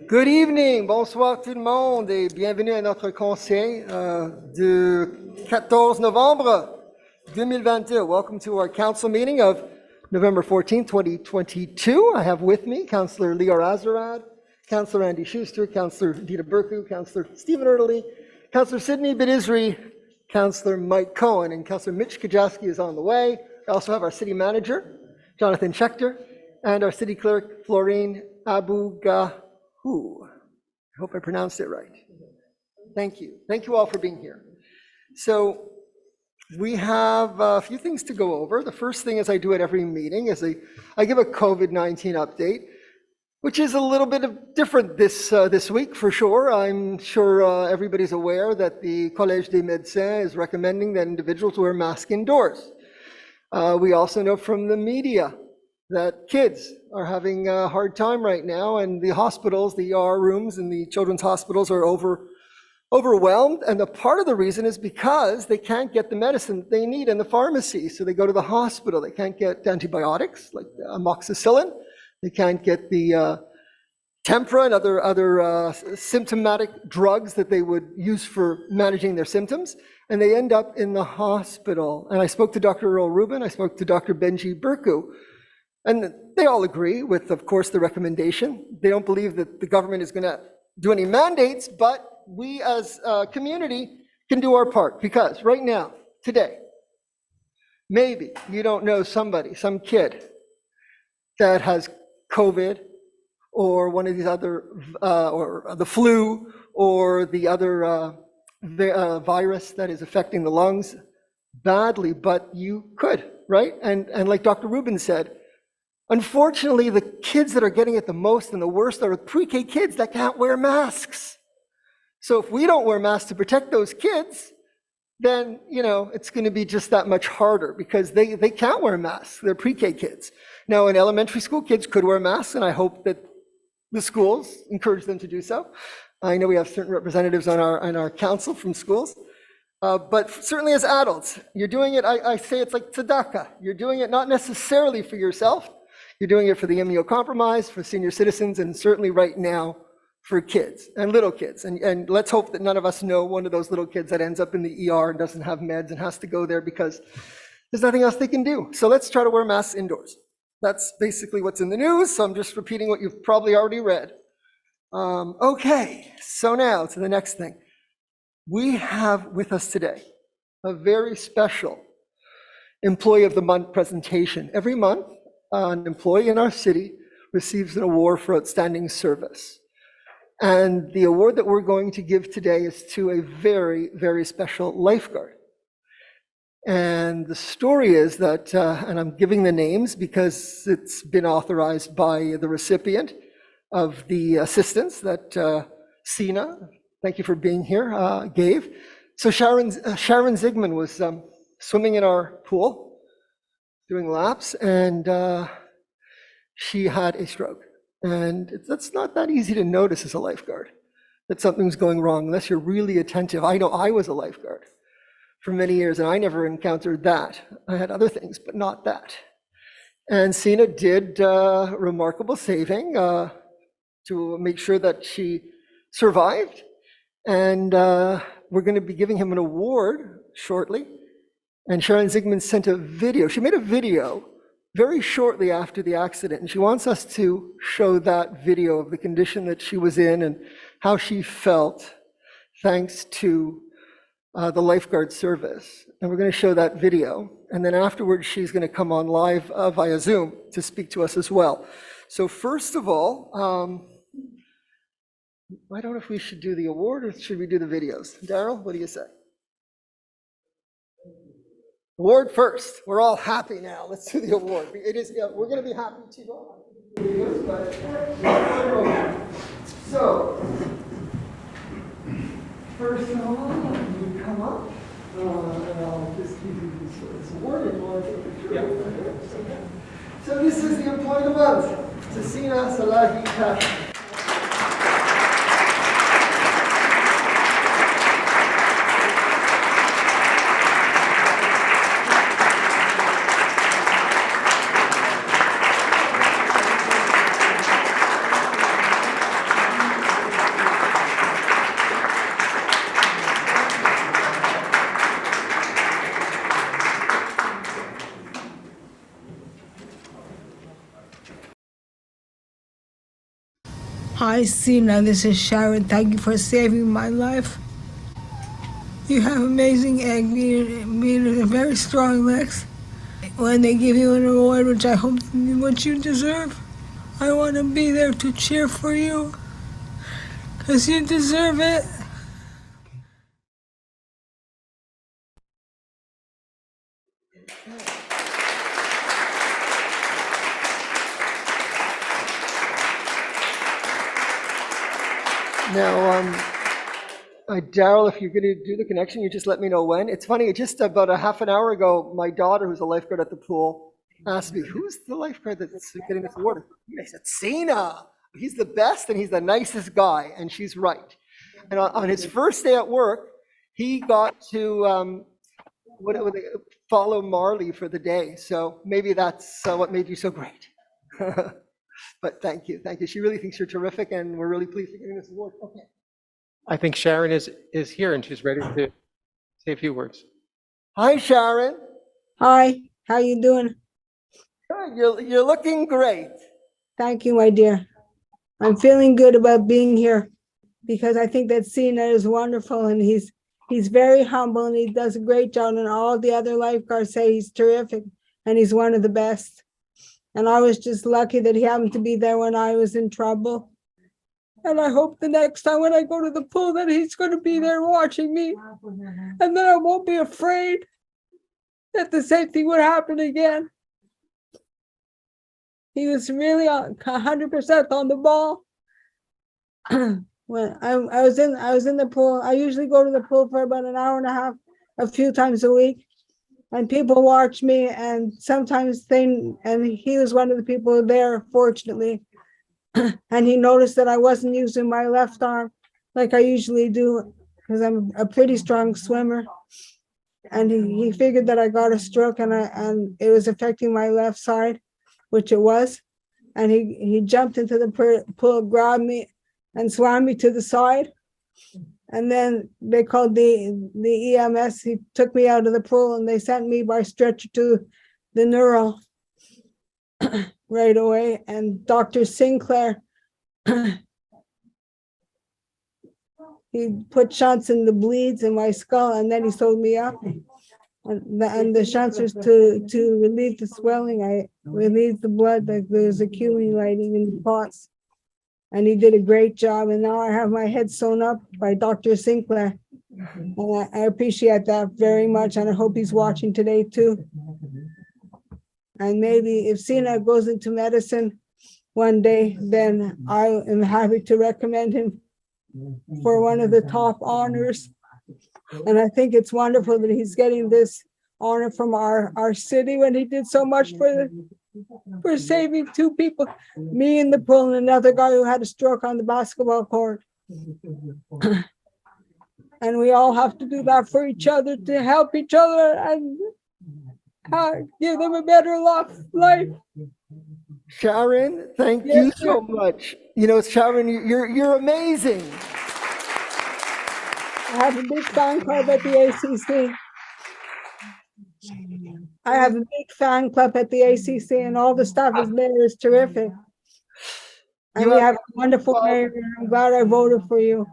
Good evening, bonsoir tout le monde et bienvenue à notre conseil du 14 novembre 2022. Welcome to our council meeting of November 14, 2022. I have with me Councillor Lior Azarad, Councillor Andy Schuster, Councillor Dita Burku, Councillor Stephen Erdely, Councillor Sidney Bidisri, Councillor Mike Cohen, and Councillor Mitch Kajaski is on the way. I also have our city manager, Jonathan Schechter, and our city clerk, Florine Abugahu. I hope I pronounced it right. Thank you. Thank you all for being here. So we have a few things to go over. The first thing, as I do at every meeting, is I give a COVID-19 update, which is a little bit different this week for sure. I'm sure everybody's aware that the Collège des Médecins is recommending that individuals wear masks indoors. We also know from the media that kids are having a hard time right now, and the hospitals, the ER rooms in the children's hospitals are overwhelmed. And the part of the reason is because they can't get the medicine they need in the pharmacy. So they go to the hospital. They can't get antibiotics like amoxicillin. They can't get the Tempra and other symptomatic drugs that they would use for managing their symptoms. And they end up in the hospital. And I spoke to Dr. Earl Rubin. I spoke to Dr. Benji Burku. And they all agree with, of course, the recommendation. They don't believe that the government is going to do any mandates, but we as a community can do our part. Because right now, today, maybe you don't know somebody, some kid that has COVID or one of these other, or the flu or the other virus that is affecting the lungs badly, but you could, right? And like Dr. Rubin said, unfortunately, the kids that are getting it the most and the worst are pre-K kids that can't wear masks. So if we don't wear masks to protect those kids, then, it's going to be just that much harder because they can't wear masks. They're pre-K kids. Now, in elementary school, kids could wear masks, and I hope that the schools encourage them to do so. I know we have certain representatives on our council from schools. But certainly as adults, you're doing it, I say it's like tzedakah. You're doing it not necessarily for yourself. You're doing it for the immunocompromised, for senior citizens, and certainly right now for kids and little kids. And let's hope that none of us know one of those little kids that ends up in the ER and doesn't have meds and has to go there because there's nothing else they can do. So let's try to wear masks indoors. That's basically what's in the news. So I'm just repeating what you've probably already read. Okay, so now to the next thing. We have with us today a very special Employee of the Month presentation. Every month, an employee in our city receives an award for outstanding service. And the award that we're going to give today is to a very, very special lifeguard. And the story is that, and I'm giving the names because it's been authorized by the recipient of the assistance that Sina, thank you for being here, gave. So Sharon Zigman was swimming in our pool, doing laps, and she had a stroke. And that's not that easy to notice as a lifeguard, that something's going wrong, unless you're really attentive. I know I was a lifeguard for many years, and I never encountered that. I had other things, but not that. And Sina did remarkable saving to make sure that she survived. And we're going to be giving him an award shortly. And Sharon Zigman sent a video. She made a video very shortly after the accident, and she wants us to show that video of the condition that she was in and how she felt thanks to the lifeguard service. And we're going to show that video. And then afterwards, she's going to come on live via Zoom to speak to us as well. So first of all, I don't know if we should do the award or should we do the videos? Daryl, what do you say? Award first. We're all happy now. Let's do the award. It is. We're going to be happy to go on videos, but so first of all, you come up, and I'll just give you this award, and we'll take a picture. Yeah. So this is the Employee of the Month, Tasina Salahi Tash. Hi, Sina. This is Sharon. Thank you for saving my life. You have amazing egg being very strong legs. When they give you an award, which I hope what you deserve, I want to be there to cheer for you, because you deserve it. Now, Daryl, if you're going to do the connection, you just let me know when. It's funny, just about a half an hour ago, my daughter, who's a lifeguard at the pool, asked me, who's the lifeguard that's getting this award? I said, Cena. He's the best and he's the nicest guy. And she's right. And on his first day at work, he got to follow Marley for the day. So maybe that's what made you so great. But thank you. Thank you. She really thinks you're terrific, and we're really pleased you're getting this award. Okay. I think Sharon is here and she's ready to say a few words. Hi, Sharon. Hi, how you doing? Good. You're looking great. Thank you, my dear. I'm feeling good about being here because I think that Sina is wonderful, and he's very humble and he does a great job, and all the other lifeguards say he's terrific and he's one of the best. And I was just lucky that he happened to be there when I was in trouble. And I hope the next time when I go to the pool that he's going to be there watching me, and then I won't be afraid that the same thing would happen again. He was really 100% on the ball. When I was in the pool, I usually go to the pool for about an hour and a half, a few times a week. And people watch me, and sometimes and he was one of the people there, fortunately. And he noticed that I wasn't using my left arm like I usually do, because I'm a pretty strong swimmer. And he figured that I got a stroke and it was affecting my left side, which it was. And he jumped into the pool, grabbed me, and swam me to the side. And then they called the EMS. He took me out of the pool and they sent me by stretcher to the neuro right away. And Dr. Sinclair, he put shunts in the bleeds in my skull, and then he sewed me up. And the shunts was to relieve the swelling. I relieved the blood that was accumulating in the spots. And he did a great job. And now I have my head sewn up by Dr. Sinclair. And I appreciate that very much. And I hope he's watching today too. And maybe if Sina goes into medicine one day, then I am happy to recommend him for one of the top honors. And I think it's wonderful that he's getting this honor from our city when he did so much for saving two people, me in the pool and another guy who had a stroke on the basketball court. And we all have to do that for each other, to help each other and give them a better life. Sharon, thank Yes, you sir. so much. You know, Sharon, you're amazing. I have a big fan club at the ACC. I have a big fan club at the ACC, and all the staff is there is terrific. And we have a wonderful mayor, and I'm glad I voted for you.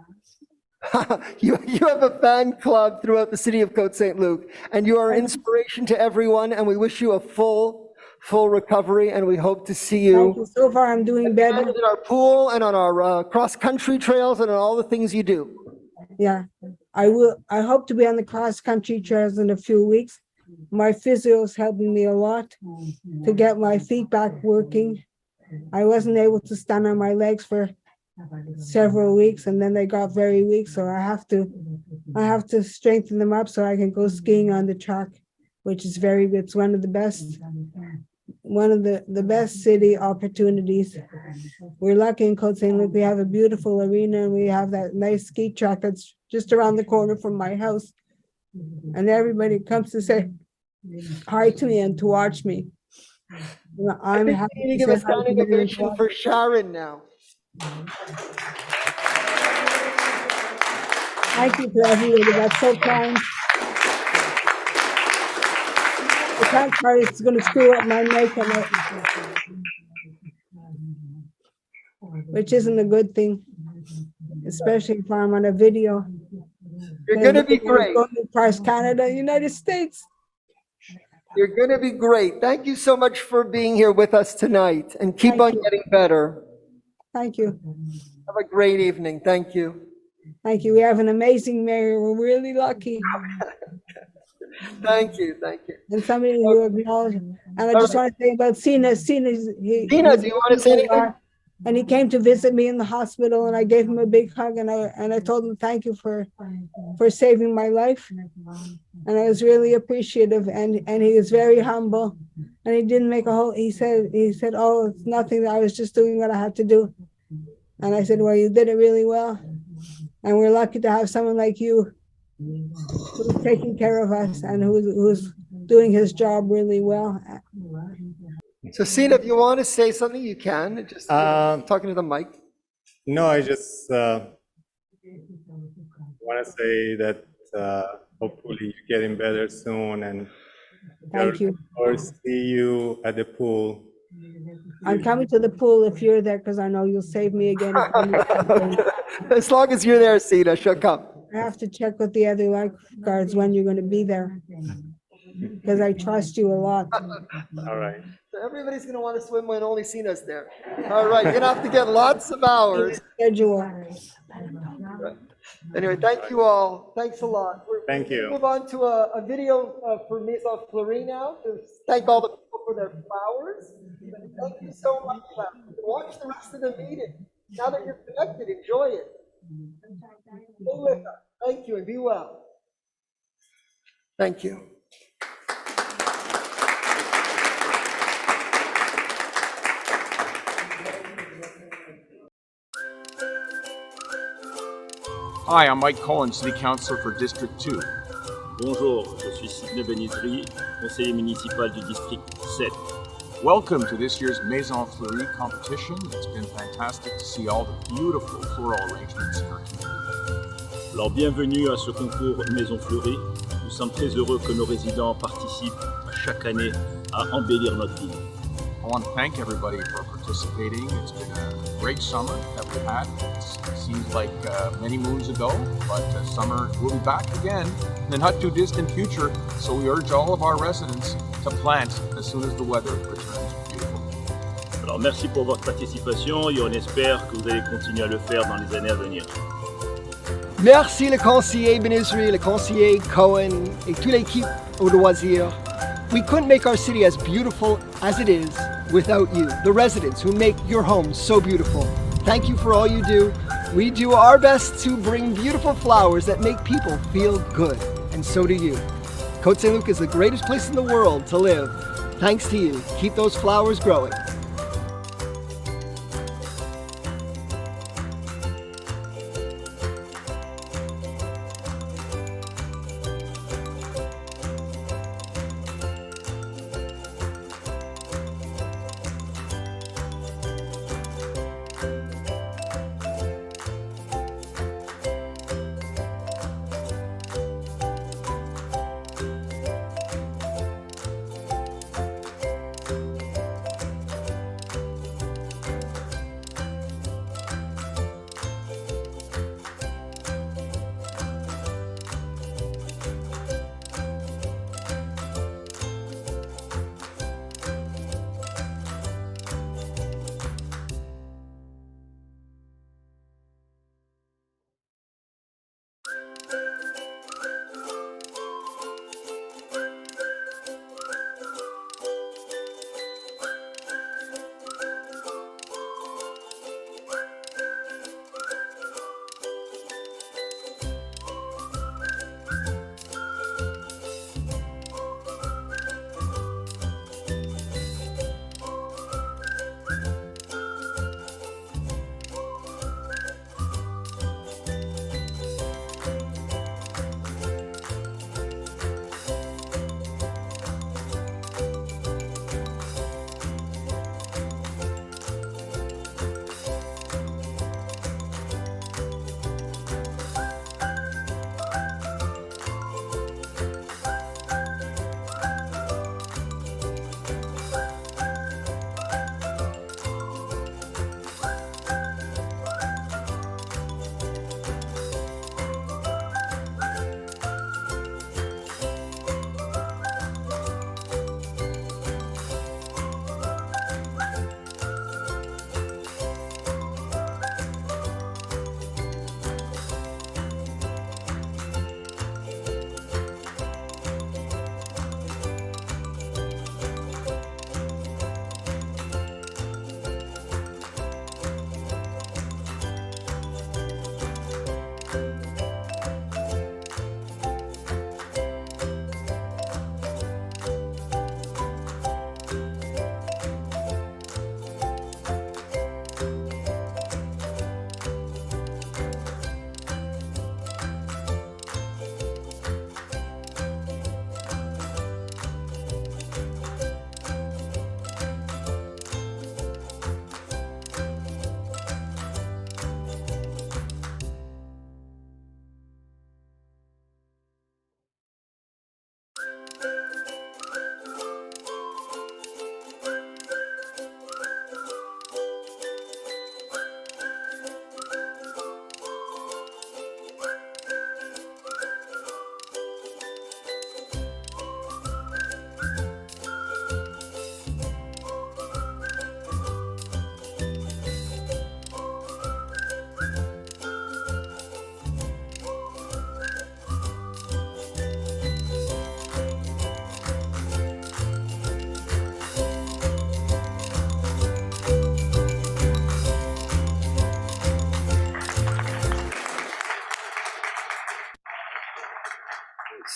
You have a fan club throughout the city of Côte Saint-Luc, and you are an inspiration to everyone, and we wish you a full recovery, and we hope to see you. Thank you. So far, I'm doing better. In our pool and on our cross-country trails and on all the things you do. Yeah, I will. I hope to be on the cross-country trails in a few weeks. My physio is helping me a lot to get my feet back working. I wasn't able to stand on my legs for several weeks, and then they got very weak, so I have to strengthen them up so I can go skiing on the track, which is very good. It's one of the best city opportunities. We're lucky in Côte Saint-Luc. We have a beautiful arena, and we have that nice ski track that's just around the corner from my house. And everybody comes to say hi to me and to watch me. I'm happy to give a standing ovation for Sharon now. Thank you to everybody. That's so kind. I can't tell it's going to screw up my makeup. which isn't a good thing, especially if I'm on a video. You're going to be great. Going across Canada, United States. You're going to be great. Thank you so much for being here with us tonight, and keep Thank on you. getting better. Thank you. Have a great evening. Thank you. Thank you. We have an amazing mayor. We're really lucky. Thank you. Thank you. And somebody who acknowledged. And I just want to say about Sina. Tina, do you want to say anything? And he came to visit me in the hospital, and I gave him a big hug, and I told him thank you for saving my life. And I was really appreciative, and he was very humble, and he didn't make a whole. He said, "Oh, it's nothing. I was just doing what I had to do." And I said, "Well, you did it really well, and we're lucky to have someone like you who's taking care of us and who's doing his job really well." So, Sina, if you want to say something, you can. Just talking to the mic. No, I just want to say that hopefully you're getting better soon, and Thank you. or see you at the pool. I'm coming to the pool if you're there, because I know you'll save me again. As long as you're there, Sina, she'll come. I have to check with the other lifeguards when you're going to be there, because I trust you a lot. All right. So everybody's going to want to swim when only Sina's there. All right, you're going to have to get lots of hours. Schedule. Anyway, thank you all. Thanks a lot. Thank you. Move on to a video for Maison Fleury now to thank all the people for their flowers. Thank you so much. Watch the rest of the meeting. Now that you're connected, enjoy it. Stay with us. Thank you, and be well. Thank you. Hi, I'm Mike Cohen, City Councilor for District 2. Bonjour, je suis Sidney Benizri, conseiller municipal du district 7. Welcome to this year's Maison Fleury competition. It's been fantastic to see all the beautiful floral arrangements in our community. Alors bienvenue à ce concours Maison Fleury. Nous sommes très heureux que nos résidents participent chaque année à embellir notre ville. I want to thank everybody for participating. It's been a great summer that we've had. It seems like many moons ago, but summer will be back again in the not too distant future. So we urge all of our residents to plant as soon as the weather returns beautiful. Alors merci pour votre participation et on espère que vous allez continuer à le faire dans les années à venir. Merci le conseiller Benizri, le conseiller Cohen et toute l'équipe au loisir. We couldn't make our city as beautiful as it is without you, the residents who make your home so beautiful. Thank you for all you do. We do our best to bring beautiful flowers that make people feel good, and so do you. Côte Saint-Luc is the greatest place in the world to live. Thanks to you. Keep those flowers growing.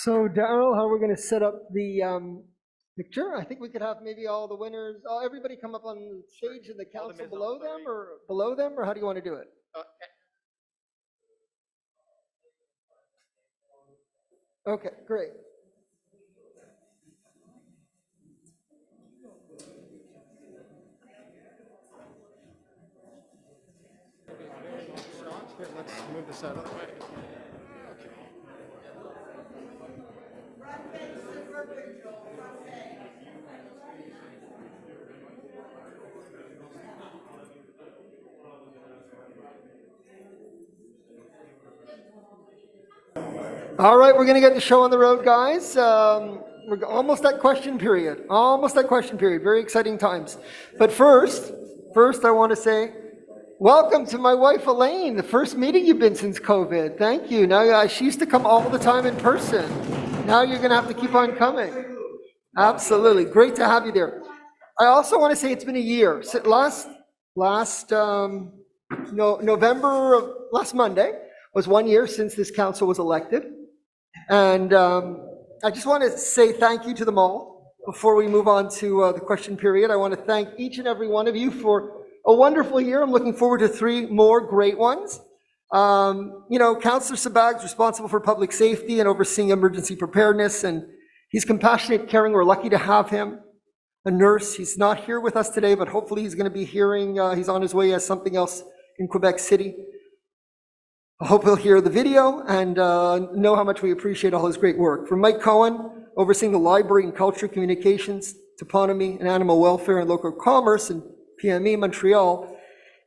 So Darryl, how are we going to set up the picture? I think we could have maybe all the winners, everybody come up on the stage and the council below them, or how do you want to do it? Okay, great. Here, let's move this out of the way. All right, we're going to get the show on the road, guys. We're almost at question period. Almost at question period. Very exciting times. But first, I want to say, welcome to my wife, Elaine. The first meeting you've been since COVID. Thank you. Now, she used to come all the time in person. Now you're going to have to keep on coming. Absolutely. Great to have you there. I also want to say it's been a year. Last Monday was 1 year since this council was elected. And I just want to say thank you to them all. Before we move on to the question period, I want to thank each and every one of you for a wonderful year. I'm looking forward to 3 more great ones. Councillor Sabag's responsible for public safety and overseeing emergency preparedness, and he's compassionate, caring. We're lucky to have him. A nurse, he's not here with us today, but hopefully he's going to be hearing, he's on his way as something else in Quebec City. I hope he'll hear the video and know how much we appreciate all his great work. For Mike Cohen, overseeing the library and culture, communications, toponymy, and animal welfare and local commerce in PME Montreal,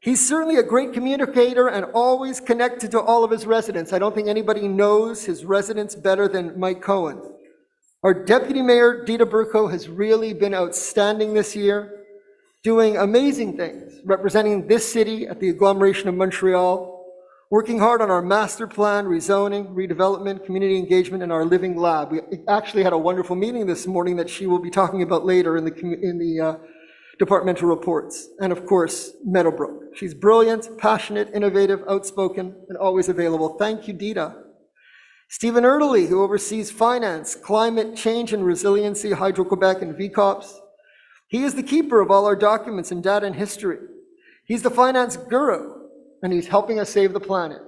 he's certainly a great communicator and always connected to all of his residents. I don't think anybody knows his residents better than Mike Cohen. Our Deputy Mayor, Dita Burko, has really been outstanding this year, doing amazing things, representing this city at the agglomeration of Montreal, working hard on our master plan, rezoning, redevelopment, community engagement, and our living lab. We actually had a wonderful meeting this morning that she will be talking about later in the departmental reports. And of course, Meadowbrook. She's brilliant, passionate, innovative, outspoken, and always available. Thank you, Dita. Stephen Erdely, who oversees finance, climate change and resiliency, Hydro-Quebec, and VCOPS. He is the keeper of all our documents and data and history. He's the finance guru, and he's helping us save the planet.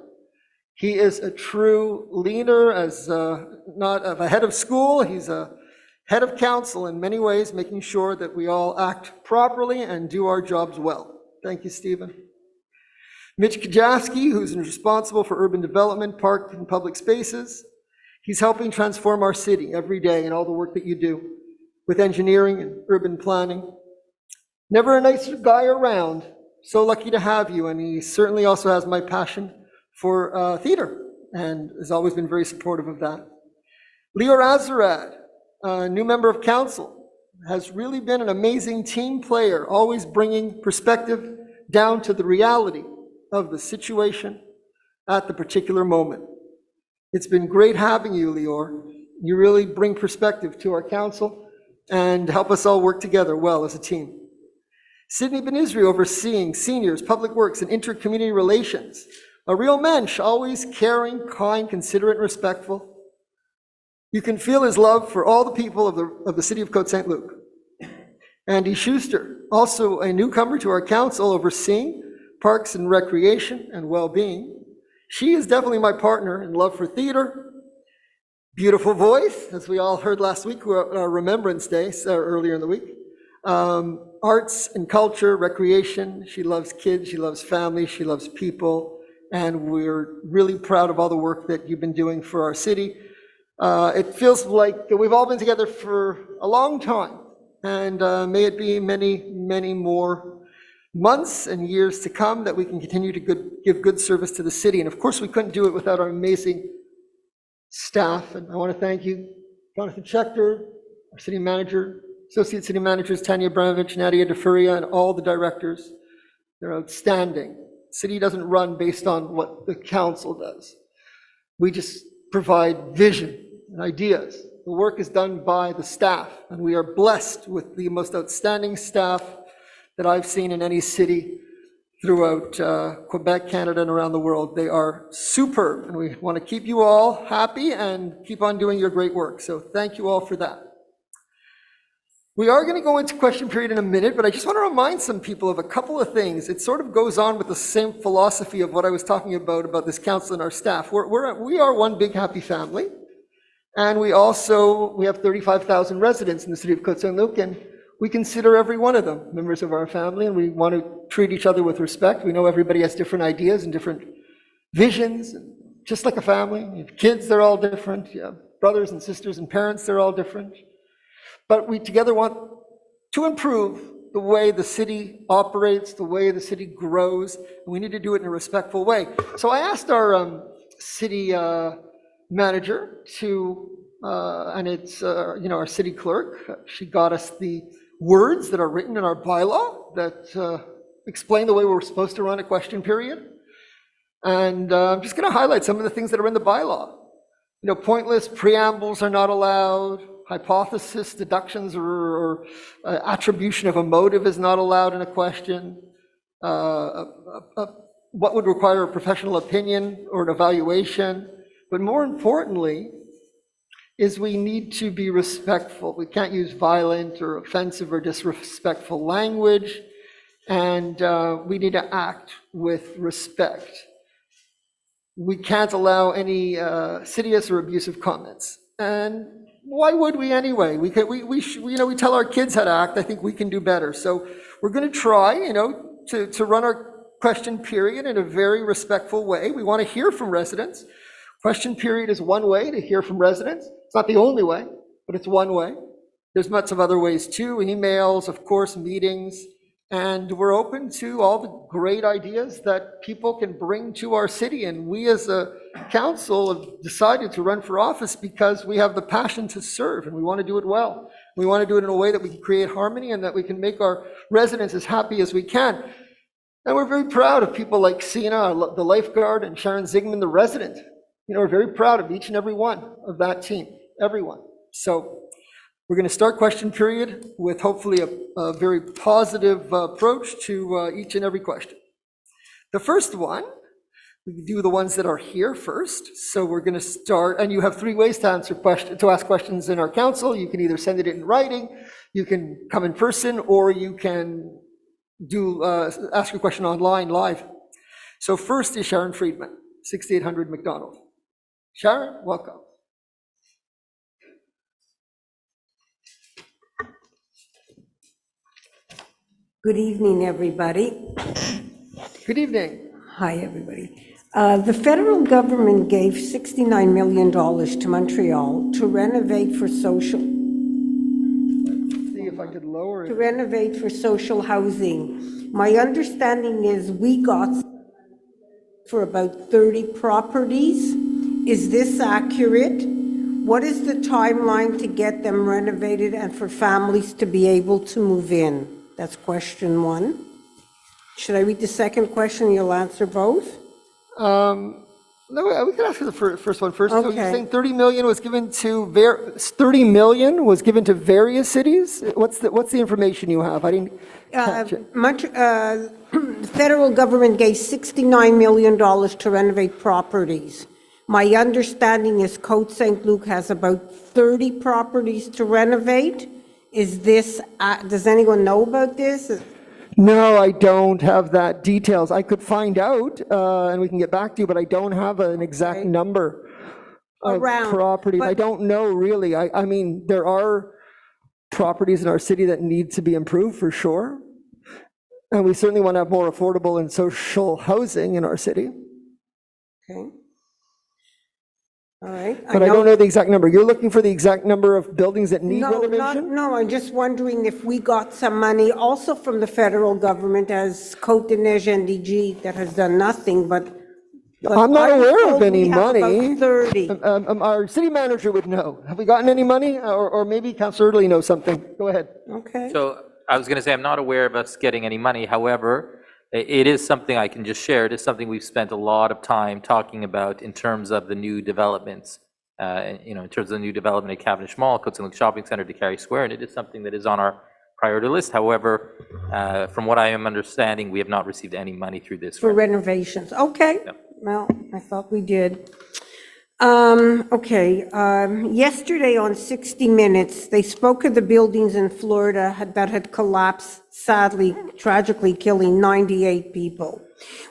He is a true leader, as not a head of school, he's a head of council in many ways, making sure that we all act properly and do our jobs well. Thank you, Stephen. Mitch Kajewski, who's responsible for urban development, park and public spaces. He's helping transform our city every day in all the work that you do with engineering and urban planning. Never a nicer guy around. So lucky to have you, and he certainly also has my passion for theater and has always been very supportive of that. Leo Azarad, a new member of council, has really been an amazing team player, always bringing perspective down to the reality of the situation at the particular moment. It's been great having you, Leor. You really bring perspective to our council and help us all work together well as a team. Sydney Benizri, overseeing seniors, public works, and inter-community relations. A real mensch, always caring, kind, considerate, and respectful. You can feel his love for all the people of the city of Côte Saint-Luc. Andy Schuster, also a newcomer to our council, overseeing parks and recreation and well-being. She is definitely my partner in love for theater. Beautiful voice, as we all heard last week, our Remembrance Day, earlier in the week. Arts and culture, recreation. She loves kids, she loves family, she loves people, and we're really proud of all the work that you've been doing for our city. It feels like we've all been together for a long time, and may it be many, many more months and years to come that we can continue to give good service to the city. And of course, we couldn't do it without our amazing staff, and I want to thank you, Jonathan Schechter, our city manager, Associate City Managers Tanya Abramovich, Nadia DeFuria, and all the directors. They're outstanding. The city doesn't run based on what the council does. We just provide vision and ideas. The work is done by the staff, and we are blessed with the most outstanding staff that I've seen in any city throughout Quebec, Canada, and around the world. They are superb, and we want to keep you all happy and keep on doing your great work. So thank you all for that. We are going to go into question period in a minute, but I just want to remind some people of a couple of things. It sort of goes on with the same philosophy of what I was talking about this council and our staff. We are one big happy family, and we have 35,000 residents in the city of Côte Saint-Luc, and we consider every one of them members of our family, and we want to treat each other with respect. We know everybody has different ideas and different visions, just like a family. You have kids, they're all different. You have brothers and sisters and parents, they're all different. But we together want to improve the way the city operates, the way the city grows, and we need to do it in a respectful way. So I asked our city manager to, and it's our city clerk, she got us the words that are written in our bylaw that explain the way we're supposed to run a question period. And I'm just going to highlight some of the things that are in the bylaw. Pointless preambles are not allowed. Hypothesis, deductions, or attribution of a motive is not allowed in a question. What would require a professional opinion or an evaluation. But more importantly, is we need to be respectful. We can't use violent or offensive or disrespectful language, and we need to act with respect. We can't allow any insidious or abusive comments. And why would we anyway? We tell our kids how to act. I think we can do better. So we're going to try, to run our question period in a very respectful way. We want to hear from residents. Question period is one way to hear from residents. It's not the only way, but it's one way. There's lots of other ways too, emails, of course, meetings, and we're open to all the great ideas that people can bring to our city. And we as a council have decided to run for office because we have the passion to serve and we want to do it well. We want to do it in a way that we can create harmony and that we can make our residents as happy as we can. And we're very proud of people like Sina, the lifeguard, and Sharon Zigman, the resident. We're very proud of each and every one of that team, everyone. So we're going to start question period with hopefully a very positive approach to each and every question. The first one, we do the ones that are here first. So we're going to start, and you have three ways to ask questions in our council. You can either send it in writing, you can come in person, or you can ask your question online live. So first is Sharon Friedman, 6800 McDonald. Sharon, welcome. Good evening, everybody. Good evening. Hi, everybody. The federal government gave $69 million to Montreal to renovate for social. See if I could lower it. To renovate for social housing. My understanding is we got for about 30 properties. Is this accurate? What is the timeline to get them renovated and for families to be able to move in? That's question one. Should I read the second question? You'll answer both? No, we can answer the first one first. Okay. So you're saying 30 million was given to various cities? What's the information you have? I didn't catch it. The federal government gave $69 million to renovate properties. My understanding is Côte Saint-Luc has about 30 properties to renovate. Is this, does anyone know about this? No, I don't have that details. I could find out, and we can get back to you, but I don't have an exact number of properties. I don't know really. I mean, there are properties in our city that need to be improved for sure. And we certainly want to have more affordable and social housing in our city. Okay. All right. But I don't know the exact number. You're looking for the exact number of buildings that need renovation? No, I'm just wondering if we got some money also from the federal government as Côte de Neige NDG that has done nothing, but I'm not aware of any we have money. about 30. Our city manager would know. Have we gotten any money? Or maybe Councillor Erdely knows something. Go ahead. Okay. So I was going to say, I'm not aware of us getting any money. However, it is something I can just share. It is something we've spent a lot of time talking about in terms of the new developments, in terms of the new development at Cavendish Mall, Côte Saint-Luc Shopping Centre, DeCarry Square, and it is something that is on our priority list. However, from what I am understanding, we have not received any money through this. For grant. renovations, okay. Yep. Well, I thought we did. Yesterday on 60 Minutes, they spoke of the buildings in Florida that had collapsed, sadly, tragically killing 98 people.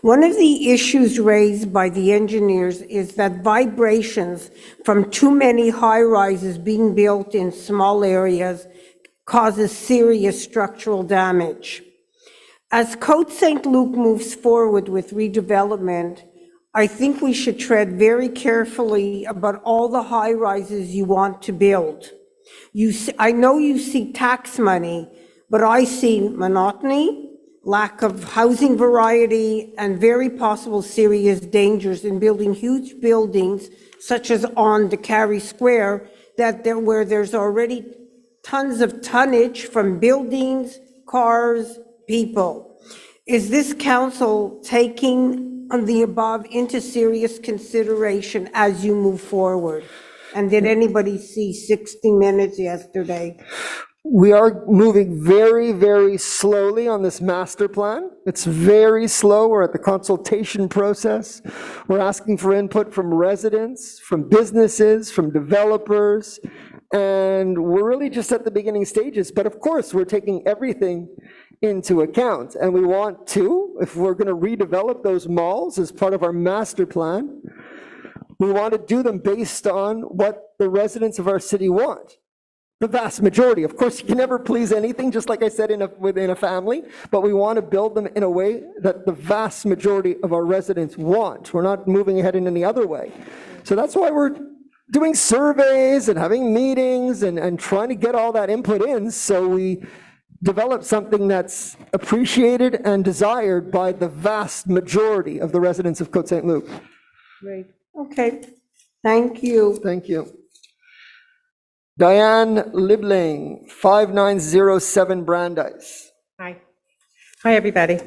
One of the issues raised by the engineers is that vibrations from too many high-rises being built in small areas causes serious structural damage. As Côte Saint-Luc moves forward with redevelopment, I think we should tread very carefully about all the high-rises you want to build. I know you see tax money, but I see monotony, lack of housing variety, and very possible serious dangers in building huge buildings, such as on the Carey Square, where there's already tons of tonnage from buildings, cars, people. Is this council taking the above into serious consideration as you move forward? And did anybody see 60 Minutes yesterday? We are moving very, very slowly on this master plan. It's very slow. We're at the consultation process. We're asking for input from residents, from businesses, from developers, and we're really just at the beginning stages. But of course, we're taking everything into account. And we want to, if we're going to redevelop those malls as part of our master plan, we want to do them based on what the residents of our city want. The vast majority. Of course, you can never please anything, just like I said, within a family, but we want to build them in a way that the vast majority of our residents want. We're not moving ahead in any other way. So that's why we're doing surveys and having meetings and trying to get all that input in, so we develop something that's appreciated and desired by the vast majority of the residents of Côte Saint-Luc. Great. Okay. Thank you. Thank you. Diane Libling, 5907 Brandeis. Hi. Hi, everybody.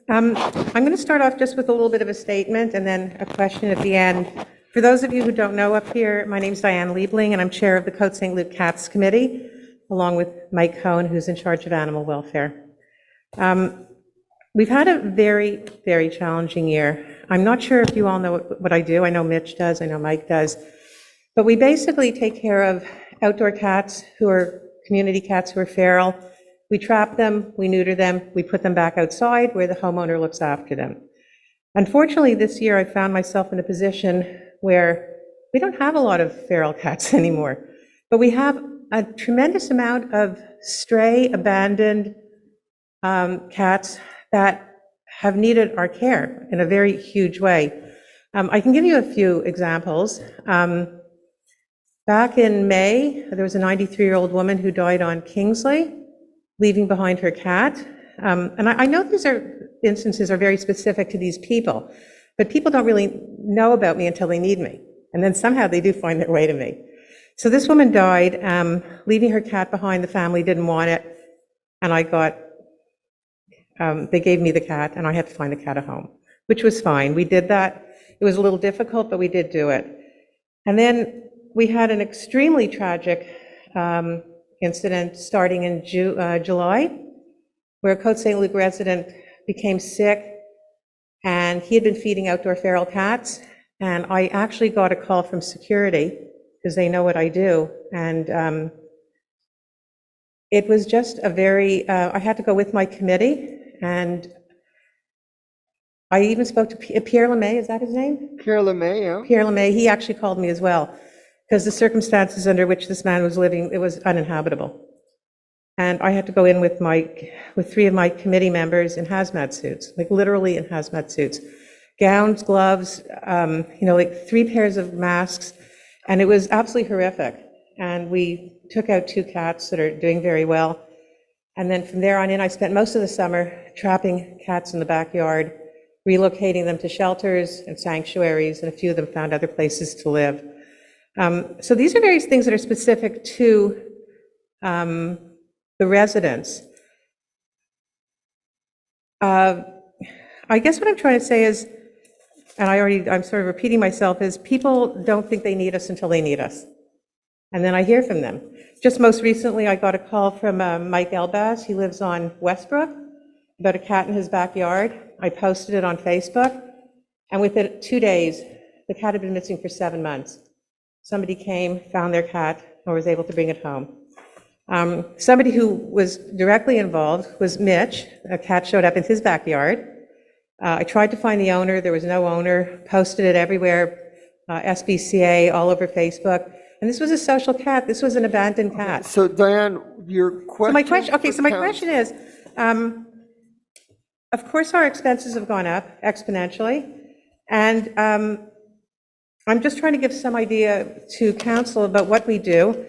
I'm going to start off just with a little bit of a statement and then a question at the end. For those of you who don't know up here, my name is Diane Liebling, and I'm chair of the Côte Saint-Luc Cats Committee, along with Mike Cohen, who's in charge of animal welfare. We've had a very, very challenging year. I'm not sure if you all know what I do. I know Mitch does, I know Mike does. But we basically take care of outdoor cats who are community cats who are feral. We trap them, we neuter them, we put them back outside where the homeowner looks after them. Unfortunately, this year I found myself in a position where we don't have a lot of feral cats anymore, but we have a tremendous amount of stray, abandoned cats that have needed our care in a very huge way. I can give you a few examples. Back in May, there was a 93-year-old woman who died on Kingsley, leaving behind her cat. And I know these instances are very specific to these people, but people don't really know about me until they need me. And then somehow they do find their way to me. So this woman died, leaving her cat behind. The family didn't want it. And they gave me the cat, and I had to find the cat a home, which was fine. We did that. It was a little difficult, but we did do it. And then we had an extremely tragic incident starting in July, where a Côte Saint-Luc resident became sick, and he had been feeding outdoor feral cats. And I actually got a call from security, because they know what I do. And it was just a very, I had to go with my committee, and I even spoke to Pierre Lemay, is that his name? Pierre Lemay, yeah. Pierre Lemay, he actually called me as well, because the circumstances under which this man was living, it was uninhabitable. And I had to go in with three of my committee members in hazmat suits, like literally in hazmat suits. Gowns, gloves, like 3 pairs of masks, and it was absolutely horrific. And we took out 2 cats that are doing very well. And then from there on in, I spent most of the summer trapping cats in the backyard, relocating them to shelters and sanctuaries, and a few of them found other places to live. So these are various things that are specific to the residents. I guess what I'm trying to say is, and I'm sort of repeating myself, is people don't think they need us until they need us. and then I hear from them. Just most recently, I got a call from Mike Elbaz. He lives on Westbrook, about a cat in his backyard. I posted it on Facebook, and within 2 days, the cat had been missing for 7 months. Somebody came, found their cat, and was able to bring it home. Somebody who was directly involved was Mitch. A cat showed up in his backyard. I tried to find the owner. There was no owner. Posted it everywhere, SPCA, all over Facebook. And this was a social cat. This was an abandoned cat. So Diane, your question. So my question is, of course, our expenses have gone up exponentially. And I'm just trying to give some idea to council about what we do.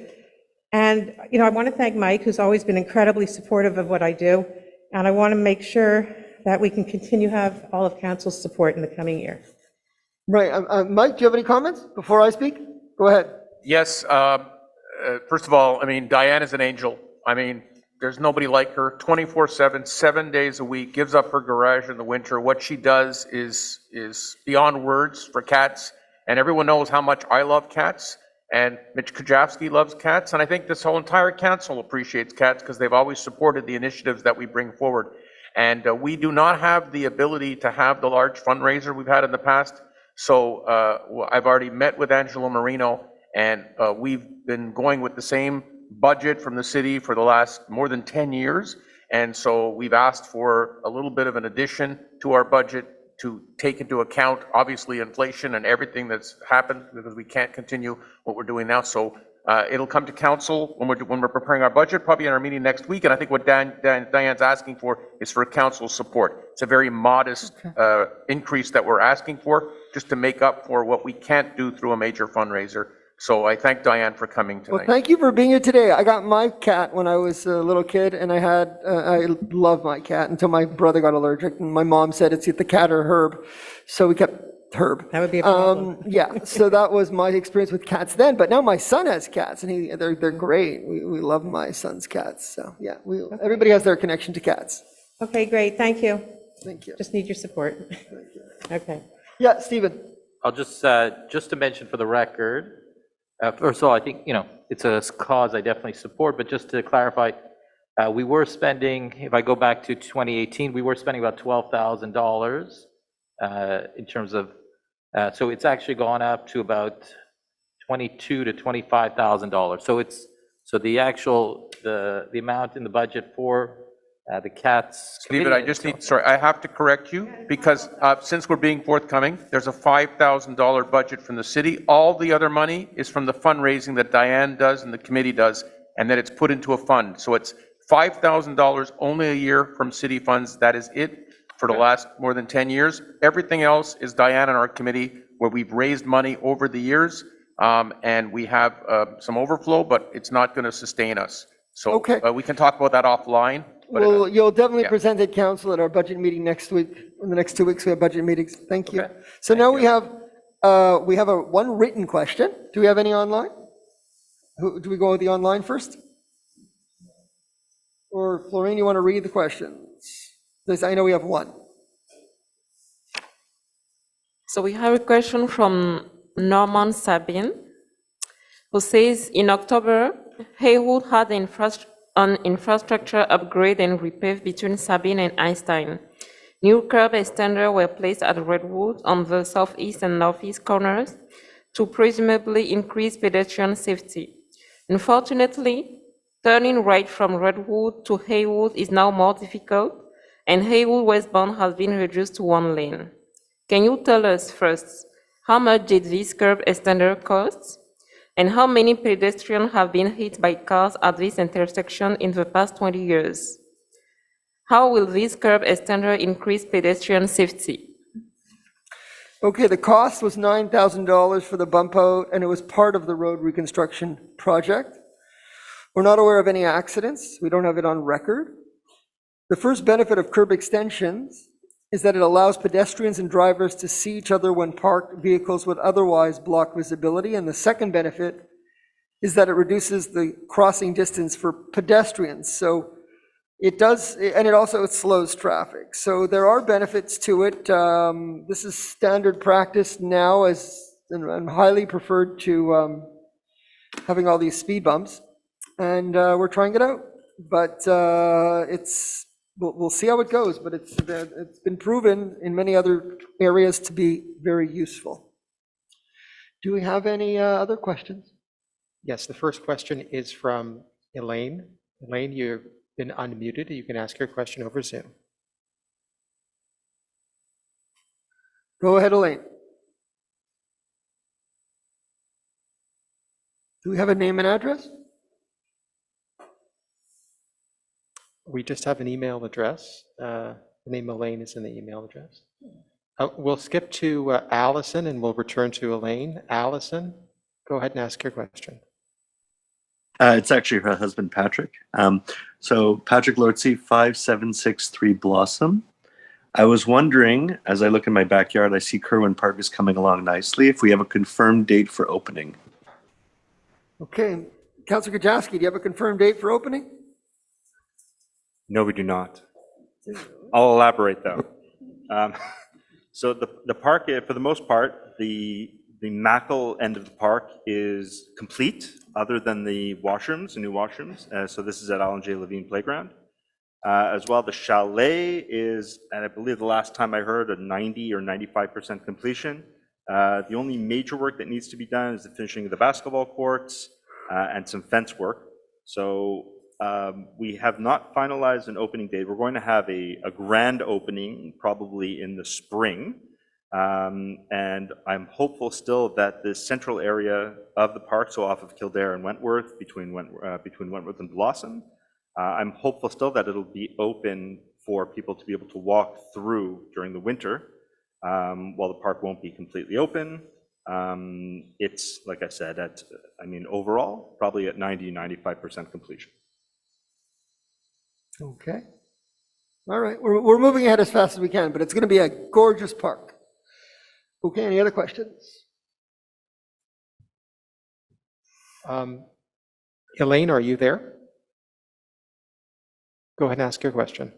And, I want to thank Mike, who's always been incredibly supportive of what I do. And I want to make sure that we can continue to have all of council's support in the coming year. Right. Mike, do you have any comments before I speak? Go ahead. Yes, first of all, I mean, Diane is an angel. I mean, there's nobody like her, 24/7, 7 days a week, gives up her garage in the winter. What she does is beyond words for cats, and everyone knows how much I love cats, and Mitch Kajavsky loves cats, and I think this whole entire council appreciates cats because they've always supported the initiatives that we bring forward. And we do not have the ability to have the large fundraiser we've had in the past, so I've already met with Angelo Marino, and we've been going with the same budget from the city for the last more than 10 years. And so we've asked for a little bit of an addition to our budget to take into account, obviously, inflation and everything that's happened, because we can't continue what we're doing now. So it'll come to council when we're preparing our budget, probably in our meeting next week. And I think what Diane's asking for is for council support. It's a very modest increase that we're asking for, just to make up for what we can't do through a major fundraiser. So I thank Diane for coming tonight. Well, thank you for being here today. I got my cat when I was a little kid, and I loved my cat until my brother got allergic, and my mom said it's either the cat or Herb, so we kept Herb. That would be a problem. Yeah, so that was my experience with cats then, but now my son has cats, and they're great. We love my son's cats, so yeah, everybody has their connection to cats. Okay, great, thank you. Thank you. Just need your support. Okay. Yeah, Stephen. I'll just to mention for the record, first of all, I think, it's a cause I definitely support, but just to clarify, we were spending, if I go back to 2018, we were spending about $12,000 in terms of, so it's actually gone up to about $22,000 to $25,000. So the amount in the budget for the cats. Stephen, I have to correct you, because since we're being forthcoming, there's a $5,000 budget from the city. All the other money is from the fundraising that Diane does and the committee does, and then it's put into a fund. So it's $5,000 only a year from city funds. That is it for the last more than 10 years. Everything else is Diane and our committee, where we've raised money over the years, and we have some overflow, but it's not going to sustain us. So Okay. We can talk about that offline. Well, you'll definitely yeah. present at council at our budget meeting next week. In the next 2 weeks, we have budget meetings. Thank you. Okay. So Thank now you. we have one written question. Do we have any online? Do we go with the online first? Or Florine, you want to read the questions? I know we have one. So we have a question from Norman Sabin, who says, in October, Haywood had an infrastructure upgrade and repave between Sabine and Einstein. New curb extenders were placed at Redwood on the southeast and northeast corners to presumably increase pedestrian safety. Unfortunately, turning right from Redwood to Haywood is now more difficult, and Haywood westbound has been reduced to 1 lane. Can you tell us first, how much did this curb extender cost? And how many pedestrians have been hit by cars at this intersection in the past 20 years? How will this curb extender increase pedestrian safety? Okay, the cost was $9,000 for the bump out, and it was part of the road reconstruction project. We're not aware of any accidents. We don't have it on record. The first benefit of curb extensions is that it allows pedestrians and drivers to see each other when parked vehicles would otherwise block visibility. And the second benefit is that it reduces the crossing distance for pedestrians. So it does, and it slows traffic. So there are benefits to it. This is standard practice now and highly preferred to having all these speed bumps, and we're trying it out. But we'll see how it goes, but it's been proven in many other areas to be very useful. Do we have any other questions? Yes, the first question is from Elaine. Elaine, you've been unmuted. You can ask your question over Zoom. Go ahead, Elaine. Do we have a name and address? We just have an email address. The name Elaine is in the email address. We'll skip to Allison and we'll return to Elaine. Allison, go ahead and ask your question. It's actually her husband, Patrick. So Patrick Lortzy, 5763 Blossom. I was wondering, as I look in my backyard, I see Kerwin Park is coming along nicely. If we have a confirmed date for opening. Okay, Councillor Gajowski, do you have a confirmed date for opening? No, we do not. I'll elaborate though. So the park, for the most part, the Mackle end of the park is complete, other than the washrooms, the new washrooms. So this is at Alan J. Levine Playground. As well, the chalet is, and I believe the last time I heard, a 90 or 95% completion. The only major work that needs to be done is the finishing of the basketball courts and some fence work. So we have not finalized an opening date. We're going to have a grand opening probably in the spring. And I'm hopeful still that the central area of the park, so off of Kildare and Wentworth, between Wentworth and Blossom, I'm hopeful still that it'll be open for people to be able to walk through during the winter. While the park won't be completely open, it's, like I said, overall, probably at 90-95% completion. Okay. All right, we're moving ahead as fast as we can, but it's going to be a gorgeous park. Okay, any other questions? Elaine, are you there? Go ahead and ask your question.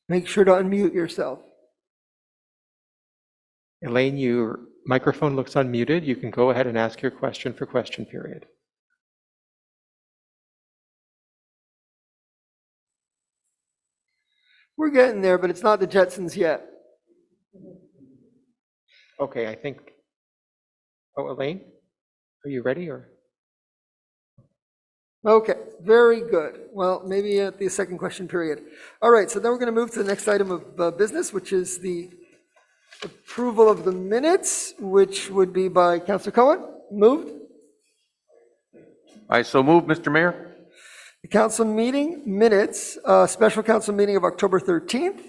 Make sure to unmute yourself. Elaine, your microphone looks unmuted. You can go ahead and ask your question for question period. We're getting there, but it's not the Jetsons yet. Okay, I think, Elaine, are you ready or? Okay, very good. Well, maybe at the second question period. All right, so then we're going to move to the next item of business, which is the approval of the minutes, which would be by Councillor Cohen. Moved. I so move, Mr. Mayor. The council meeting minutes, special council meeting of October 13th,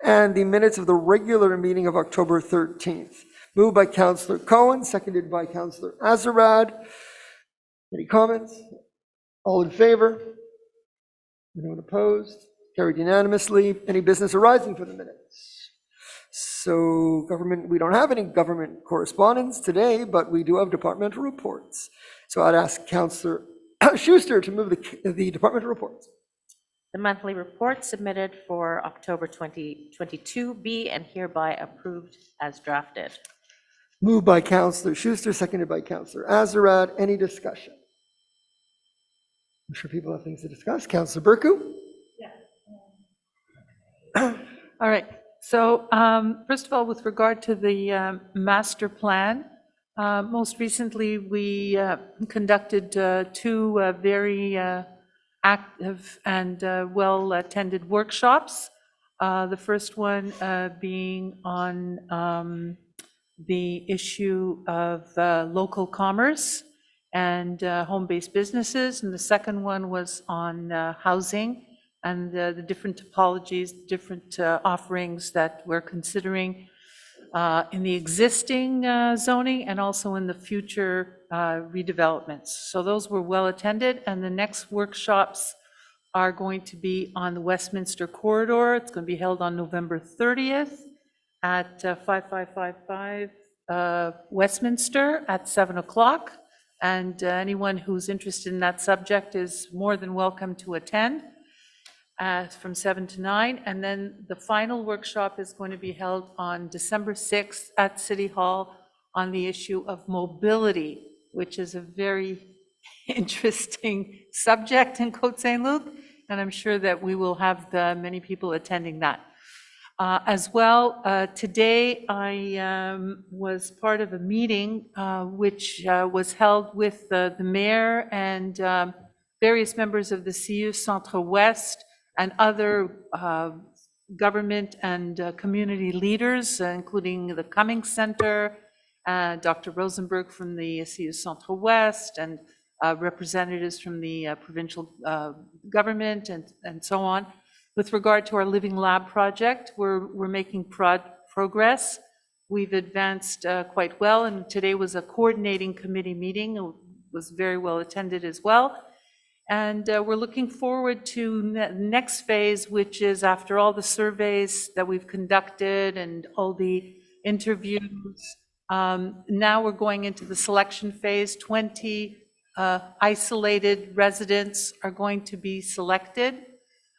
and the minutes of the regular meeting of October 13th. Moved by Councillor Cohen, seconded by Councillor Azarad. Any comments? All in favor? Anyone opposed? Carried unanimously. Any business arising for the minutes? So government, we don't have any government correspondence today, but we do have departmental reports. So I'd ask Councillor Schuster to move the departmental reports. The monthly report submitted for October 2022 be and hereby approved as drafted. Moved by Councillor Schuster, seconded by Councillor Azarad. Any discussion? I'm sure people have things to discuss. Councillor Burku? Yeah. All right. So first of all, with regard to the master plan, most recently we conducted two very active and well-attended workshops. The first one being on the issue of local commerce and home-based businesses, and the second one was on housing and the different topologies, different offerings that we're considering in the existing zoning and also in the future redevelopments. So those were well attended, and the next workshops are going to be on the Westminster corridor. It's going to be held on November 30th at 5555 Westminster at 7 o'clock. And anyone who's interested in that subject is more than welcome to attend. from 7 to 9. And then the final workshop is going to be held on December 6th at City Hall on the issue of mobility, which is a very interesting subject in Côte Saint-Luc, and I'm sure that we will have many people attending that. As well, today I was part of a meeting which was held with the mayor and various members of the CU Centre-Ouest and other government and community leaders, including the Cummings Center, Dr. Rosenberg from the CU Centre-Ouest, and representatives from the provincial government and so on. With regard to our Living Lab project, we're making progress. We've advanced quite well, and today was a coordinating committee meeting. It was very well attended as well. And we're looking forward to the next phase, which is after all the surveys that we've conducted and all the interviews. Now we're going into the selection phase. 20 isolated residents are going to be selected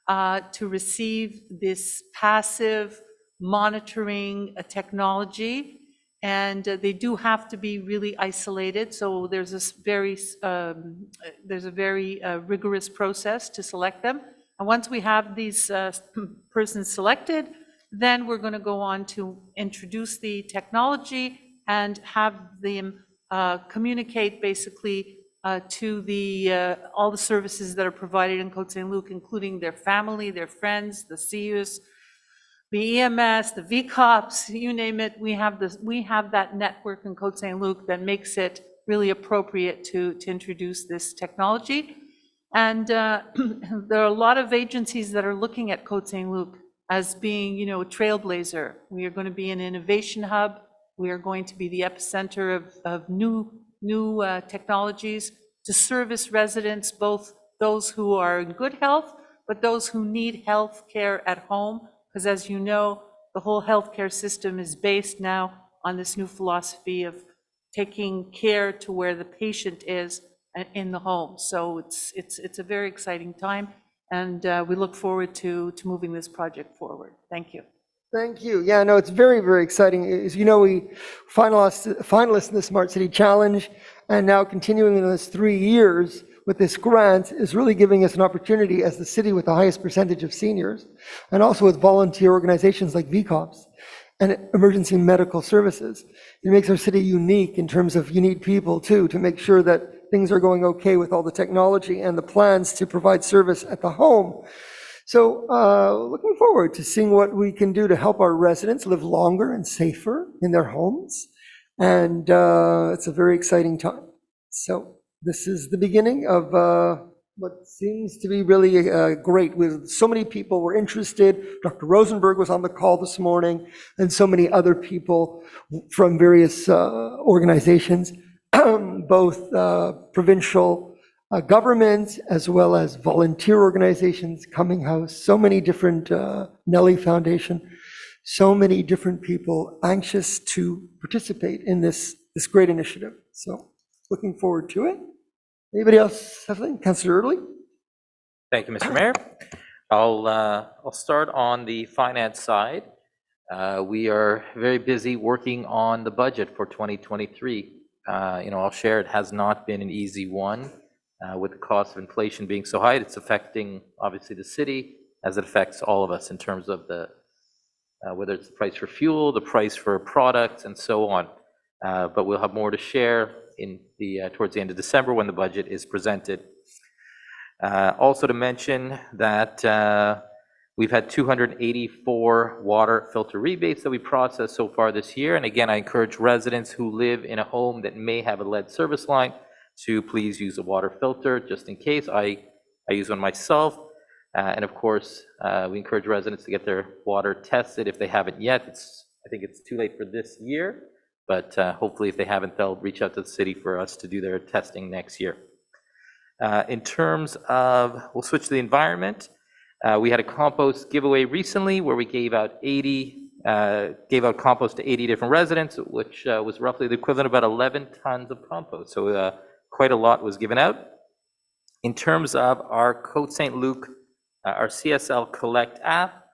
to receive this passive monitoring technology, and they do have to be really isolated. So there's a very rigorous process to select them. And once we have these persons selected, then we're going to go on to introduce the technology and have them communicate basically to all the services that are provided in Côte Saint-Luc, including their family, their friends, the CUs, the EMS, the VCOPs, you name it. We have that network in Côte Saint-Luc that makes it really appropriate to introduce this technology. And there are a lot of agencies that are looking at Côte Saint-Luc as being, a trailblazer. We are going to be an innovation hub. We are going to be the epicenter of new technologies to service residents, both those who are in good health, but those who need health care at home. Because as you know, the whole healthcare system is based now on this new philosophy of taking care to where the patient is in the home. So it's a very exciting time, and we look forward to moving this project forward. Thank you. Thank you. Yeah, no, it's very, very exciting. As you know, we finalists in the Smart City Challenge, and now continuing in this 3 years with this grant is really giving us an opportunity as the city with the highest percentage of seniors, and also with volunteer organizations like VCOPs and emergency medical services. It makes our city unique in terms of you need people too, to make sure that things are going okay with all the technology and the plans to provide service at the home. So looking forward to seeing what we can do to help our residents live longer and safer in their homes. And it's a very exciting time. So this is the beginning of what seems to be really great. With so many people were interested. Dr. Rosenberg was on the call this morning, and so many other people from various organizations, both provincial government as well as volunteer organizations, Cumming House, so many different, Nelly Foundation, so many different people anxious to participate in this great initiative. So looking forward to it. Anybody else have anything? Councillor Early? Thank you, Mr. Mayor. I'll start on the finance side. We are very busy working on the budget for 2023. I'll share it has not been an easy one. With the cost of inflation being so high, it's affecting obviously the city as it affects all of us in terms of whether it's the price for fuel, the price for products, and so on. But we'll have more to share towards the end of December when the budget is presented. Also to mention that we've had 284 water filter rebates that we processed so far this year. And again, I encourage residents who live in a home that may have a lead service line to please use a water filter just in case. I use one myself. And of course, we encourage residents to get their water tested if they haven't yet. I think it's too late for this year, but hopefully if they haven't, they'll reach out to the city for us to do their testing next year. In terms of, we'll switch to the environment. We had a compost giveaway recently where we gave out compost to 80 different residents, which was roughly the equivalent of about 11 tons of compost. So quite a lot was given out. In terms of our Côte Saint-Luc Our CSL Collect app,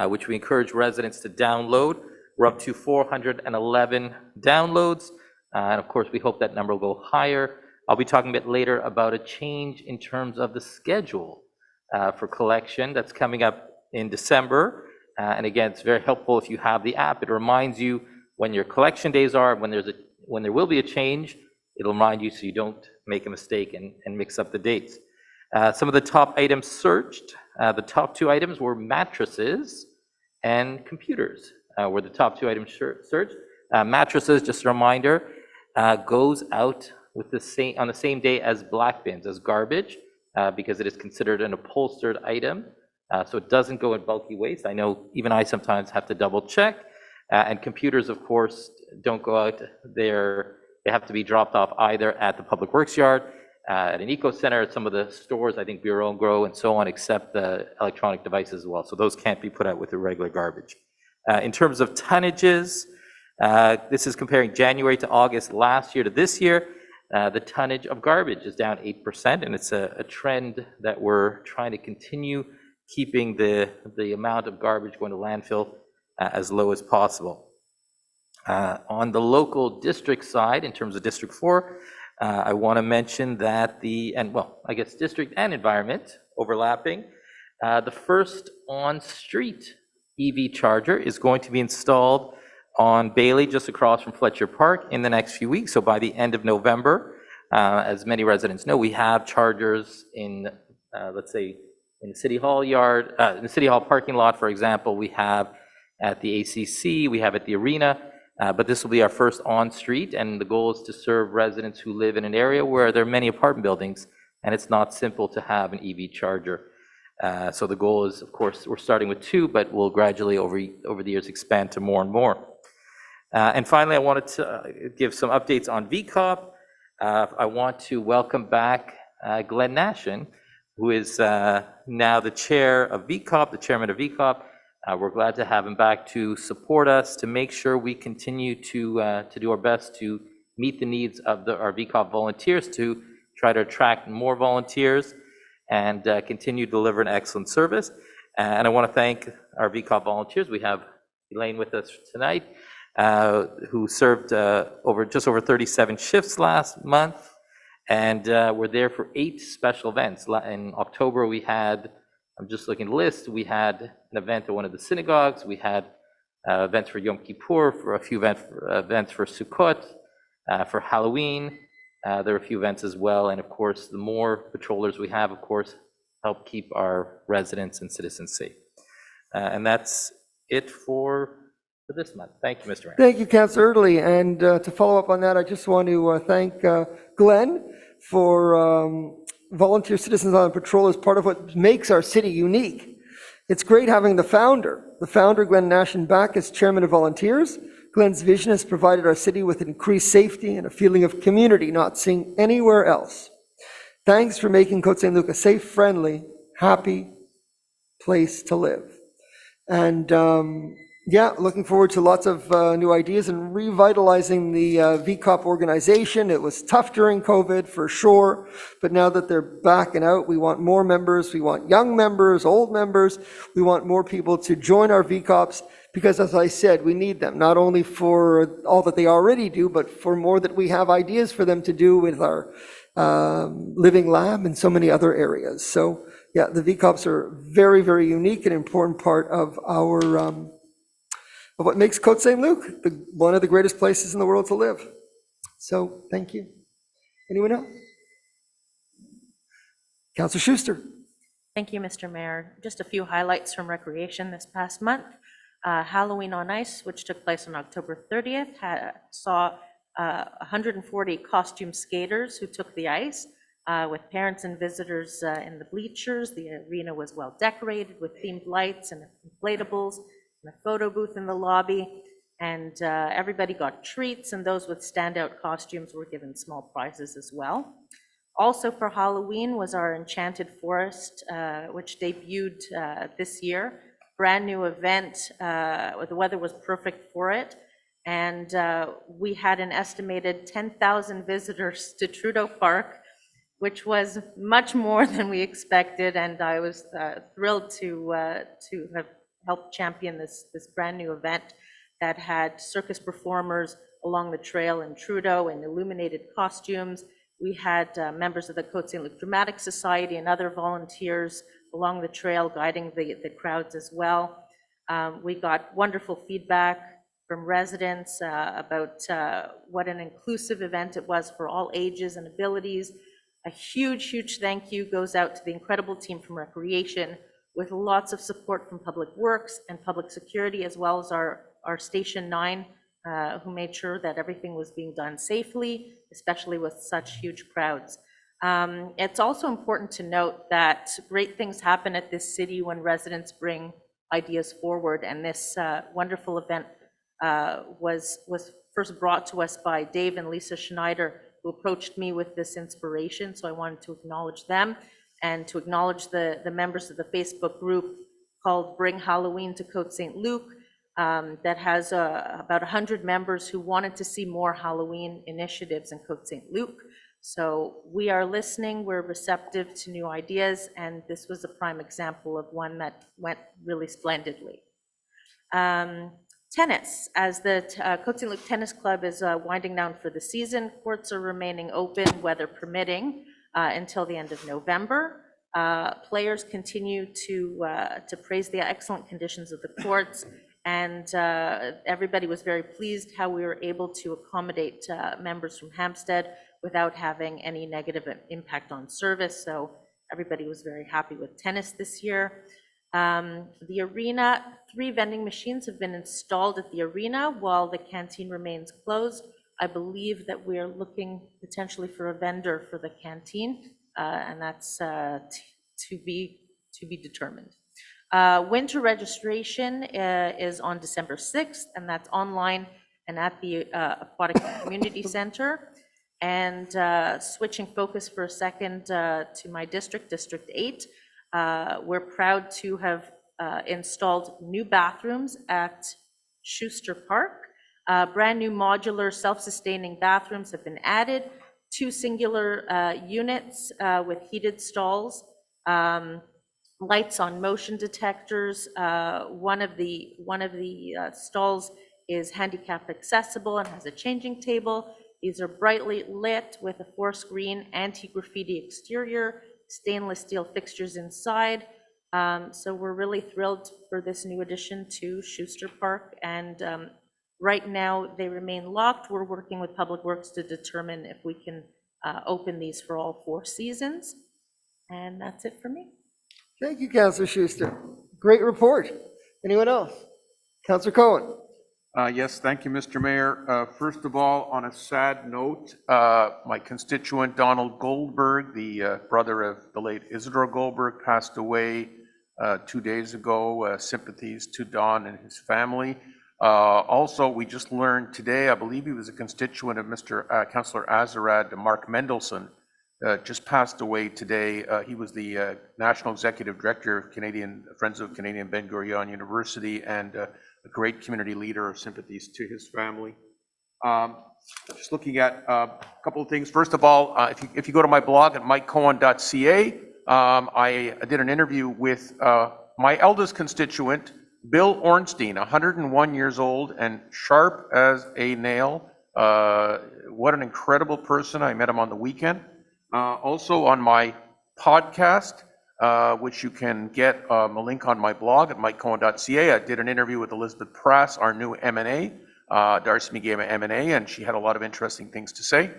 which we encourage residents to download. We're up to 411 downloads, and of course, we hope that number will go higher. I'll be talking a bit later about a change in terms of the schedule for collection that's coming up in December. And again, it's very helpful if you have the app. It reminds you when your collection days are, when there will be a change, it'll remind you so you don't make a mistake and mix up the dates. Some of the top items searched, the top 2 items were mattresses and computers were the top 2 items searched. Mattresses, just a reminder, goes out with on the same day as black bins, as garbage, because it is considered an upholstered item. So it doesn't go in bulky waste. I know even I sometimes have to double check. And computers, of course, don't go out there. They have to be dropped off either at the Public Works Yard, at an eco center, at some of the stores, I think Bureau and Grow and so on, except the electronic devices as well. So those can't be put out with the regular garbage. In terms of tonnages, this is comparing January to August last year to this year. The tonnage of garbage is down 8%, and it's a trend that we're trying to continue, keeping the amount of garbage going to landfill as low as possible. On the local district side, in terms of District 4, I want to mention that district and environment overlapping, the first on-street EV charger is going to be installed on Bailey, just across from Fletcher Park, in the next few weeks. So by the end of November, as many residents know, we have chargers in, let's say, in the City Hall yard, in the City Hall parking lot, for example. We have at the ACC, we have at the arena, but this will be our first on-street, and the goal is to serve residents who live in an area where there are many apartment buildings, and it's not simple to have an EV charger. So the goal is, of course, we're starting with 2, but we'll gradually over the years expand to more and more. And finally, I wanted to give some updates on VCOP. I want to welcome back Glenn Nashin, who is now the chair of VCOP, the chairman of VCOP. We're glad to have him back to support us, to make sure we continue to do our best to meet the needs of our VCOP volunteers, to try to attract more volunteers and continue to deliver an excellent service. And I want to thank our VCOP volunteers. We have Elaine with us tonight, who served just over 37 shifts last month, and were there for 8 special events. In October, we had, I'm just looking at the list, we had an event at one of the synagogues, we had events for Yom Kippur, for a few events for Sukkot, for Halloween. There were a few events as well, and of course, the more patrollers we have, of course, help keep our residents and citizens safe. And that's it for this month. Thank you, Mr. Mayor. Thank you, Councillor Erdely. And to follow up on that, I just want to thank Glenn for volunteer citizens on patrol as part of what makes our city unique. It's great having the founder, Glenn Nashin, back as chairman of volunteers. Glenn's vision has provided our city with increased safety and a feeling of community not seen anywhere else. Thanks for making Côte Saint-Luc a safe, friendly, happy place to live. And looking forward to lots of new ideas and revitalizing the VCOP organization. It was tough during COVID, for sure, but now that they're back and out, we want more members. We want young members, old members. We want more people to join our VCOPs because, as I said, we need them, not only for all that they already do, but for more that we have ideas for them to do with our living lab and so many other areas. So, yeah, the VCOPs are very, very unique and important part of our of what makes Côte Saint-Luc one of the greatest places in the world to live. So, thank you. Anyone else? Councillor Schuster. Thank you, Mr. Mayor. Just a few highlights from recreation this past month. Halloween on Ice, which took place on October 30th, saw 140 costume skaters who took the ice with parents and visitors in the bleachers. The arena was well decorated with themed lights and inflatables, and a photo booth in the lobby, and everybody got treats, and those with standout costumes were given small prizes as well. Also for Halloween was our Enchanted Forest, which debuted this year. Brand new event, the weather was perfect for it, and we had an estimated 10,000 visitors to Trudeau Park, which was much more than we expected, and I was thrilled to have helped champion this brand new event that had circus performers along the trail in Trudeau in illuminated costumes. We had members of the Côte Saint-Luc Dramatic Society and other volunteers along the trail guiding the crowds as well. We got wonderful feedback from residents about what an inclusive event it was for all ages and abilities. A huge, huge thank you goes out to the incredible team from Recreation, with lots of support from Public Works and Public Security, as well as our Station 9, who made sure that everything was being done safely, especially with such huge crowds. It's also important to note that great things happen at this city when residents bring ideas forward, and this wonderful event was first brought to us by Dave and Lisa Schneider, who approached me with this inspiration, so I wanted to acknowledge them and to acknowledge the members of the Facebook group called Bring Halloween to Côte Saint-Luc, that has about 100 members who wanted to see more Halloween initiatives in Côte Saint-Luc. So we are listening, we're receptive to new ideas, and this was a prime example of one that went really splendidly. Tennis, as the Côte Saint-Luc Tennis Club is winding down for the season, courts are remaining open, weather permitting, until the end of November. Players continue to praise the excellent conditions of the courts, and everybody was very pleased how we were able to accommodate members from Hampstead without having any negative impact on service. So everybody was very happy with tennis this year. The arena, 3 vending machines have been installed at the arena while the canteen remains closed. I believe that we are looking potentially for a vendor for the canteen, and that's to be determined. Winter registration is on December 6th, and that's online and at the Aquatic Community Center. And switching focus for a second to my district, District 8, we're proud to have installed new bathrooms at Schuster Park. Brand new modular self-sustaining bathrooms have been added, 2 singular units with heated stalls, lights on motion detectors. One of the stalls is handicap accessible and has a changing table. These are brightly lit with a 4-screen anti-graffiti exterior, stainless steel fixtures inside. So we're really thrilled for this new addition to Schuster Park, and right now they remain locked. We're working with Public Works to determine if we can open these for all 4 seasons. And that's it for me. Thank you, Councillor Schuster. Great report. Anyone else? Councillor Cohen. Yes, thank you, Mr. Mayor. First of all, on a sad note, my constituent Donald Goldberg, the brother of the late Isidore Goldberg, passed away 2 days ago. Sympathies to Don and his family. Also, we just learned today, I believe he was a constituent of Mr. Councillor Azarad, Mark Mendelson, just passed away today. He was the National Executive Director of Friends of Canadian Ben Gurion University, and a great community leader. Sympathies to his family. Just looking at a couple of things. First of all, if you go to my blog at mikecohen.ca, I did an interview with my eldest constituent, Bill Ornstein, 101 years old and sharp as a nail. What an incredible person. I met him on the weekend. Also on my podcast, which you can get a link on my blog at mikecohen.ca. I did an interview with Elizabeth Prass, our new M&A, Darcy McGee M&A, and she had a lot of interesting things to say.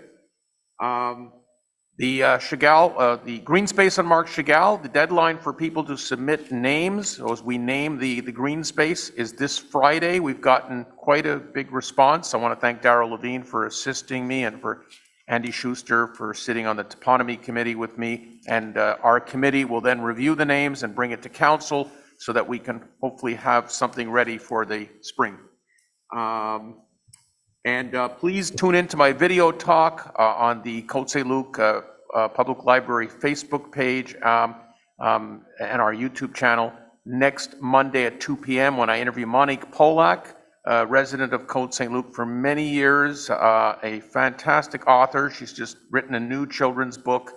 The Chagall, the green space on Mark Chagall, the deadline for people to submit names, as we name the green space, is this Friday. We've gotten quite a big response. I want to thank Darryl Levine for assisting me, and for Andy Schuster for sitting on the toponymy committee with me. And our committee will then review the names and bring it to council so that we can hopefully have something ready for the spring. Please tune in to my video talk on the Côte Saint-Luc Public Library Facebook page and our YouTube channel next Monday at 2 p.m. when I interview Monique Polak, resident of Côte Saint-Luc for many years, a fantastic author. She's just written a new children's book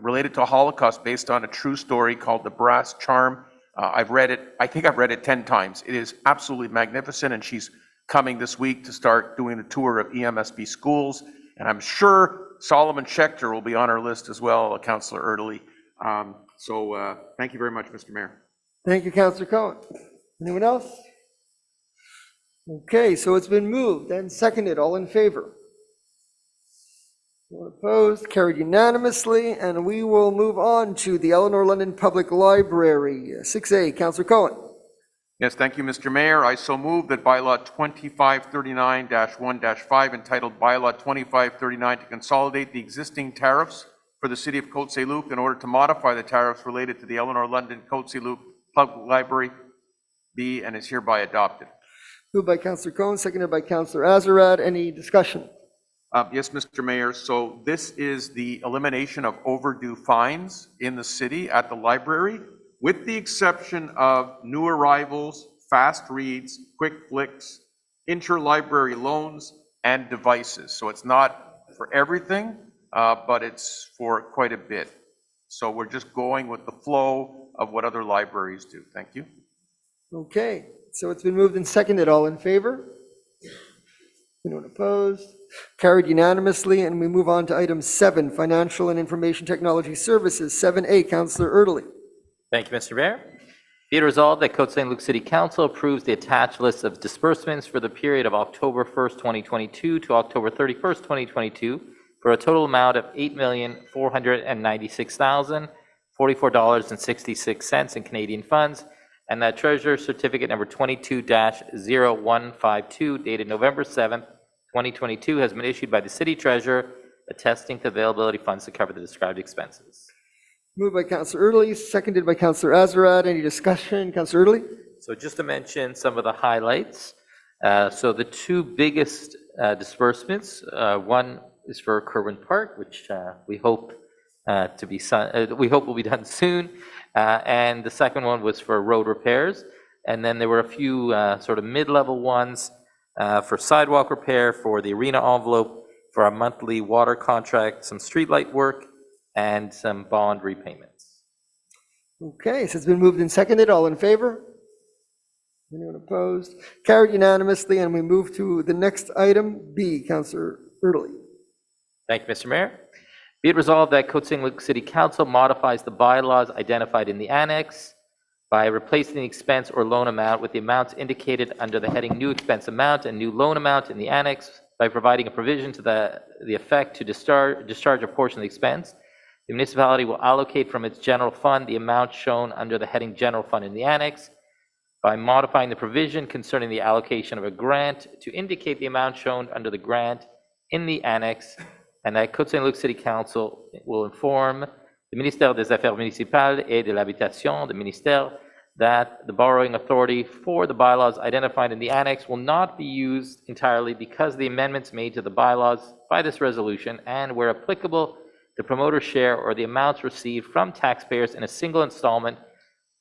related to Holocaust based on a true story called The Brass Charm. I've read it, I think I've read it 10 times. It is absolutely magnificent, and she's coming this week to start doing a tour of EMSB schools. And I'm sure Solomon Schechter will be on our list as well, Councillor Erdely. Thank you very much, Mr. Mayor. Thank you, Councillor Cohen. Anyone else? Okay, so it's been moved and seconded. All in favor? Anyone opposed? Carried unanimously. And we will move on to the Eleanor London Public Library. 6A, Councillor Cohen. Yes, thank you, Mr. Mayor. I so move that bylaw 2539-1-5 entitled bylaw 2539 to consolidate the existing tariffs for the city of Côte Saint-Luc in order to modify the tariffs related to the Eleanor London Côte Saint-Luc Public Library be and is hereby adopted. Moved by Councillor Cohen, seconded by Councillor Azarad. Any discussion? Yes, Mr. Mayor. So this is the elimination of overdue fines in the city at the library, with the exception of new arrivals, fast reads, quick flicks, interlibrary loans, and devices. So it's not for everything, but it's for quite a bit. So we're just going with the flow of what other libraries do. Thank you. Okay, so it's been moved and seconded. All in favor? Anyone opposed? Carried unanimously. And we move on to item 7, Financial and Information Technology Services. 7A, Councillor Erdely. Thank you, Mr. Mayor. Be it resolved that Côte Saint-Luc City Council approves the attached list of disbursements for the period of October 1st, 2022 to October 31st, 2022 for a total amount of $8,496,044.66 in Canadian funds, and that Treasurer's Certificate number 22-0152 dated November 7th, 2022 has been issued by the City Treasurer attesting to availability of funds to cover the described expenses. Moved by Councillor Erdely, seconded by Councillor Azarad. Any discussion? Councillor Erdely? So just to mention some of the highlights. So the two biggest disbursements, one is for Kerwin Park, which we hope will be done soon, and the second one was for road repairs. And then there were a few sort of mid-level ones for sidewalk repair, for the arena envelope, for our monthly water contract, some streetlight work, and some bond repayments. Okay, so it's been moved and seconded. All in favor? Anyone opposed? Carried unanimously. And we move to the next item, B, Councillor Erdely. Thank you, Mr. Mayor. Be it resolved that Côte Saint-Luc City Council modifies the bylaws identified in the annex by replacing the expense or loan amount with the amounts indicated under the heading New Expense Amount and New Loan Amount in the annex by providing a provision to the effect to discharge a portion of the expense. The municipality will allocate from its general fund the amount shown under the heading General Fund in the annex by modifying the provision concerning the allocation of a grant to indicate the amount shown under the grant in the annex, and that Côte Saint-Luc City Council will inform the Ministère des Affaires Municipales et de l'Habitation, the ministère, that the borrowing authority for the bylaws identified in the annex will not be used entirely because the amendments made to the bylaws by this resolution, and where applicable, the promoter share or the amounts received from taxpayers in a single installment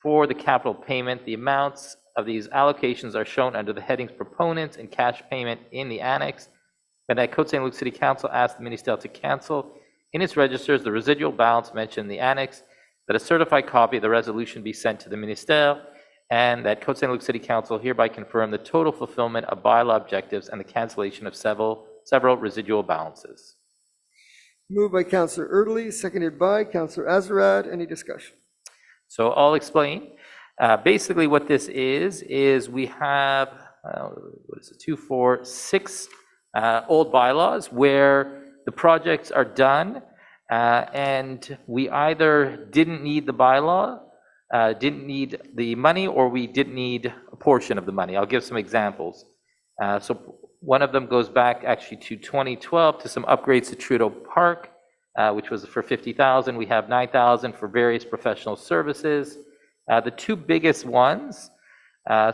for the capital payment. The amounts of these allocations are shown under the headings Proponents and Cash Payment in the annex, and that Côte Saint-Luc City Council asked the Ministère to cancel in its registers the residual balance mentioned in the annex, that a certified copy of the resolution be sent to the Ministère, and that Côte Saint-Luc City Council hereby confirm the total fulfillment of bylaw objectives and the cancellation of several residual balances. Moved by Councillor Erdely, seconded by Councillor Azarad. Any discussion? So I'll explain. Basically what this is we have, 6 old bylaws where the projects are done and we either didn't need the bylaw, didn't need the money, or we didn't need a portion of the money. I'll give some examples. So one of them goes back actually to 2012 to some upgrades to Trudeau Park, which was for $50,000. We have $9,000 for various professional services. The two biggest ones,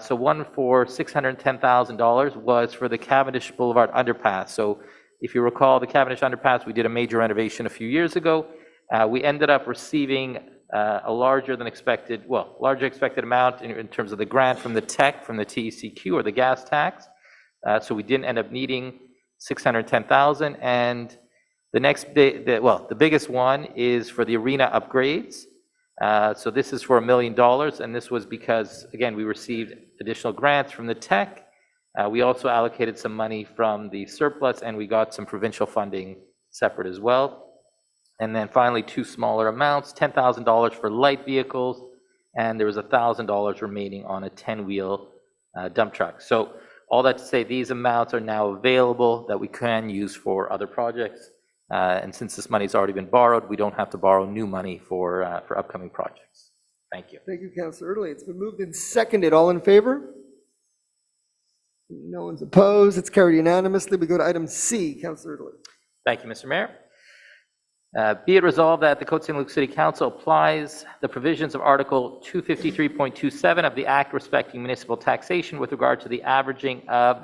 so one for $610,000 was for the Cavendish Boulevard underpass. So if you recall, the Cavendish underpass, we did a major renovation a few years ago. We ended up receiving a larger expected amount in terms of the grant from the TECQ or the gas tax. So we didn't end up needing $610,000, and The next big, the biggest one is for the arena upgrades. So this is for $1 million, and this was because, again, we received additional grants from the tech. We also allocated some money from the surplus, and we got some provincial funding separate as well. And then finally, two smaller amounts, $10,000 for light vehicles, and there was $1,000 remaining on a 10-wheel dump truck. So all that to say, these amounts are now available that we can use for other projects. And since this money's already been borrowed, we don't have to borrow new money for upcoming projects. Thank you. Thank you, Councillor Erdley. It's been moved and seconded. All in favor? No one's opposed. It's carried unanimously. We go to item C. Councillor Erdley. Thank you, Mr. Mayor. Be it resolved that the Côte Saint-Luc City Council applies the provisions of Article 253.27 of the Act respecting municipal taxation with regard to the averaging of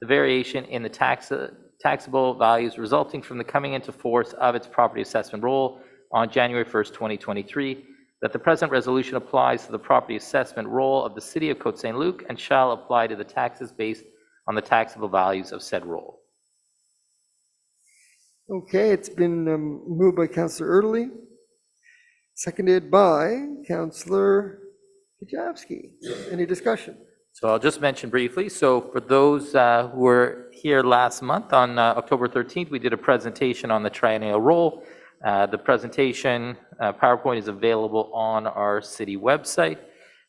the variation in the taxable values resulting from the coming into force of its property assessment roll on January 1st, 2023, that the present resolution applies to the property assessment roll of the City of Côte Saint-Luc and shall apply to the taxes based on the taxable values of said roll. Okay, it's been moved by Councillor Erdley, seconded by Councillor Kajavsky. Any discussion? So I'll just mention briefly, so for those who were here last month on October 13th, we did a presentation on the triennial roll. The presentation PowerPoint is available on our city website.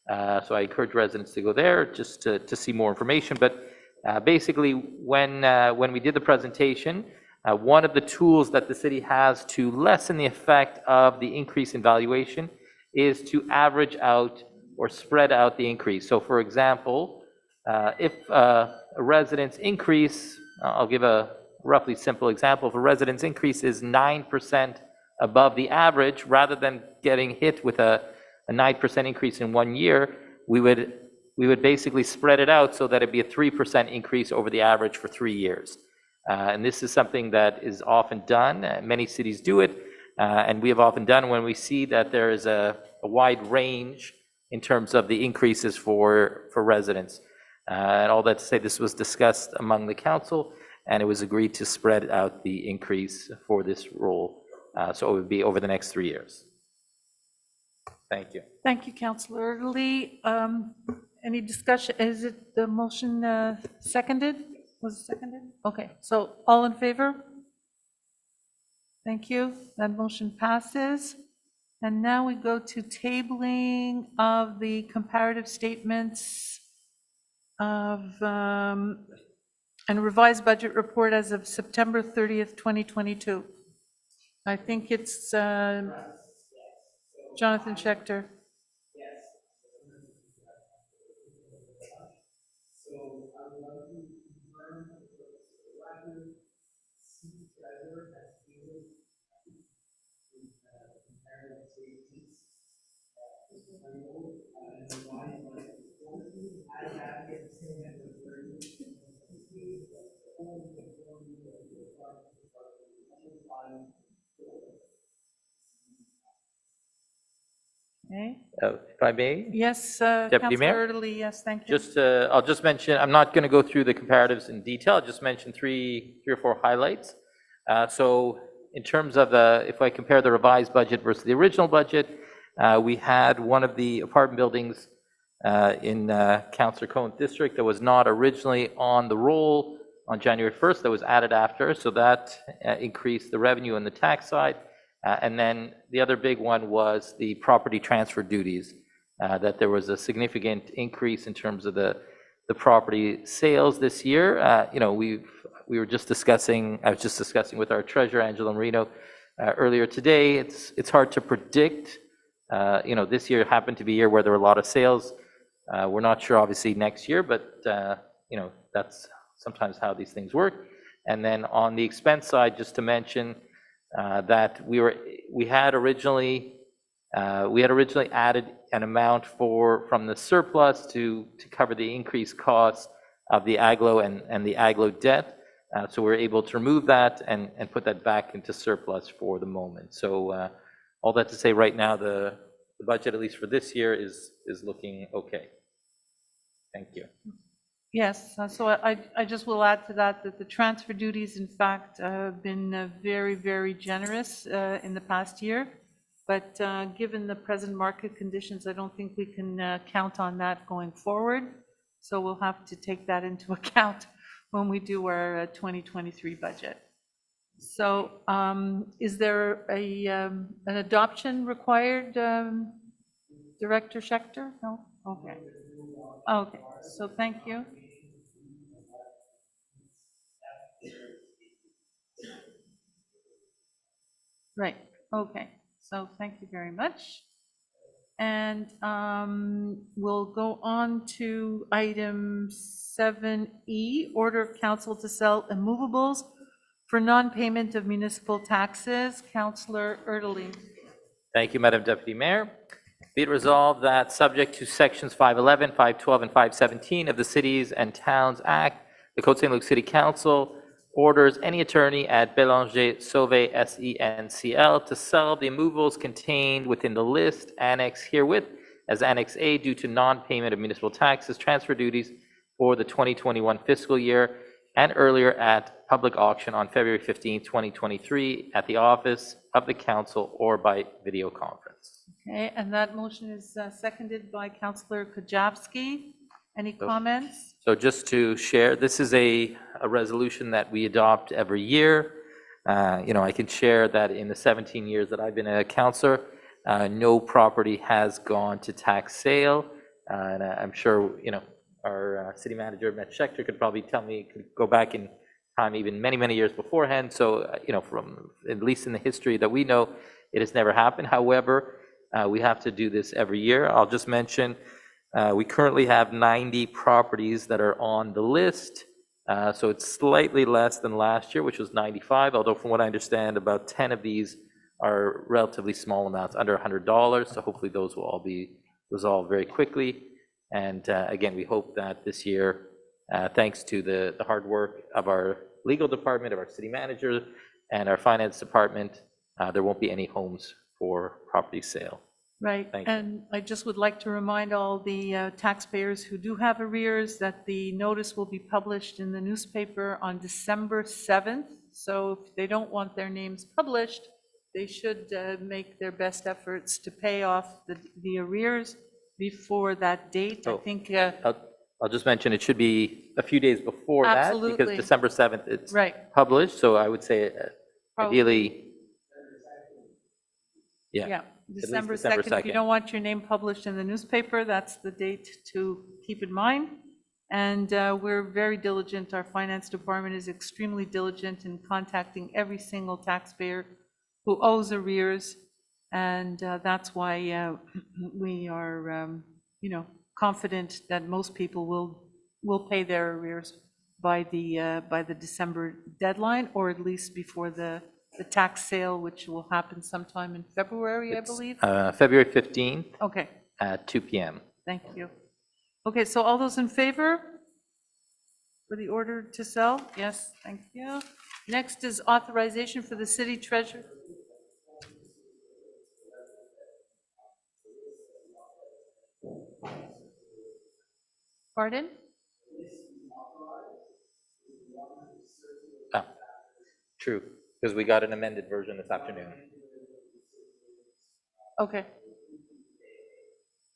So I encourage residents to go there just to see more information. But basically, when we did the presentation, one of the tools that the city has to lessen the effect of the increase in valuation is to average out or spread out the increase. So for example, if a residence increase, I'll give a roughly simple example, if a residence increase is 9% above the average, rather than getting hit with a 9% increase in 1 year, we would basically spread it out so that it'd be a 3% increase over the average for 3 years. And this is something that is often done. Many cities do it, and we have often done when we see that there is a wide range in terms of the increases for residents. And all that to say, this was discussed among the council, and it was agreed to spread out the increase for this role. So it would be over the next 3 years. Thank you. Thank you, Councillor Erdley. Any discussion? Is it the motion seconded? Was it seconded? Okay, so all in favor? Thank you. That motion passes. And now we go to tabling of the comparative statements of and revised budget report as of September 30th, 2022. I think it's Jonathan Schechter. Okay. If I may? Yes, Deputy Mayor? Councillor Erdley, yes, thank you. I'll just mention, I'm not going to go through the comparatives in detail, I'll just mention three or four highlights. So in terms of if I compare the revised budget versus the original budget, we had one of the apartment buildings in Councillor Cohen's district that was not originally on the roll on January 1st, that was added after, so that increased the revenue on the tax side. And then the other big one was the property transfer duties, that there was a significant increase in terms of the property sales this year. You know, we were just discussing, I was just discussing with our treasurer, Angela Marino, earlier today. It's hard to predict. You know, this year happened to be a year where there were a lot of sales. We're not sure, obviously, next year, but you know, that's sometimes how these things work. And then on the expense side, just to mention that we had originally added an amount from the surplus to cover the increased costs of the AGLO and the AGLO debt. So we're able to remove that and put that back into surplus for the moment. So all that to say, right now, the budget, at least for this year, is looking okay. Thank you. Yes, so I just will add to that, that the transfer duties, in fact, have been very, very generous in the past year. But given the present market conditions, I don't think we can count on that going forward. So we'll have to take that into account when we do our 2023 budget. So is there an adoption required, Director Schechter? No? Okay. Okay, so thank you. Right, okay, so thank you very much. And we'll go on to item 7E, order of council to sell immovables for non-payment of municipal taxes. Councillor Erdeling. Thank you, Madam Deputy Mayor. Be it resolved that, subject to sections 511, 512, and 517 of the Cities and Towns Act, the Côte Saint-Luc City Council orders any attorney at Bélanger Sauvé SENCL to sell the immovables contained within the list annexed herewith as Annex A due to non-payment of municipal taxes, transfer duties for the 2021 fiscal year, and earlier at public auction on February 15, 2023, at the office of the council or by video conference. Okay, and that motion is seconded by Councillor Kajavsky. Any comments? So just to share, this is a resolution that we adopt every year. I can share that in the 17 years that I've been a councillor, no property has gone to tax sale. And I'm sure, our city manager, Matt Schechter, could probably tell me, could go back in time even many, many years beforehand. So, from at least in the history that we know, it has never happened. However, we have to do this every year. I'll just mention, we currently have 90 properties that are on the list. So it's slightly less than last year, which was 95, although from what I understand, about 10 of these are relatively small amounts, under $100. So hopefully those will all be resolved very quickly. And again, we hope that this year, thanks to the hard work of our legal department, of our city manager, and our finance department, there won't be any homes for property sale. Right, and I just would like to remind all the taxpayers who do have arrears that the notice will be published in the newspaper on December 7th. So if they don't want their names published, they should make their best efforts to pay off the arrears before that date. I think... I'll just mention it should be a few days before that, because December 7th it's published. So I would say ideally, yeah. December 2nd. If you don't want your name published in the newspaper, that's the date to keep in mind. And we're very diligent. Our finance department is extremely diligent in contacting every single taxpayer who owes arrears. And that's why we are, confident that most people will pay their arrears by the December deadline, or at least before the tax sale, which will happen sometime in February, I believe. February 15th. Okay. At 2 p.m. Thank you. Okay, so all those in favor for the order to sell? Yes, thank you. Next is authorization for the city treasurer. Pardon? Oh, true. Because we got an amended version this afternoon. Okay.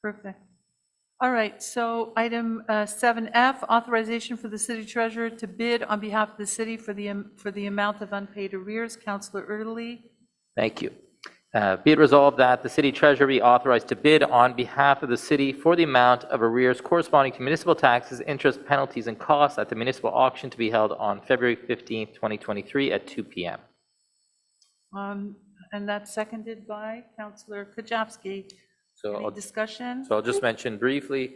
Perfect. All right, so item 7F, authorization for the city treasurer to bid on behalf of the city for the amount of unpaid arrears. Councillor Erdeling. Thank you. Be it resolved that the city treasurer be authorized to bid on behalf of the city for the amount of arrears corresponding to municipal taxes, interest, penalties, and costs at the municipal auction to be held on February 15th, 2023 at 2 p.m. And that's seconded by Councillor Kajavsky. So any discussion? So I'll just mention briefly.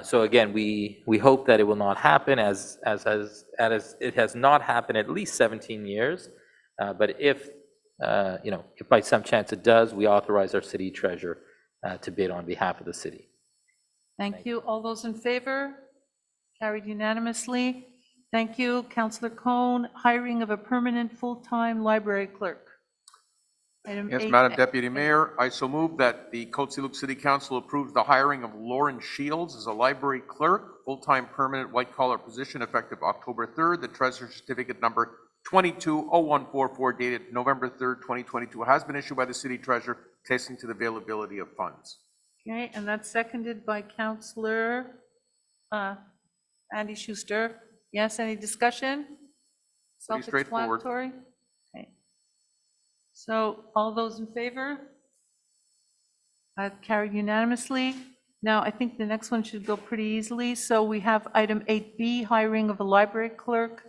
So again, we hope that it will not happen as it has not happened at least 17 years. But if by some chance it does, we authorize our city treasurer to bid on behalf of the city. Thank you. All those in favor? Carried unanimously. Thank you. Councillor Cohn, hiring of a permanent full-time library clerk. Item Yes, 8. Madam Deputy Mayor, I so move that the Côte Saint-Luc City Council approves the hiring of Lauren Shields as a library clerk, full-time permanent white-collar position effective October 3rd. The treasurer certificate number 220144 dated November 3rd, 2022 has been issued by the city treasurer, attesting to the availability of funds. Okay, and that's seconded by Councillor Andy Schuster. Yes, any discussion? Pretty straightforward. Self-explanatory? Okay. So all those in favor? Carried unanimously. Now, I think the next one should go pretty easily. So we have item 8B, hiring of a library clerk.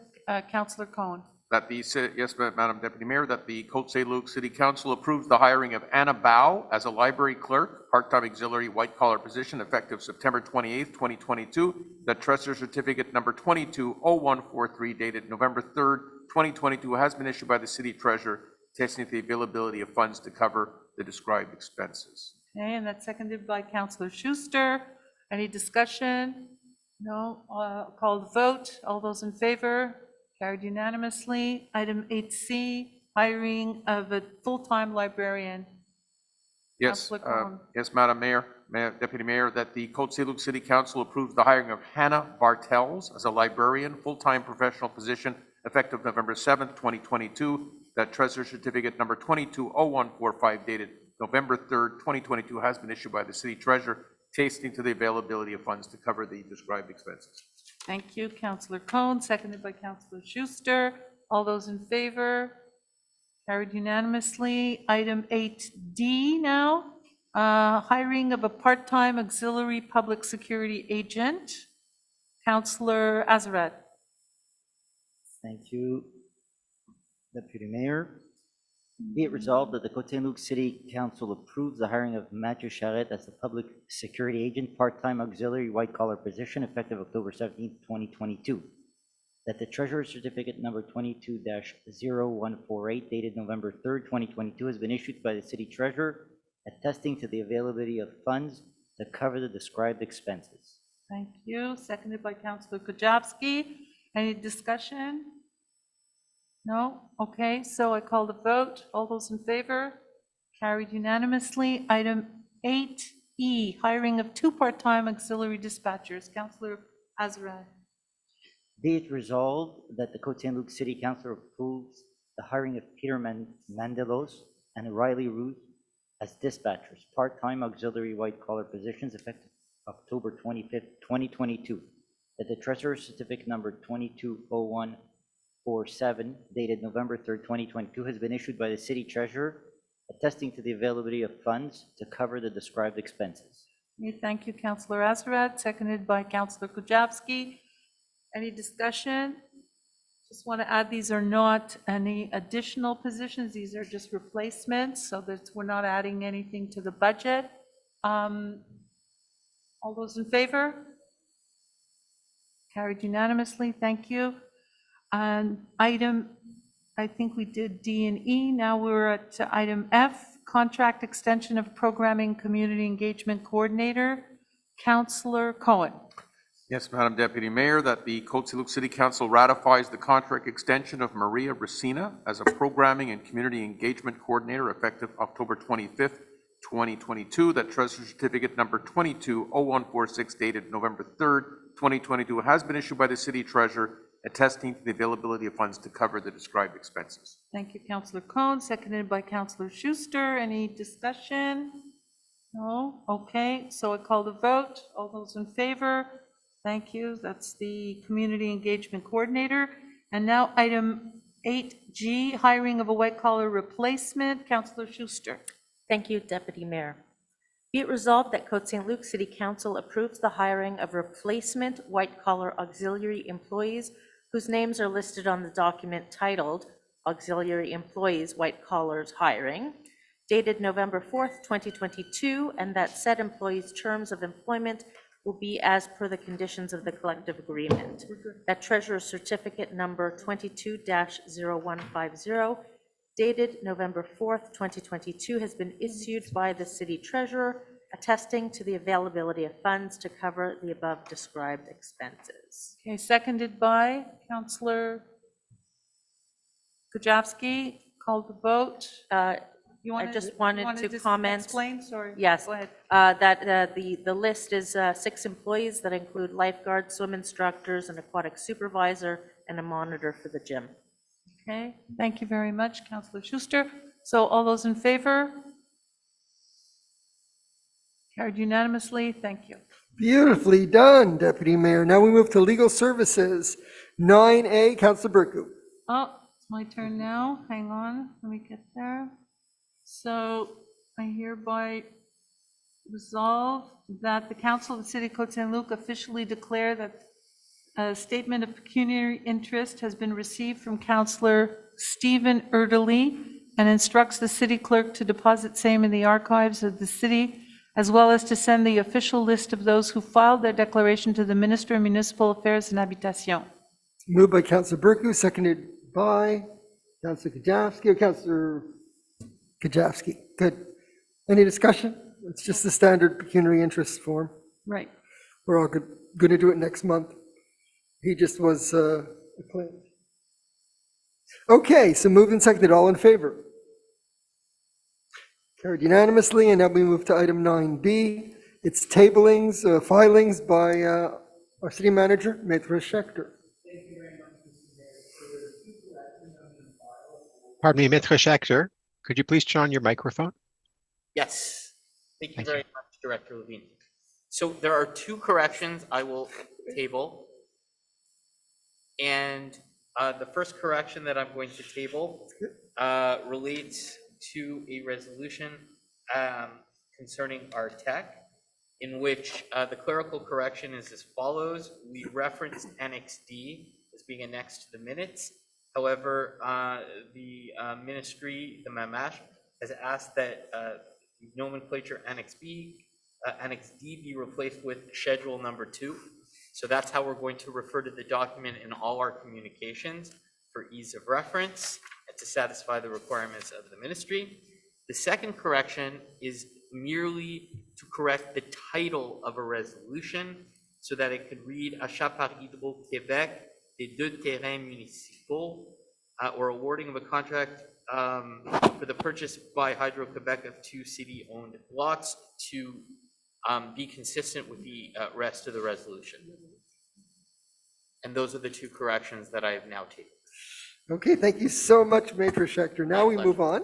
Councillor Cohen. That the, yes, Madam Deputy Mayor, that the Côte Saint-Luc City Council approves the hiring of Anna Bao as a library clerk, part-time auxiliary white-collar position effective September 28th, 2022. The treasurer certificate number 220143 dated November 3rd, 2022 has been issued by the city treasurer, attesting to the availability of funds to cover the described expenses. Okay, and that's seconded by Councillor Schuster. Any discussion? No? Call the vote. All those in favor? Carried unanimously. Item 8C, hiring of a full-time librarian. Yes, Councillor Cohen. yes, Madam Mayor, Deputy Mayor, that the Côte Saint-Luc City Council approves the hiring of Hannah Bartels as a librarian, full-time professional position effective November 7th, 2022. That treasurer certificate number 220145 dated November 3rd, 2022 has been issued by the city treasurer, attesting to the availability of funds to cover the described expenses. Thank you, Councillor Cohen, seconded by Councillor Schuster. All those in favor? Carried unanimously. Item 8D now, hiring of a part-time auxiliary public security agent. Councillor Azarat. Thank you, Deputy Mayor. Be it resolved that the Côte Saint-Luc City Council approves the hiring of Mathieu Charette as the public security agent, part-time auxiliary white-collar position effective October 17th, 2022. That the treasurer certificate number 22-0148 dated November 3rd, 2022 has been issued by the city treasurer, attesting to the availability of funds to cover the described expenses. Thank you, seconded by Councillor Kujawski. Any discussion? No? Okay, so I call the vote. All those in favor? Carried unanimously. Item 8E, hiring of 2 part-time auxiliary dispatchers. Councillor Azarat. Be it resolved that the Côte Saint-Luc City Council approves the hiring of Peter Mandelos and Riley Ruth as dispatchers, part-time auxiliary white-collar positions effective October 25th, 2022. That the treasurer certificate number 220147 dated November 3rd, 2022 has been issued by the city treasurer, attesting to the availability of funds to cover the described expenses. Thank you, Councillor Azarat, seconded by Councillor Kujawski. Any discussion? Just want to add, these are not any additional positions. These are just replacements, so that we're not adding anything to the budget. All those in favor? Carried unanimously. Thank you. And item, I think we did D and E. Now we're at item F, contract extension of programming community engagement coordinator. Councillor Cohen. Yes, Madam Deputy Mayor, that the Côte Saint-Luc City Council ratifies the contract extension of Maria Racina as a Programming and Community Engagement Coordinator effective October 25th, 2022. That treasurer certificate number 220146 dated November 3rd, 2022 has been issued by the city treasurer, attesting to the availability of funds to cover the described expenses. Thank you, Councillor Cohen, seconded by Councillor Schuster. Any discussion? No? Okay, so I call the vote. All those in favor? Thank you. That's the Community Engagement Coordinator. And now item 8G, hiring of a white-collar replacement. Councillor Schuster. Thank you, Deputy Mayor. Be it resolved that Côte Saint-Luc City Council approves the hiring of replacement white-collar auxiliary employees whose names are listed on the document titled Auxiliary Employees White Collars Hiring, dated November 4th, 2022, and that said employees' terms of employment will be as per the conditions of the collective agreement. That treasurer's certificate number 22-0150, dated November 4th, 2022, has been issued by the city treasurer, attesting to the availability of funds to cover the above described expenses. Okay, seconded by Councillor Kujawski. Call the vote. You I wanted just you wanted to just comment. Explain, sorry. Yes, Go ahead. that the list is 6 employees that include lifeguards, swim instructors, an aquatic supervisor, and a monitor for the gym. Okay, thank you very much, Councillor Schuster. So all those in favor? Carried unanimously, thank you. Beautifully done, Deputy Mayor. Now we move to legal services. 9A, Councillor Burku. Oh, it's my turn now. Hang on, let me get there. So I hereby resolve that the Council of the City of Côte Saint-Luc officially declare that a statement of pecuniary interest has been received from Councillor Stephen Erdely and instructs the city clerk to deposit same in the archives of the city, as well as to send the official list of those who filed their declaration to the Minister of Municipal Affairs and Habitation. Moved by Councillor Burku, seconded by Councillor Kajewski, or Councillor Kajewski. Good. Any discussion? It's just the standard pecuniary interest form. Right. We're all going to do it next month. He just was acclaimed. Okay, so moved and seconded. All in favor? Carried unanimously, and now we move to item 9B. It's tablings, filings by our city manager, Maître Schechter. Pardon me, Maître Schechter, could you please turn on your microphone? Yes, thank you Thank very much, Director Levine. So there are 2 corrections I will table. And the first correction that I'm going to table relates to a resolution concerning our tech, in which the clerical correction is as follows. We reference Annex D as being annexed to the minutes. However, the ministry, the MAMASH, has asked that the nomenclature Annex D be replaced with Schedule number 2. So that's how we're going to refer to the document in all our communications for ease of reference and to satisfy the requirements of the ministry. The second correction is merely to correct the title of a resolution so that it could read Achat par Hydro-Québec des 2 terrains municipaux, or awarding of a contract for the purchase by Hydro-Québec of 2 city-owned lots to be consistent with the rest of the resolution. And those are the 2 corrections that I have now taken. Okay, thank you so much, Maître Schechter. Now we move on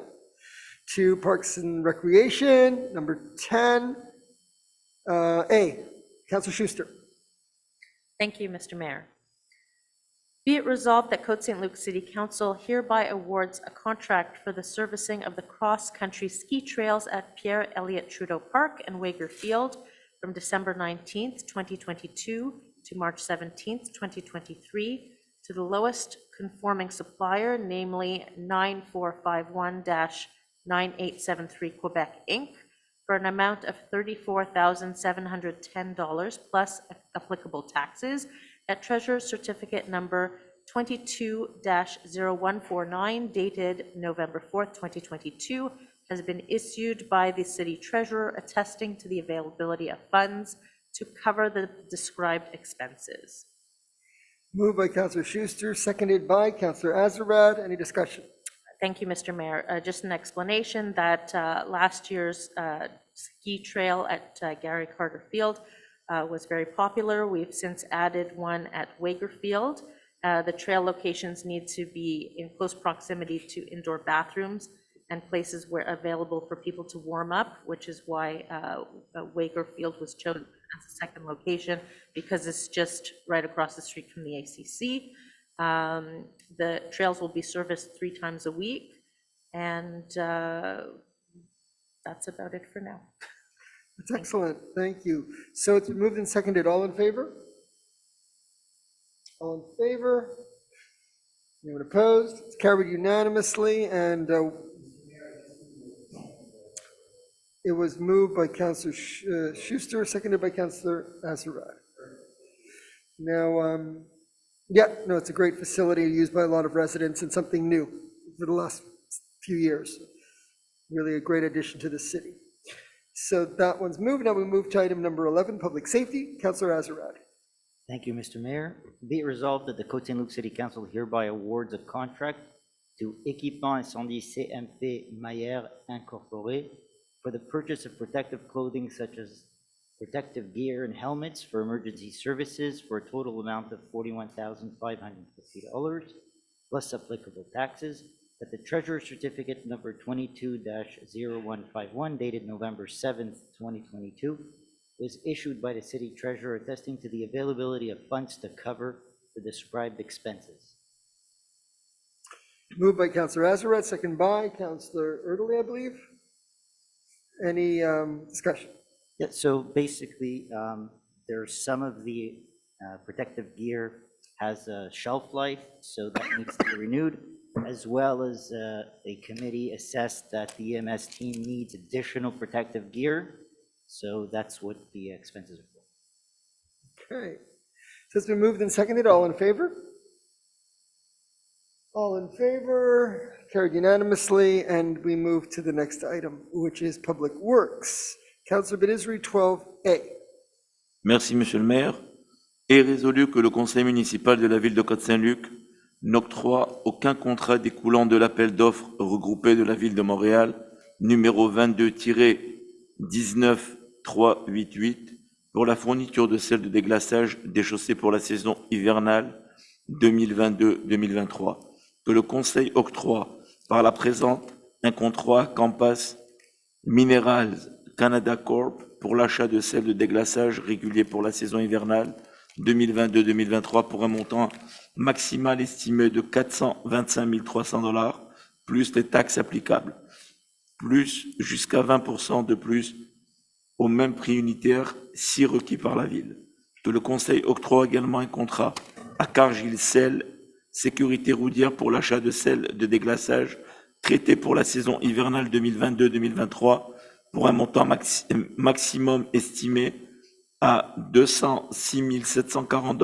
to Parks and Recreation, number 10. A, Councillor Schuster. Thank you, Mr. Mayor. Be it resolved that Côte Saint-Luc City Council hereby awards a contract for the servicing of the cross-country ski trails at Pierre Elliott Trudeau Park and Wager Field from December 19th, 2022 to March 17th, 2023 to the lowest conforming supplier, namely 9451-9873 Quebec Inc., for an amount of $34,710 plus applicable taxes at Treasurer's Certificate number 22-0149 dated November 4th, 2022, has been issued by the City Treasurer attesting to the availability of funds to cover the described expenses. Moved by Councillor Schuster, seconded by Councillor Azarad. Any discussion? Thank you, Mr. Mayor. Just an explanation that last year's ski trail at Gary Carter Field was very popular. We've since added one at Wager Field. The trail locations need to be in close proximity to indoor bathrooms and places where available for people to warm up, which is why Wager Field was chosen as a second location, because it's just right across the street from the ACC. The trails will be serviced 3 times a week, and that's about it for now. That's excellent. Thank you. So it's been moved and seconded. All in favor? All in favor? Anyone opposed? It's carried unanimously, and it was moved by Councillor Schuster, seconded by Councillor Azarad. Now, it's a great facility used by a lot of residents and something new for the last few years. Really a great addition to the city. So that one's moved. Now we move to item number 11, Public Safety. Councillor Azarad. Thank you, Mr. Mayor. Be it resolved that the Côte Saint-Luc City Council hereby awards a contract to Équipement Incendie CMP Mayer Incorporé for the purchase of protective clothing such as protective gear and helmets for emergency services for a total amount of $41,550 plus applicable taxes, that the Treasurer's Certificate number 22-0151 dated November 7th, 2022 was issued by the City Treasurer attesting to the availability of funds to cover the described expenses. Moved by Councillor Azareth, second by Councillor Erdely, I believe. Any discussion? Yeah, so basically, there's some of the protective gear has a shelf life, so that needs to be renewed, as well as a committee assessed that the EMS team needs additional protective gear, so that's what the expenses are for. Okay. So it's been moved and seconded. All in favor? All in favor? Carried unanimously, and we move to the next item, which is Public Works. Councillor Benizri, 12A. Merci, Monsieur le maire. Est résolu que le conseil municipal de la ville de Côte Saint-Luc n'octroie aucun contrat découlant de l'appel d'offres regroupé de la ville de Montréal, numéro 22-19388, pour la fourniture de sel de déglaçage des chaussées pour la saison hivernale 2022-2023, que le conseil octroie par la présente un contrat Campus Minerals Canada Corp pour l'achat de sel de déglaçage régulier pour la saison hivernale 2022-2023 pour un montant maximal estimé de $425 300, plus les taxes applicables, plus jusqu'à 20% de plus au même prix unitaire si requis par la ville. Que le conseil octroie également un contrat à Cargill Sel Sécurité routière pour l'achat de sel de déglaçage traité pour la saison hivernale 2022-2023 pour un montant maximum estimé à $206 740,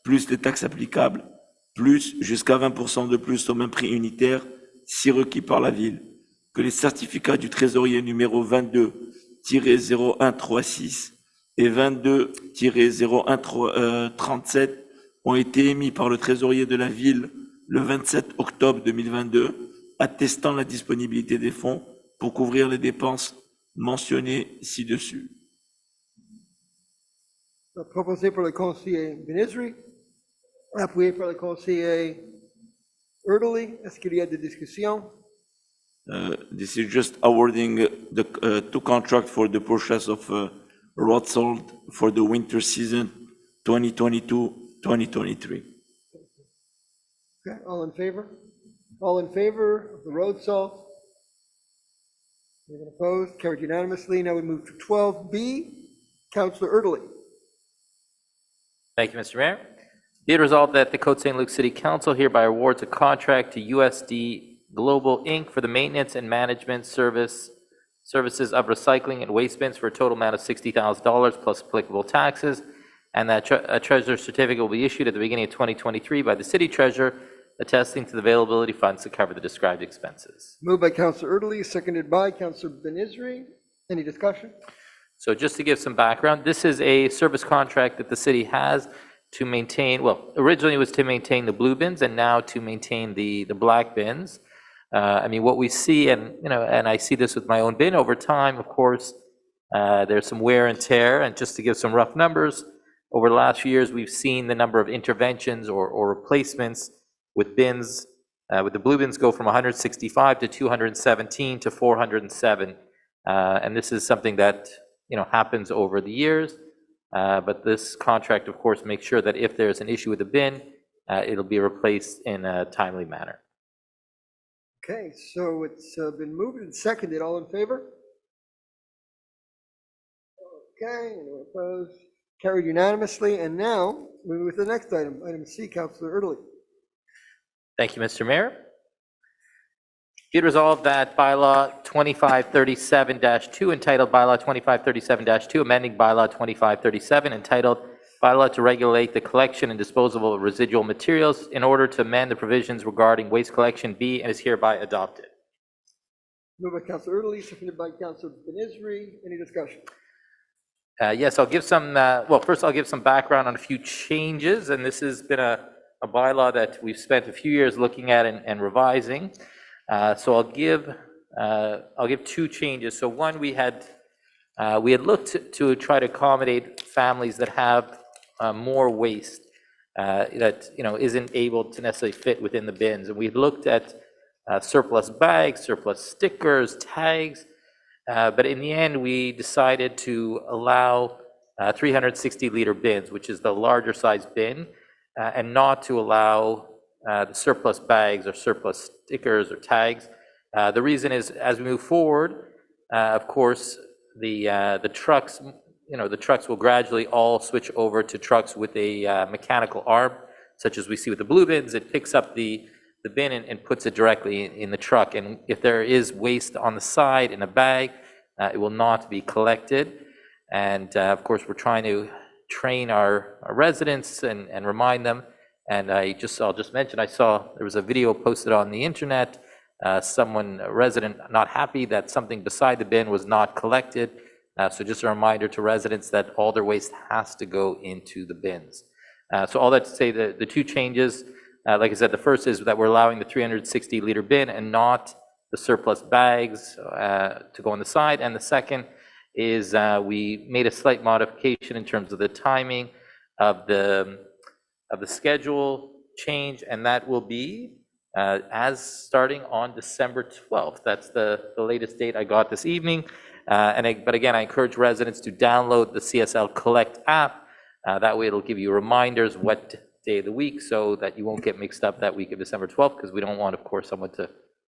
plus les taxes applicables, plus jusqu'à 20% de plus au même prix unitaire si requis par la ville. Que les certificats du trésorier numéro 22-0136 et 22-0137 ont été émis par le trésorier de la ville le 27 octobre 2022, attestant la disponibilité des fonds pour couvrir les dépenses mentionnées ci-dessus. Proposé par le conseiller Benizri, appuyé par le conseiller Erdely. Est-ce qu'il y a des discussions? This is just awarding the two contracts for the purchase of road salt for the winter season 2022-2023. Okay, all in favor? All in favor of the road salt? Anyone opposed? Carried unanimously. Now we move to 12B. Councillor Erdely. Thank you, Mr. Mayor. Be it resolved that the Côte Saint-Luc City Council hereby awards a contract to USD Global Inc. for the maintenance and management services of recycling and waste bins for a total amount of $60,000 plus applicable taxes, and that a treasurer's certificate will be issued at the beginning of 2023 by the city treasurer, attesting to the availability of funds to cover the described expenses. Moved by Councillor Erdely, seconded by Councillor Benizri. Any discussion? So just to give some background, this is a service contract that the city has to maintain, well, originally it was to maintain the blue bins and now to maintain the black bins. I mean, what we see, and I see this with my own bin over time, of course, there's some wear and tear, and just to give some rough numbers, over the last few years, we've seen the number of interventions or replacements with bins, with the blue bins go from 165 to 217 to 407. And this is something that happens over the years, but this contract, of course, makes sure that if there's an issue with the bin, it'll be replaced in a timely manner. Okay, so it's been moved and seconded. All in favor? Okay, anyone opposed? Carried unanimously. And now we move to the next item, item C, Councillor Erdely. Thank you, Mr. Mayor. Be it resolved that bylaw 2537-2, entitled bylaw 2537-2, amending bylaw 2537, entitled bylaw to regulate the collection and disposal of residual materials in order to amend the provisions regarding waste collection be and is hereby adopted. Moved by Councillor Erdely, seconded by Councillor Benizri. Any discussion? Yes, I'll give some, well, first I'll give some background on a few changes, and this has been a a bylaw that we've spent a few years looking at and revising. So I'll give two changes. So one, we had looked to try to accommodate families that have more waste that isn't able to necessarily fit within the bins, and we looked at surplus bags, surplus stickers, tags, but in the end we decided to allow 360-liter bins, which is the larger size bin, and not to allow the surplus bags or surplus stickers or tags. The reason is, as we move forward, of course, the trucks, the trucks will gradually all switch over to trucks with a mechanical arm, such as we see with the blue bins. It picks up the bin and puts it directly in the truck. And if there is waste on the side in a bag, it will not be collected. And of course, we're trying to train our residents and remind them. And I'll just mention, I saw there was a video posted on the internet, a resident not happy that something beside the bin was not collected. So just a reminder to residents that all their waste has to go into the bins. So all that to say, the two changes, like I said, the first is that we're allowing the 360-liter bin and not the surplus bags to go on the side. And the second is we made a slight modification in terms of the timing of the schedule change, and that will be as starting on December 12th. That's the latest date I got this evening. But again, I encourage residents to download the CSL Collect app. That way it'll give you reminders what day of the week, so that you won't get mixed up that week of December 12th, because we don't want, of course, someone to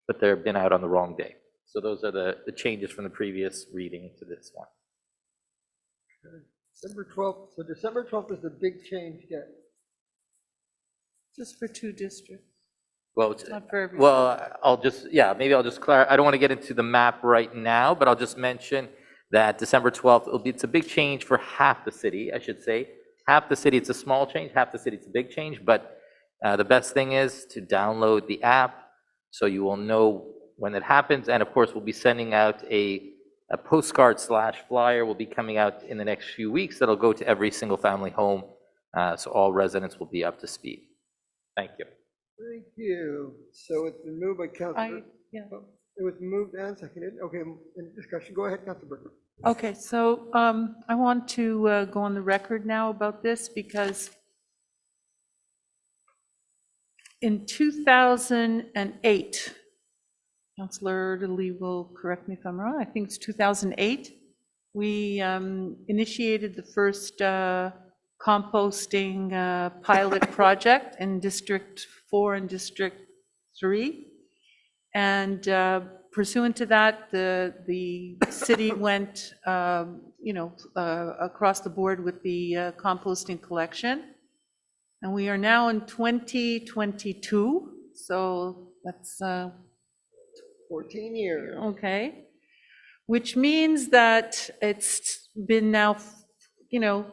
put their bin out on the wrong day. So those are the changes from the previous reading to this one. Okay. December 12th, so December 12th is the big change yet. Just for 2 districts. Well, Not for every. maybe I'll just clarify. I don't want to get into the map right now, but I'll just mention that December 12th, it's a big change for half the city, I should say. Half the city, it's a small change. Half the city, it's a big change. But the best thing is to download the app so you will know when it happens. And of course, we'll be sending out a postcard / flyer will be coming out in the next few weeks that'll go to every single family home. So all residents will be up to speed. Thank you. Thank you. So it's been moved by Councilor. Yeah. It was moved and seconded. Okay, any discussion? Go ahead, Councilor Burke. Okay, so I want to go on the record now about this, because in 2008, Councilor Lee will correct me if I'm wrong, I think it's 2008, we initiated the first composting pilot project in District 4 and District 3. And pursuant to that, the city went, across the board with the composting collection. And we are now in 2022, so that's 14 years. Okay, which means that it's been now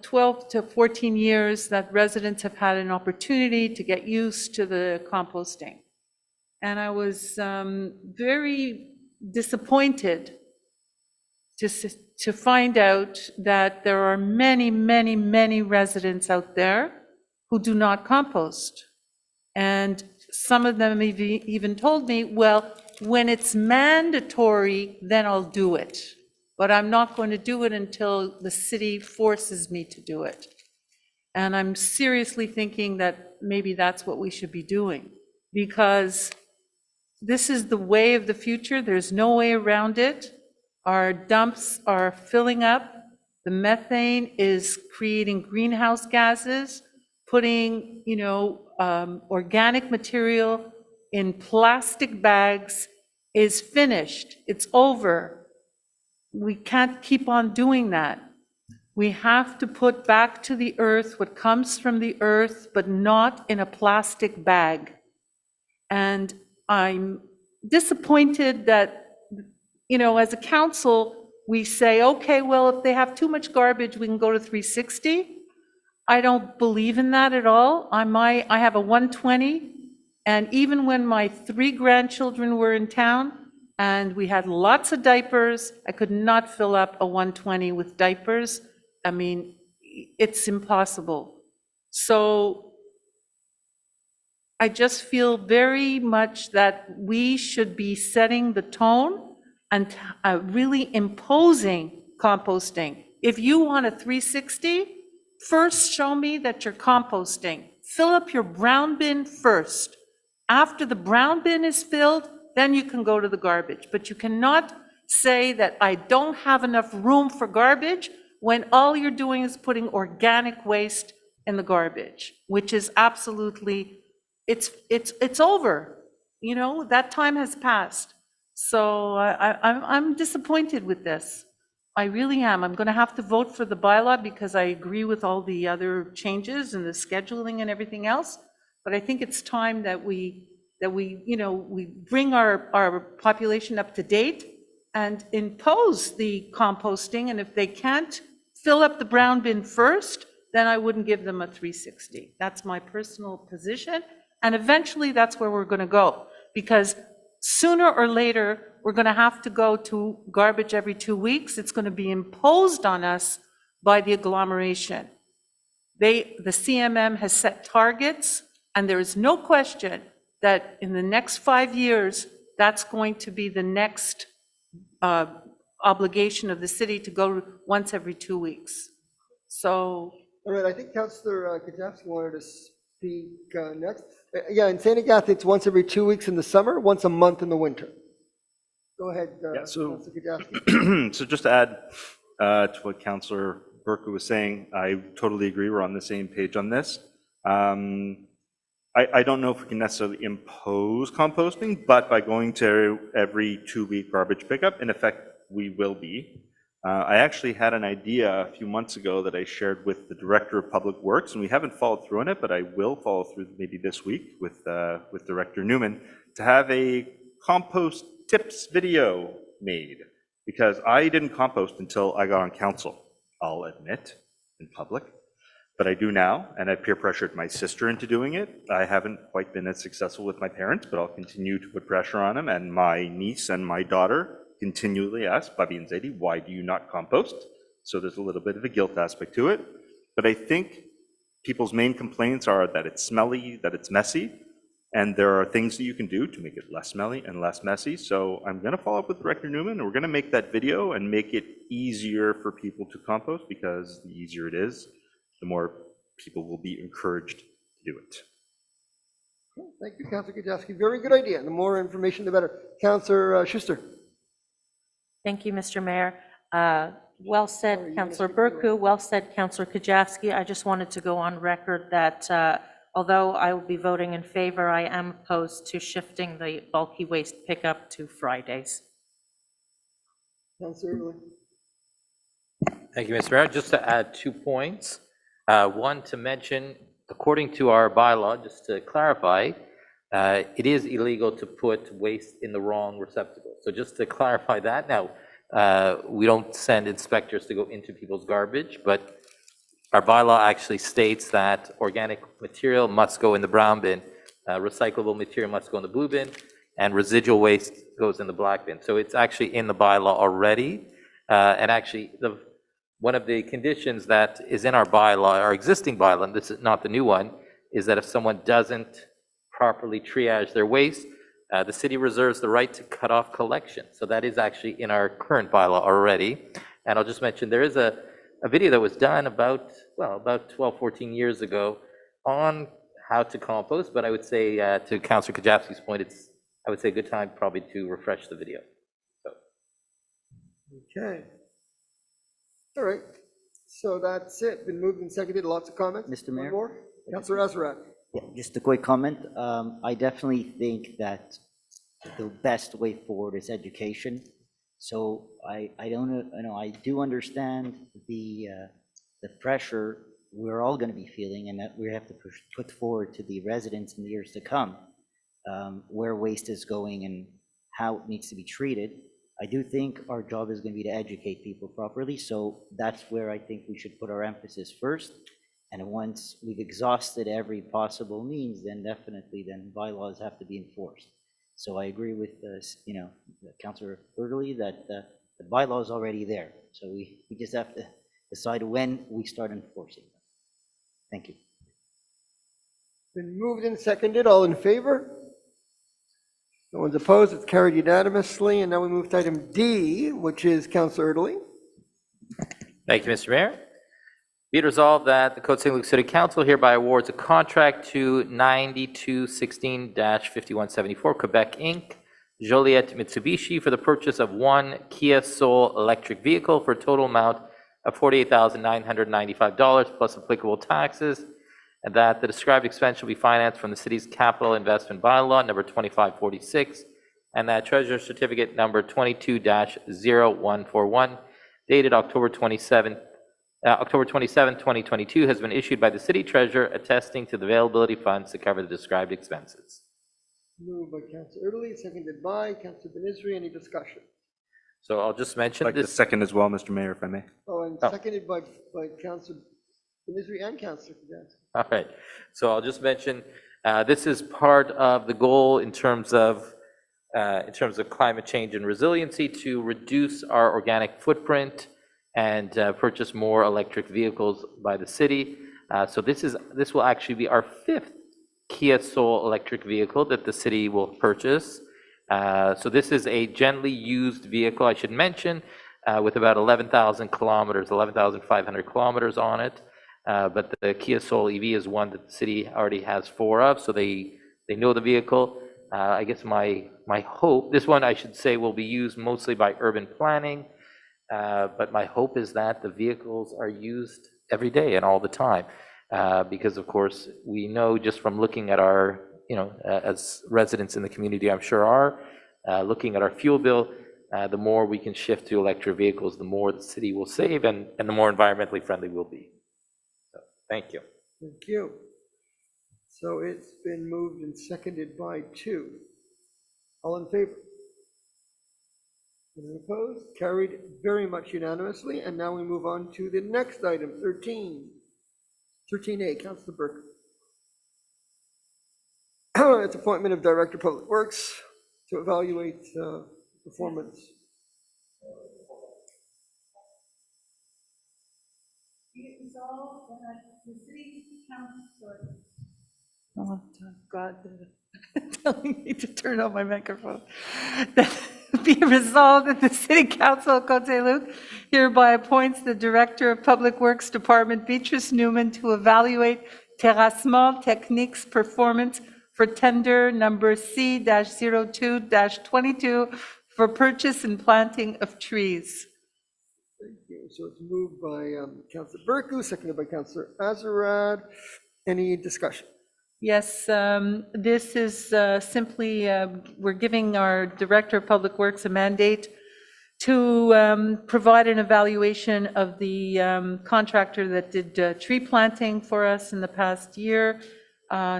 12 to 14 years that residents have had an opportunity to get used to the composting. And I was very disappointed to find out that there are many, many, many residents out there who do not compost. And some of them even told me, well, when it's mandatory, then I'll do it. But I'm not going to do it until the city forces me to do it. And I'm seriously thinking that maybe that's what we should be doing, because this is the way of the future. There's no way around it. Our dumps are filling up. The methane is creating greenhouse gases, putting, organic material in plastic bags is finished. It's over. We can't keep on doing that. We have to put back to the earth what comes from the earth, but not in a plastic bag. And I'm disappointed that, as a council, we say, okay, well, if they have too much garbage, we can go to 360. I don't believe in that at all. I have a 120, and even when my 3 grandchildren were in town and we had lots of diapers, I could not fill up a 120 with diapers. I mean, it's impossible. So I just feel very much that we should be setting the tone and really imposing composting. If you want a 360, first show me that you're composting. Fill up your brown bin first. After the brown bin is filled, then you can go to the garbage. But you cannot say that I don't have enough room for garbage when all you're doing is putting organic waste in the garbage, which is absolutely, it's over. You know, that time has passed. So I'm disappointed with this. I really am. I'm going to have to vote for the bylaw because I agree with all the other changes and the scheduling and everything else. But I think it's time that we bring our population up to date and impose the composting. And if they can't fill up the brown bin first, then I wouldn't give them a 360. That's my personal position. And eventually that's where we're going to go, because sooner or later, we're going to have to go to garbage every 2 weeks. It's going to be imposed on us by the agglomeration. The CMM has set targets, and there is no question that in the next 5 years, that's going to be the next obligation of the city to go once every 2 weeks. So. All right, I think Councillor Kajewski wanted to speak next. Yeah, in St. Agatha, it's once every 2 weeks in the summer, once a month in the winter. Go ahead, Councillor Kajewski. So just to add to what Councillor Burku was saying, I totally agree. We're on the same page on this. I don't know if we can necessarily impose composting, but by going to every 2 week garbage pickup, in effect, we will be. I actually had an idea a few months ago that I shared with the Director of Public Works, and we haven't followed through on it, but I will follow through maybe this week with Director Newman to have a compost tips video made, because I didn't compost until I got on council, I'll admit, in public. But I do now, and I peer pressured my sister into doing it. I haven't quite been as successful with my parents, but I'll continue to put pressure on them. And my niece and my daughter continually ask, Bobby and Zadie, why do you not compost? So there's a little bit of a guilt aspect to it. But I think people's main complaints are that it's smelly, that it's messy, and there are things that you can do to make it less smelly and less messy. So I'm going to follow up with Director Newman, and we're going to make that video and make it easier for people to compost, because the easier it is, the more people will be encouraged to do it. Thank you, Councillor Kajewski. Very good idea. The more information, the better. Councillor Schuster. Thank you, Mr. Mayor. Well said, Councillor Burku. Well said, Councillor Kajewski. I just wanted to go on record that although I will be voting in favor, I am opposed to shifting the bulky waste pickup to Fridays. Councillor Early. Thank you, Mr. Mayor. Just to add 2 points. One, to mention, according to our bylaw, just to clarify, it is illegal to put waste in the wrong receptacle. So just to clarify that, now, we don't send inspectors to go into people's garbage, but our bylaw actually states that organic material must go in the brown bin, recyclable material must go in the blue bin, and residual waste goes in the black bin. So it's actually in the bylaw already. And actually, one of the conditions that is in our bylaw, our existing bylaw, and this is not the new one, is that if someone doesn't properly triage their waste, the city reserves the right to cut off collection. So that is actually in our current bylaw already. And I'll just mention, there is a video that was done about 12, 14 years ago on how to compost, but I would say, to Councillor Kajewski's point, I would say a good time probably to refresh the video. So. Okay. All right. So that's it. Been moved and seconded. Lots of comments. Mr. Mayor? One more? Councillor Azarek. Yeah, just a quick comment. I definitely think that the best way forward is education. So I don't know, I do understand the pressure we're all going to be feeling, and that we have to put forward to the residents in the years to come, where waste is going and how it needs to be treated. I do think our job is going to be to educate people properly, so that's where I think we should put our emphasis first. And once we've exhausted every possible means, then definitely bylaws have to be enforced. So I agree with Councillor Burley that the bylaw is already there. So we just have to decide when we start enforcing them. Thank you. Been moved and seconded. All in favor? No one's opposed. It's carried unanimously. And now we move to item D, which is Councillor Erdely. Thank you, Mr. Mayor. Be it resolved that the Côte Saint-Luc City Council hereby awards a contract to 9216-5174 Quebec Inc., Joliet Mitsubishi, for the purchase of one Kia Soul electric vehicle for a total amount of $48,995 plus applicable taxes, and that the described expense shall be financed from the city's capital investment bylaw number 2546, and that treasurer certificate number 22-0141, dated October 27, 2022, has been issued by the city treasurer, attesting to the availability of funds to cover the described expenses. Moved by Councillor Erdely, seconded by Councillor Ben-Israel. Any discussion? So I'll just mention I'd like to this. second as well, Mr. Mayor, if I may. Oh, and seconded by Councillor Ben-Israel and Councillor Kajewski. All right. So I'll just mention this is part of the goal in terms of climate change and resiliency, to reduce our organic footprint and purchase more electric vehicles by the city. So this will actually be our 5th Kia Soul electric vehicle that the city will purchase. So this is a gently used vehicle, I should mention, with about 11,000 kilometers, 11,500 kilometers on it. But the Kia Soul EV is one that the city already has 4 of, so they know the vehicle. I guess my hope, this one I should say will be used mostly by urban planning, but my hope is that the vehicles are used every day and all the time. Because of course, we know just from looking at our, as residents in the community, I'm sure are, looking at our fuel bill, the more we can shift to electric vehicles, the more the city will save and the more environmentally friendly we'll be. So, thank you. Thank you. So it's been moved and seconded by 2. All in favor? Anyone opposed? Carried very much unanimously. And now we move on to the next item, 13A, Councillor Burke. It's appointment of Director of Public Works to evaluate performance. Oh, God, telling me to turn on my microphone. Be resolved that the City Council of Côte Saint-Luc hereby appoints the Director of Public Works Department, Beatrice Newman, to evaluate Terrassement Techniques performance for tender number C-02-22 for purchase and planting of trees. Thank you. So it's moved by Councillor Burku, seconded by Councillor Azarad. Any discussion? Yes, this is simply, we're giving our Director of Public Works a mandate to provide an evaluation of the contractor that did tree planting for us in the past year,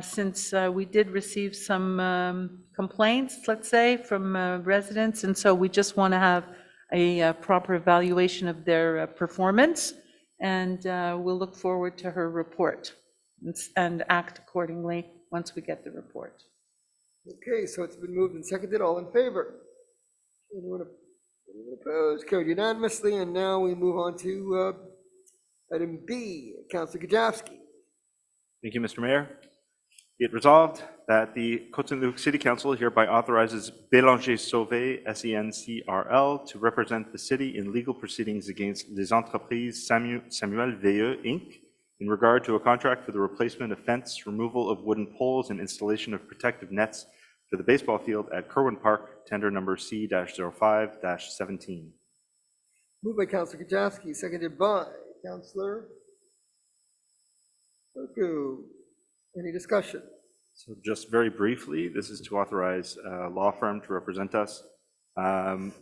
since we did receive some complaints, let's say, from residents, and so we just want to have a proper evaluation of their performance, and we'll look forward to her report and act accordingly once we get the report. Okay, so it's been moved and seconded. All in favor? Anyone opposed? Carried unanimously. And now we move on to item B, Councillor Kajewski. Thank you, Mr. Mayor. Be it resolved that the Côte Saint-Luc City Council hereby authorizes Bélanger Sauvé, SENCRL, to represent the city in legal proceedings against Les Entreprises Samuel Veilleux, Inc., in regard to a contract for the replacement of fence, removal of wooden poles, and installation of protective nets for the baseball field at Kerwin Park, tender number C-05-17. Moved by Councillor Kajewski, seconded by Councillor Burku. Any discussion? So just very briefly, this is to authorize a law firm to represent us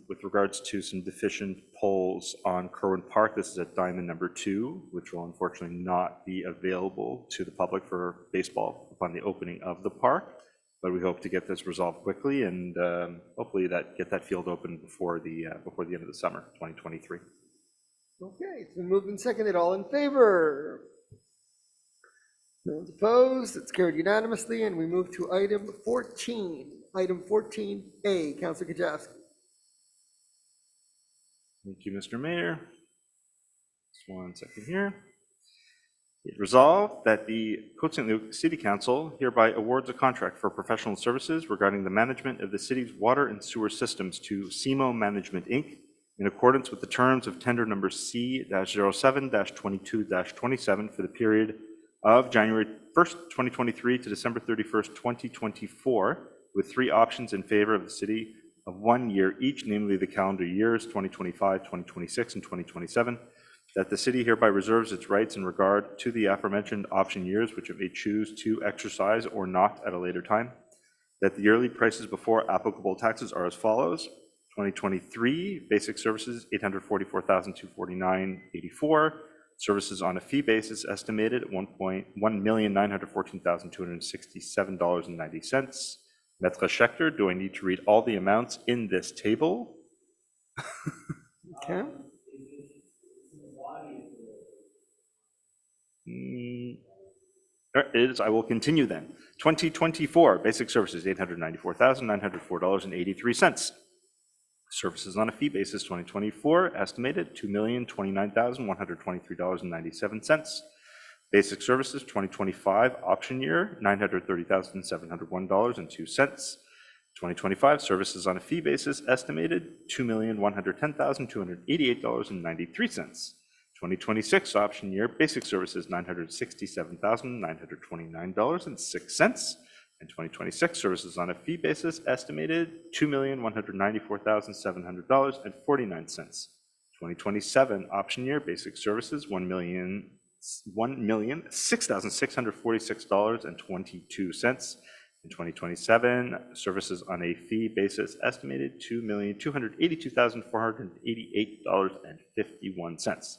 with regards to some deficient poles on Kerwin Park. This is at diamond number 2, which will unfortunately not be available to the public for baseball upon the opening of the park. But we hope to get this resolved quickly and hopefully get that field open before the end of the summer, 2023. Okay, it's been moved and seconded. All in favor? No one's opposed. It's carried unanimously, and we move to item 14. Item 14A, Councillor Kajewski. Thank you, Mr. Mayor. Just one second here. Be it resolved that the Côte Saint-Luc City Council hereby awards a contract for professional services regarding the management of the city's water and sewer systems to SEMO Management, Inc., in accordance with the terms of tender number C-07-22-27 for the period of January 1st, 2023 to December 31st, 2024, with 3 options in favor of the city of 1 year each, namely the calendar years 2025, 2026, and 2027, that the city hereby reserves its rights in regard to the aforementioned option years, which it may choose to exercise or not at a later time, that the yearly prices before applicable taxes are as follows. 2023, basic services, $844,249.84. Services on a fee basis estimated at $1,914,267.90. Maître Schechter, do I need to read all the amounts in this table? Okay. There it is. I will continue then. 2024, basic services, $894,904.83. Services on a fee basis, 2024, estimated $2,029,123.97. Basic services, 2025, option year, $930,701.02. 2025, services on a fee basis, estimated $2,110,288.93. 2026, option year, basic services, $967,929.06. And 2026, services on a fee basis, estimated $2,194,700.49. 2027, option year, basic services, $1,006,646.22. In 2027, services on a fee basis, estimated $2,282,488.51.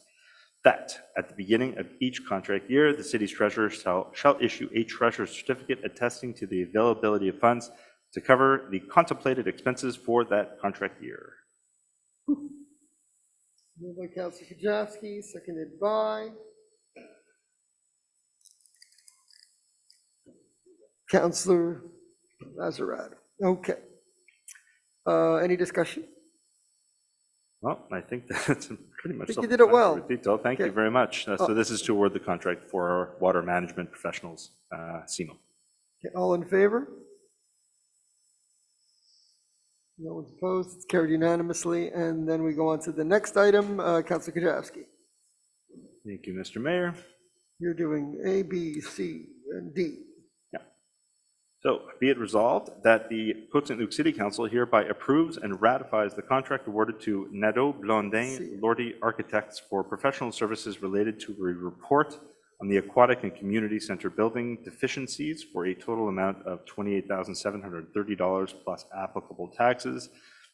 That at the beginning of each contract year, the city's treasurer shall issue a treasurer's certificate attesting to the availability of funds to cover the contemplated expenses for that contract year. Moved by Councilor Kajewski, seconded by Councilor Lazarat. Okay. Any discussion? Well, I think that's pretty much. I think you did it well. Detail. Thank you Okay. very much. So this is to award the contract for our water management professionals, SEMO. Okay, all in favor? No one's opposed. It's carried unanimously. And then we go on to the next item, Councilor Kajewski. Thank you, Mr. Mayor. You're doing A, B, C, and D. So be it resolved that the Côte Saint-Luc City Council hereby approves and ratifies the contract awarded to Nadeau Blondin Lordy Architects for professional services related to a report on the Aquatic and Community Center building deficiencies for a total amount of $28,730 plus applicable taxes,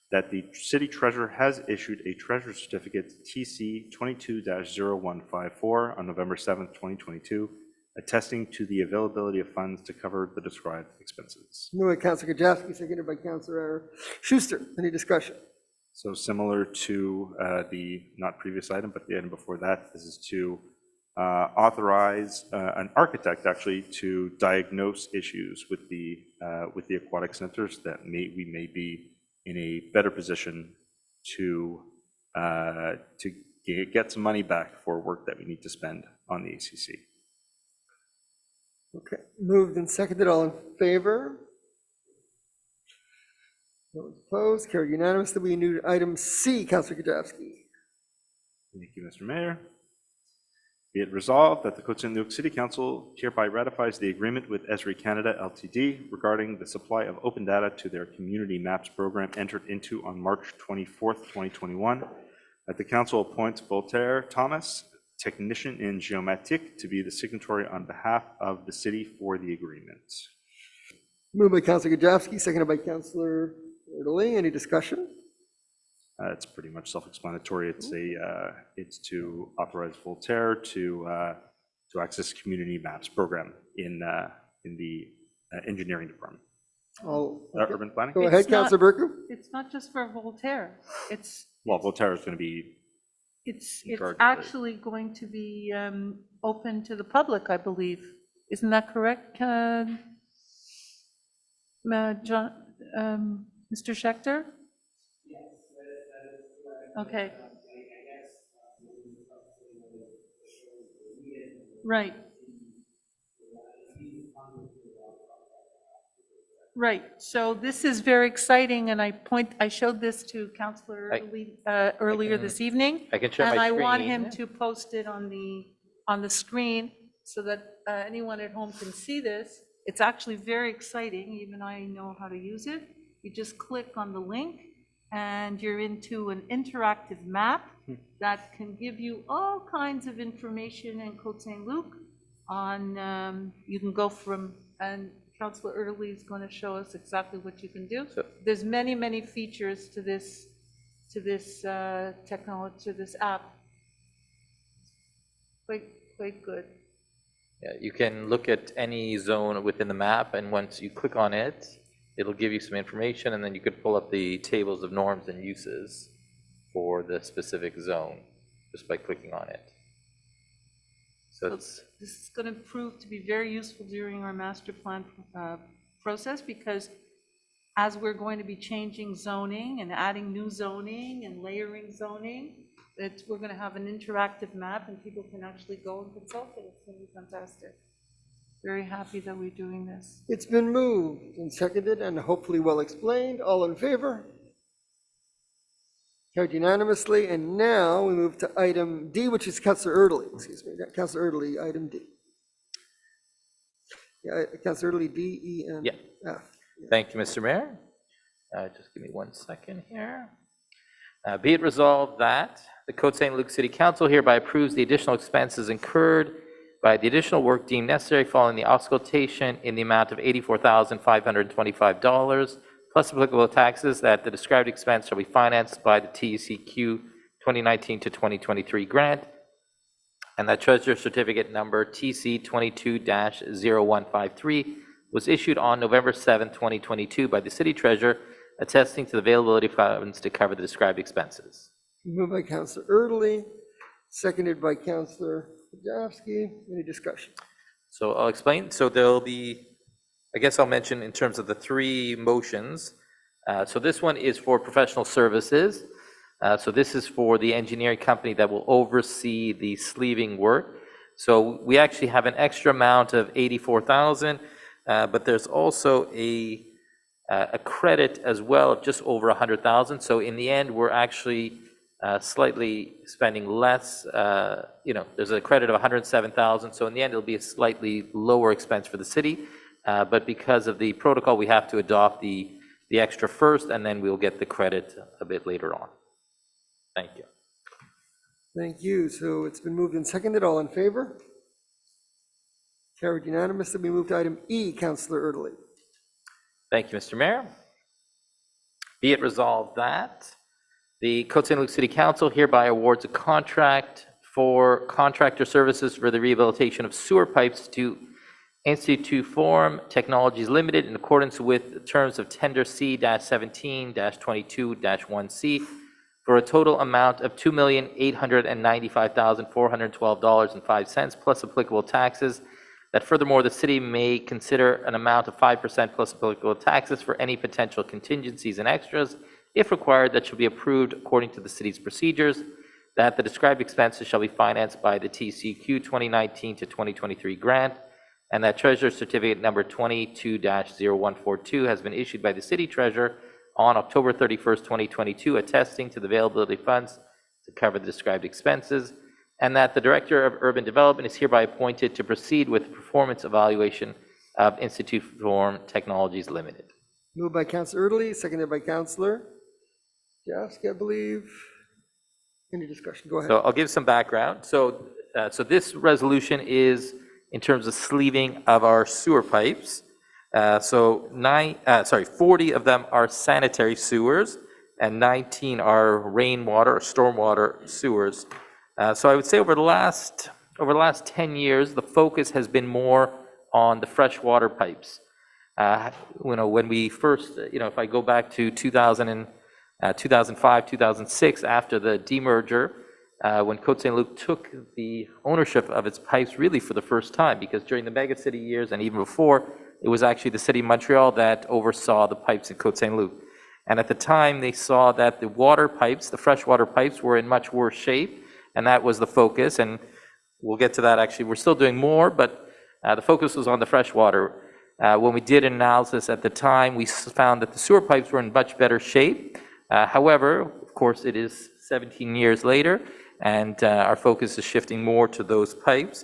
that the city treasurer has issued a treasurer's certificate TC 22-0154 on November 7th, 2022, attesting to the availability of funds to cover the described expenses. Moved by Councilor Kajewski, seconded by Councilor Schuster. Any discussion? So similar to the not previous item, but the item before that, this is to authorize an architect actually to diagnose issues with the aquatic centers that we may be in a better position to get some money back for work that we need to spend on the ACC. Okay, moved and seconded, all in favor? No one's opposed, carried unanimously. We need item C, Councilor Kajewski. Thank you, Mr. Mayor. Be it resolved that the Côte Saint-Luc City Council hereby ratifies the agreement with Esri Canada Ltd. regarding the supply of open data to their Community Maps program entered into on March 24th, 2021. That the council appoints Voltaire Thomas, technician in Geomatique, to be the signatory on behalf of the city for the agreement. Moved by Councilor Kajewski, seconded by Councilor Lee. Any discussion? It's pretty much self-explanatory. It's to authorize Voltaire to access Community Maps program in the engineering department. Urban planning. Go ahead, Councilor Burku. It's not just for Voltaire. Well, Voltaire is going to be. It's actually going to be open to the public, I believe. Isn't that correct, John, Mr. Schechter? Okay. Right. Right, so this is very exciting, and I showed this to Councillor earlier this evening. I can share And my I want screen. him to post it on the screen so that anyone at home can see this. It's actually very exciting, even I know how to use it. You just click on the link, and you're into an interactive map that can give you all kinds of information in Côte Saint-Luc on, you can go from, and Councillor Early is going to show us exactly what you can do. There's many, many features to this technology, to this app. Quite good. Yeah, you can look at any zone within the map, and once you click on it, it'll give you some information, and then you could pull up the tables of norms and uses for the specific zone just by clicking on it. So This is going to prove to be very useful during our master plan process, because as we're going to be changing zoning and adding new zoning and layering zoning, we're going to have an interactive map and people can actually go and consult it. It's going to be fantastic. Very happy that we're doing this. It's been moved and seconded and hopefully well explained. All in favor? Carried unanimously. And now we move to item D, which is Councillor Erdely. Excuse me, Councillor Erdely, item D. Yeah, Councillor Erdely, D, E, and F. Thank you, Mr. Mayor. Just give me 1 second here. Be it resolved that the Côte Saint-Luc City Council hereby approves the additional expenses incurred by the additional work deemed necessary following the auscultation in the amount of $84,525 plus applicable taxes, that the described expense shall be financed by the TECQ 2019 to 2023 grant, and that Treasurer Certificate number TC 22-0153 was issued on November 7, 2022 by the City Treasurer, attesting to the availability of funds to cover the described expenses. Moved by Councillor Erdely, seconded by Councillor Podolsky. Any discussion? So I'll explain. So there'll be, I guess I'll mention in terms of the three motions. So this one is for professional services. So this is for the engineering company that will oversee the sleeving work. So we actually have an extra amount of $84,000, but there's also a credit as well of just over $100,000. So in the end, we're actually slightly spending less. There's a credit of $107,000. So in the end, it'll be a slightly lower expense for the city. But because of the protocol, we have to adopt the extra first, and then we'll get the credit a bit later on. Thank you. Thank you. So it's been moved and seconded. All in favor? Carried unanimously. We move to item E, Councillor Erdely. Thank you, Mr. Mayor. Be it resolved that the Côte Saint-Luc City Council hereby awards a contract for contractor services for the rehabilitation of sewer pipes to Institute Form Technologies Limited in accordance with the terms of Tender C-17-22-1C for a total amount of $2,895,412.05 plus applicable taxes, that furthermore the city may consider an amount of 5% plus applicable taxes for any potential contingencies and extras, if required, that shall be approved according to the city's procedures, that the described expenses shall be financed by the TCQ 2019 to 2023 grant, and that Treasurer Certificate number 22-0142 has been issued by the City Treasurer on October 31st, 2022, attesting to the availability of funds to cover the described expenses, and that the Director of Urban Development is hereby appointed to proceed with the performance evaluation of Institute Form Technologies Limited. Moved by Councillor Erdely, seconded by Councillor Podolsky, I believe. Any discussion? Go ahead. So I'll give some background. So this resolution is in terms of sleeving of our sewer pipes. 40 of them are sanitary sewers, and 19 are rainwater or stormwater sewers. So I would say over the last 10 years, the focus has been more on the freshwater pipes. When we first, if I go back to 2005, 2006, after the demerger, when Côte Saint-Luc took the ownership of its pipes really for the first time, because during the megacity years and even before, it was actually the city of Montreal that oversaw the pipes in Côte Saint-Luc. And at the time, they saw that the water pipes, the freshwater pipes, were in much worse shape, and that was the focus. And we'll get to that actually. We're still doing more, but the focus was on the freshwater. When we did an analysis at the time, we found that the sewer pipes were in much better shape. However, of course, it is 17 years later, and our focus is shifting more to those pipes.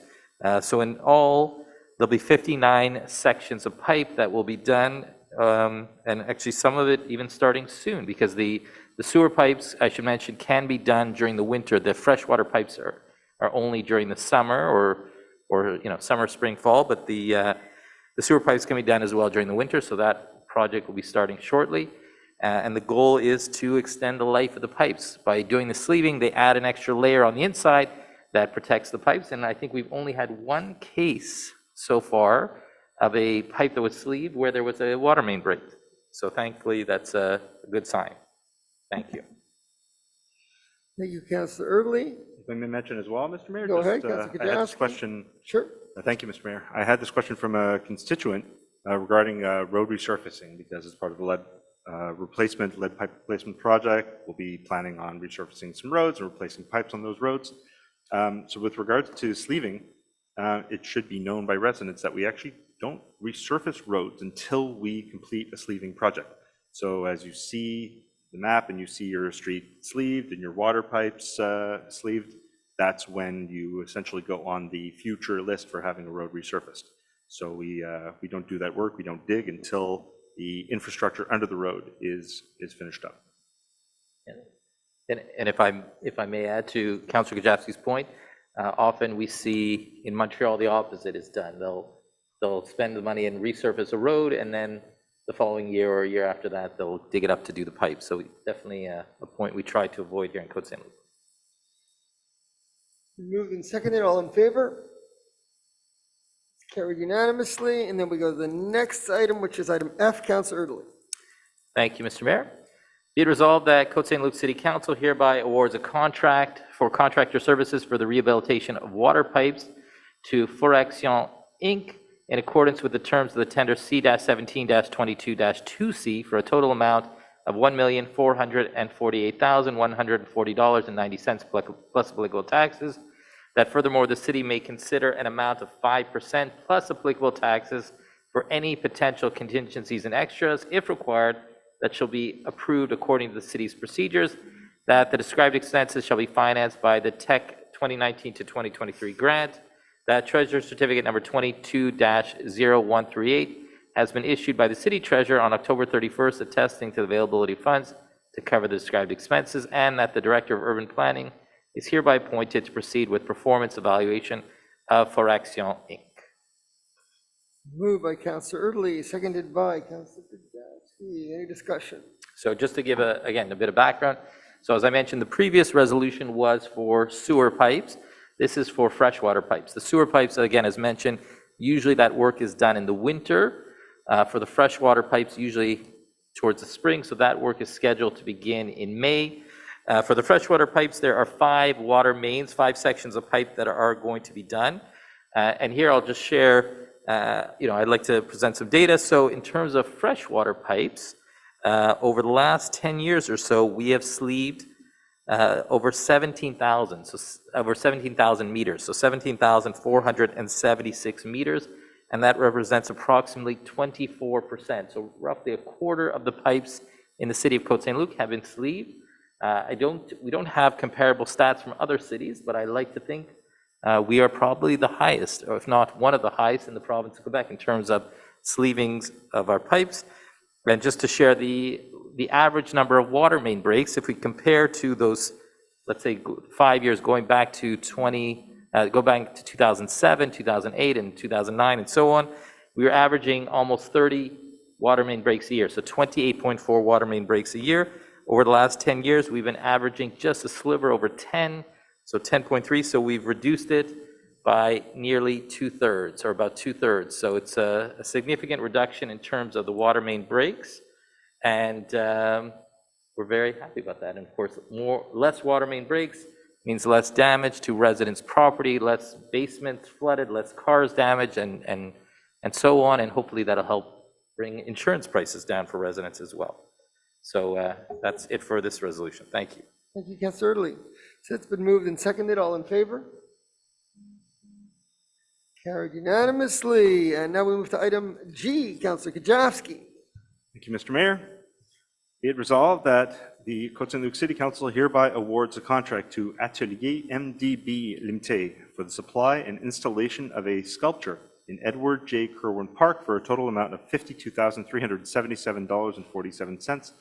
So in all, there'll be 59 sections of pipe that will be done, and actually some of it even starting soon, because the sewer pipes, I should mention, can be done during the winter. The freshwater pipes are only during the summer or summer, spring, fall, but the sewer pipes can be done as well during the winter, so that project will be starting shortly. And the goal is to extend the life of the pipes. By doing the sleeving, they add an extra layer on the inside that protects the pipes, and I think we've only had one case so far of a pipe that was sleeved where there was a water main break. So thankfully, that's a good sign. Thank you. Thank you, Councillor Erdely. If I may mention as well, Mr. Mayor, Go ahead, just, Councillor I had this Kajowski. question. Sure. Thank you, Mr. Mayor. I had this question from a constituent regarding road resurfacing, because as part of the lead pipe replacement project, we'll be planning on resurfacing some roads and replacing pipes on those roads. So with regards to sleeving, it should be known by residents that we actually don't resurface roads until we complete a sleeving project. So as you see the map and you see your street sleeved and your water pipes sleeved, that's when you essentially go on the future list for having a road resurfaced. So we don't do that work, we don't dig until the infrastructure under the road is finished up. And if I may add to Councillor Kajowski's point, often we see in Montreal the opposite is done. They'll spend the money and resurface a road, and then the following year or a year after that, they'll dig it up to do the pipe. So definitely a point we try to avoid here in Côte Saint-Luc. Moved and seconded, all in favor? Carried unanimously, and then we go to the next item, which is item F, Councillor Erdely. Thank you, Mr. Mayor. Be it resolved that Côte Saint-Luc City Council hereby awards a contract for contractor services for the rehabilitation of water pipes to Foraction Inc. in accordance with the terms of the tender C-17-22-2C for a total amount of $1,448,140.90 plus applicable taxes. That furthermore, the city may consider an amount of 5% plus applicable taxes for any potential contingencies and extras, if required, that shall be approved according to the city's procedures, that the described expenses shall be financed by the TEC 2019 to 2023 grant, that Treasurer Certificate number 22-0138 has been issued by the City Treasurer on October 31st, attesting to the availability of funds to cover the described expenses, and that the Director of Urban Planning is hereby appointed to proceed with performance evaluation of Foraction Inc. Moved by Councillor Erdely, seconded by Councillor Kajowski. Any discussion? So just to give, again, a bit of background. So as I mentioned, the previous resolution was for sewer pipes. This is for freshwater pipes. The sewer pipes, again, as mentioned, usually that work is done in the winter. For the freshwater pipes, usually towards the spring, so that work is scheduled to begin in May. For the freshwater pipes, there are 5 water mains, 5 sections of pipe that are going to be done. And here I'll just share, I'd like to present some data. So in terms of freshwater pipes, over the last 10 years or so, we have sleeved over 17,000, so over 17,000 meters, so 17,476 meters, and that represents approximately 24%. So roughly a quarter of the pipes in the city of Côte Saint-Luc have been sleeved. We don't have comparable stats from other cities, but I like to think we are probably the highest, or if not one of the highest in the province of Quebec in terms of sleevings of our pipes. And just to share the average number of water main breaks, if we compare to those, let's say 5 years going back to 2007, 2008, and 2009, and so on, we were averaging almost 30 water main breaks a year, so 28.4 water main breaks a year. Over the last 10 years, we've been averaging just a sliver over 10, so 10.3, so we've reduced it by nearly 2/3, or about 2/3. So it's a significant reduction in terms of the water main breaks, and we're very happy about that. And of course, less water main breaks means less damage to residents' property, less basements flooded, less cars damaged, and so on, and hopefully that'll help bring insurance prices down for residents as well. So that's it for this resolution. Thank you. Thank you, Councillor Erdely. So it's been moved and seconded. All in favor? Carried unanimously. And now we move to item G, Councillor Kajewski. Thank you, Mr. Mayor. Be it resolved that the Côte Saint-Luc City Council hereby awards a contract to Atelier MDB Limité for the supply and installation of a sculpture in Edward J. Kerwin Park for a total amount of $52,377.47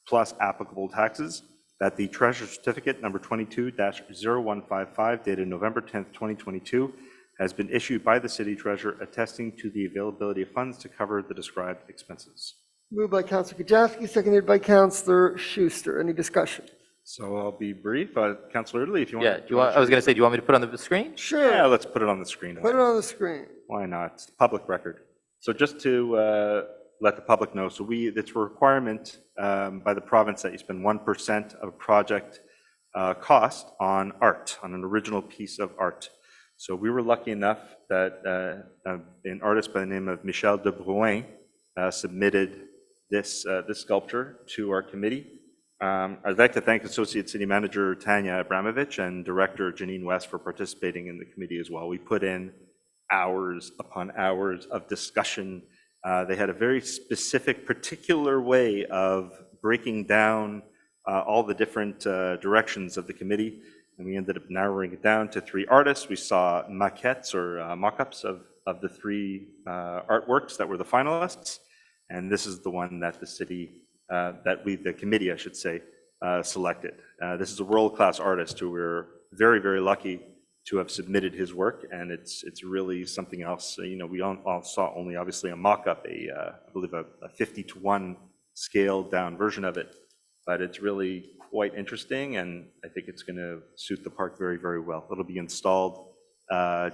plus applicable taxes, that the Treasurer Certificate number 22-0155 dated November 10th, 2022 has been issued by the City Treasurer attesting to the availability of funds to cover the described expenses. Moved by Councillor Kajewski, seconded by Councillor Schuster. Any discussion? So I'll be brief. Councillor Ridley, if you want. Yeah, I was going to say, do you want me to put on the screen? Sure. Yeah, let's put it on the screen. Put it on the screen. Why not? It's a public record. So just to let the public know, so it's a requirement by the province that you spend 1% of project cost on art, on an original piece of art. So we were lucky enough that an artist by the name of Michel de Bruin submitted this sculpture to our committee. I'd like to thank Associate City Manager Tanya Abramovich and Director Janine West for participating in the committee as well. We put in hours upon hours of discussion. They had a very specific, particular way of breaking down all the different directions of the committee, and we ended up narrowing it down to 3 artists. We saw maquettes or mock-ups of the 3 artworks that were the finalists, and this is the one that the committee, I should say, selected. This is a world-class artist who we're very, very lucky to have submitted his work, and it's really something else. You know, we all saw only obviously a mock-up, I believe a 50-to-1 scaled down version of it, but it's really quite interesting, and I think it's going to suit the park very, very well. It'll be installed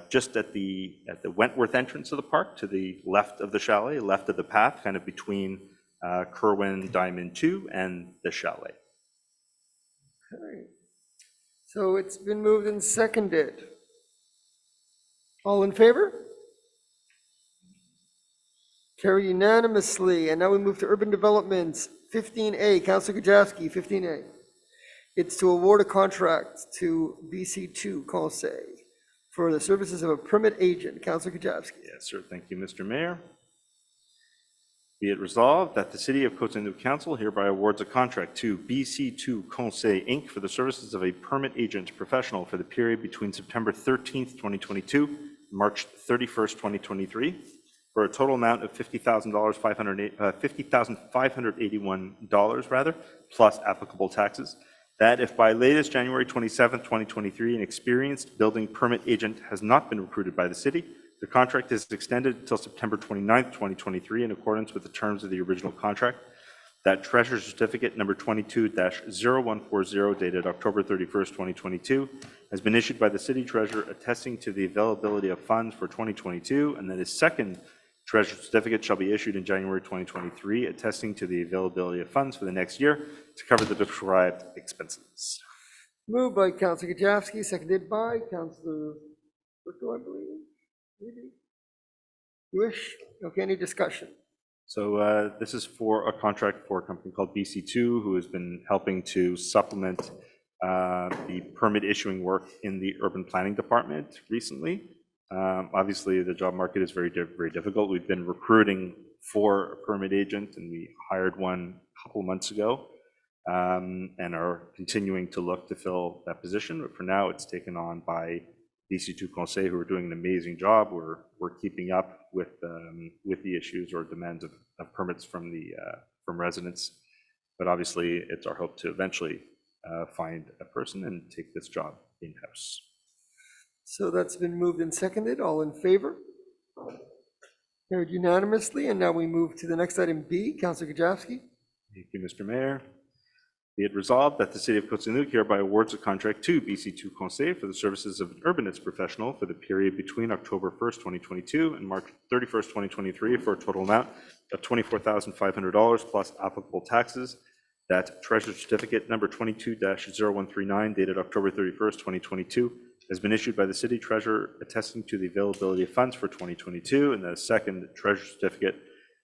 just at the Wentworth entrance of the park, to the left of the chalet, left of the path, kind of between Kerwin Diamond 2 and the chalet. Okay. So it's been moved and seconded. All in favor? Carry unanimously. And now we move to urban developments. 15A, Councillor Kajewski, 15A. It's to award a contract to BC2 Conseil for the services of a permit agent. Councillor Kajewski. Yes, sir. Thank you, Mr. Mayor. Be it resolved that the City of Côte Saint-Luc Council hereby awards a contract to BC2 Conseil Inc. for the services of a permit agent professional for the period between September 13th, 2022 and March 31st, 2023 for a total amount of $50,581 plus applicable taxes. That if by latest January 27th, 2023, an experienced building permit agent has not been recruited by the city, the contract is extended until September 29th, 2023, in accordance with the terms of the original contract. That Treasurer Certificate number 22-0140, dated October 31st, 2022, has been issued by the City Treasurer attesting to the availability of funds for 2022, and that his second Treasurer Certificate shall be issued in January 2023, attesting to the availability of funds for the next year to cover the prescribed expenses. Moved by Councillor Kajewski, seconded by Councillor Burko, I believe. Maybe. You wish? Okay, any discussion? So this is for a contract for a company called BC2, who has been helping to supplement the permit issuing work in the urban planning department recently. Obviously, the job market is very, very difficult. We've been recruiting for a permit agent, and we hired one a couple of months ago, and are continuing to look to fill that position. But for now, it's taken on by BC2 Conseil, who are doing an amazing job. We're keeping up with the issues or demands of permits from residents. But obviously, it's our hope to eventually find a person and take this job in-house. So that's been moved and seconded. All in favor? Carried unanimously. And now we move to the next item B. Councillor Kajewski. Thank you, Mr. Mayor. Be it resolved that the City of Côte Saint-Luc hereby awards a contract to BC2 Conseil for the services of an urbanist professional for the period between October 1st, 2022 and March 31st, 2023 for a total amount of $24,500 plus applicable taxes. That Treasurer Certificate number 22-0139 dated October 31st, 2022 has been issued by the City Treasurer attesting to the availability of funds for 2022, and that a second Treasurer Certificate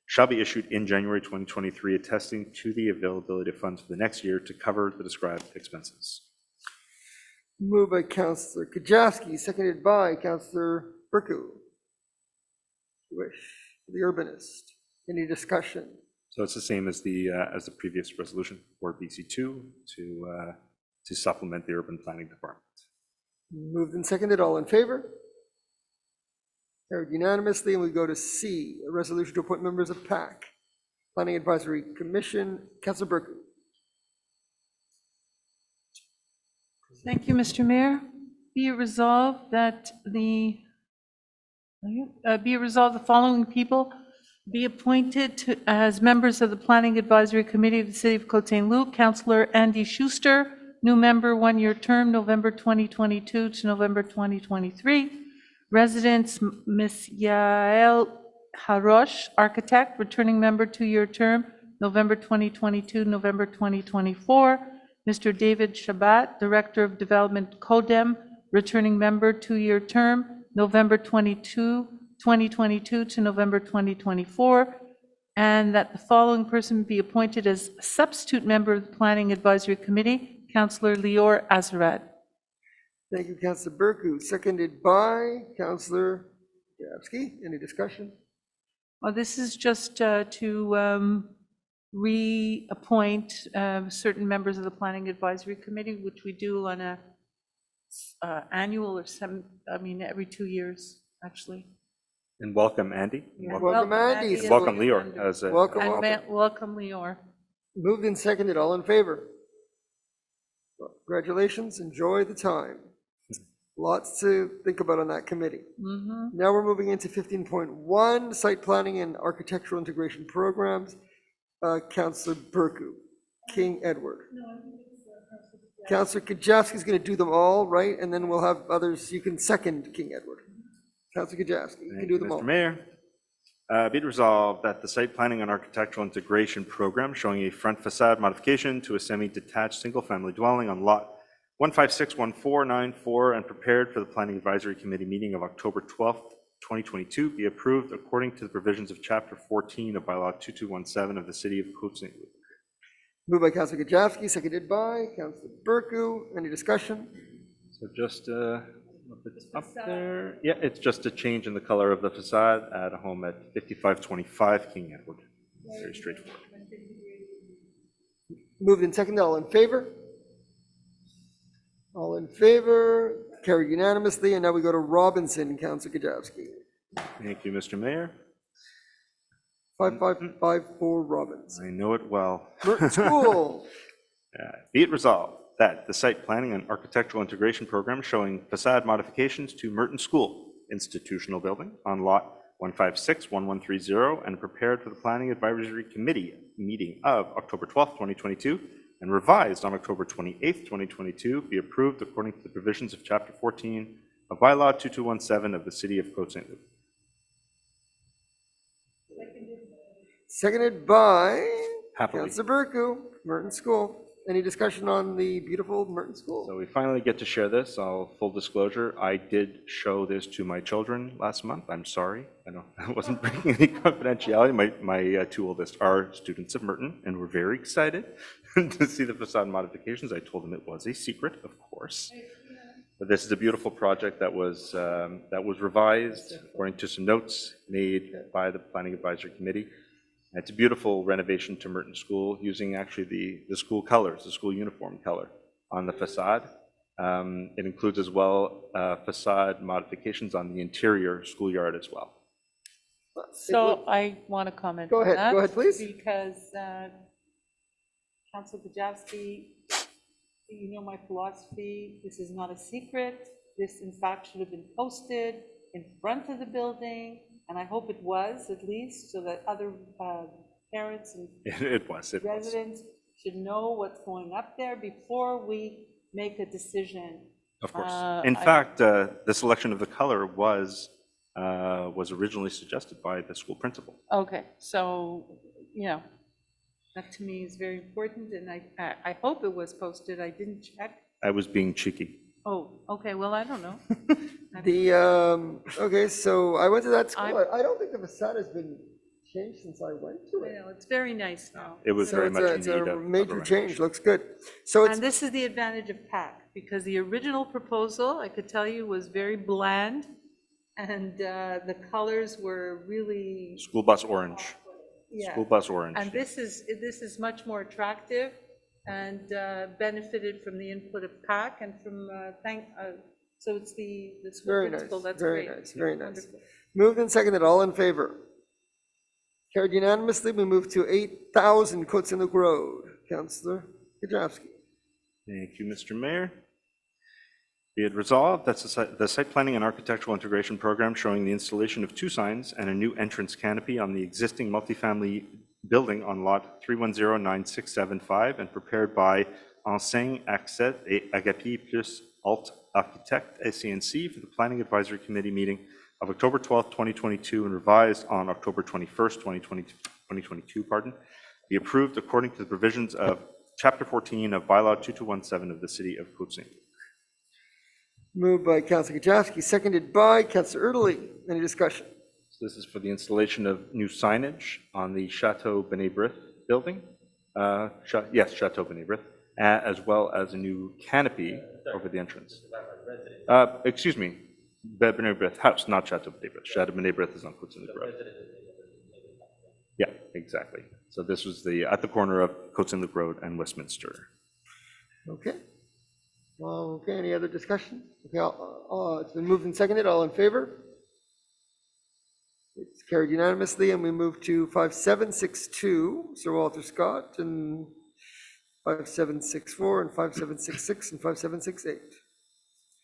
shall be issued in January 2023 attesting to the availability of funds for the next year to cover the described expenses. Moved by Councillor Kajewski, seconded by Councillor Burko. Wish, the urbanist. Any discussion? So it's the same as the previous resolution for BC2 to supplement the urban planning department. Moved and seconded, all in favor? Carried unanimously, and we go to C, a resolution to appoint members of PAC, Planning Advisory Commission. Councilor Burke. Thank you, Mr. Mayor. Be it resolved that the following people be appointed as members of the Planning Advisory Committee of the City of Côte Saint-Luc. Councillor Andy Schuster, new member, one-year term, November 2022 to November 2023. Residents, Ms. Yael Harosh, architect, returning member, two-year term, November 2022, November 2024. Mr. David Shabat, Director of Development, CODEM, returning member, two-year term, November 2022 to November 2024. And that the following person be appointed as substitute member of the Planning Advisory Committee, Councillor Lior Azarat. Thank you, Councilor Burku. Seconded by Councilor Gavsky. Any discussion? Well, this is just to reappoint certain members of the Planning Advisory Committee, which we do on a annual or every 2 years, actually. And welcome, Andy. Yeah. Welcome, Andy. as Welcome, well. Lior. As a, Welcome, And welcome. welcome, Lior. Moved and seconded, all in favor? Congratulations, enjoy the time. Lots to think about on that committee. Mhm. Now we're moving into 15.1, site planning and architectural integration programs. Councilor Burku, King Edward. Councilor Kajewski is going to do them all, right? And then we'll have others, you can second King Edward. Councilor Kajewski, you can do them all. Mr. Mayor, be it resolved that the site planning and architectural integration program showing a front facade modification to a semi-detached single-family dwelling on lot 1561494 and prepared for the Planning Advisory Committee meeting of October 12th, 2022 be approved according to the provisions of Chapter 14 of Bylaw 2217 of the City of Côte Saint-Luc. Moved by Councilor Kajewski, seconded by Councilor Burku. Any discussion? So just up there, yeah, it's just a change in the color of the facade at a home at 5525 King Edward. Very straightforward. Moved and seconded, all in favor? All in favor, carried unanimously, and now we go to Robinson, Councilor Kajewski. Thank you, Mr. Mayor. 5554 Robinson. I know it well. Merton School. Be it resolved that the site planning and architectural integration program showing facade modifications to Merton School institutional building on lot 1561130 and prepared for the Planning Advisory Committee meeting of October 12th, 2022 and revised on October 28th, 2022 be approved according to the provisions of Chapter 14 of Bylaw 2217 of the City of Côte Saint-Luc. Seconded by Happily. Councilor Burku, Merton School. Any discussion on the beautiful Merton School? So we finally get to share this. Full disclosure, I did show this to my children last month. I'm sorry. I wasn't breaking any confidentiality. My two oldest are students of Merton and were very excited to see the facade modifications. I told them it was a secret, of course. But this is a beautiful project that was revised according to some notes made by the Planning Advisory Committee. It's a beautiful renovation to Merton School using actually the school colors, the school uniform color on the facade. It includes as well facade modifications on the interior schoolyard as well. So I want to comment Go on ahead, that. go ahead, please. Because Councilor Kajewski, you know my philosophy. This is not a secret. This, in fact, should have been posted in front of the building. And I hope it was, at least, so that other parents and It was. residents should know what's going up there before we make a decision. Of course. In fact, the selection of the color was originally suggested by the school principal. Okay, so, that to me is very important, and I hope it was posted. I didn't check. I was being cheeky. Oh, okay, well, I don't know. Okay, so I went to that school. I don't think the facade has been changed since I went to it. Well, it's very nice now. It was So very it's much in it's need a of major a change, looks good. So it's, And this is the advantage of PAC, because the original proposal, I could tell you, was very bland, and the colors were really, School bus orange. yeah. School bus orange. And this is much more attractive and benefited from the input of PAC and from, so it's the school Very principal, nice, that's very great. nice, very nice. Wonderful. Moved and seconded, all in favor? Carried unanimously. We move to 8,000 Côte Saint-Luc Road. Councillor Kajewski. Thank you, Mr. Mayor. Be it resolved that the site planning and architectural integration program showing the installation of 2 signs and a new entrance canopy on the existing multifamily building on lot 3109675 and prepared by Enseigne Accès et Agapi plus Alt Architect SCNC for the Planning Advisory Committee meeting of October 12th, 2022 and revised on October 21st, 2022, be approved according to the provisions of Chapter 14 of Bylaw 2217 of the City of Côte Saint-Luc. Moved by Councillor Kajewski, seconded by Councillor Erdely. Any discussion? So this is for the installation of new signage on the Chateau B'nai B'rith building. Yes, Chateau B'nai B'rith, as well as a new canopy over the entrance. Excuse me, B'nai B'rith house, not Chateau B'nai B'rith. Chateau B'nai B'rith is on Côte Saint-Luc Road. Yeah, exactly. So this was at the corner of Côte Saint-Luc Road and Westminster. Okay. Okay, any other discussion? Okay, it's been moved and seconded. All in favor? It's carried unanimously, and we move to 5762, Sir Walter Scott, and 5764, and 5766, and 5768.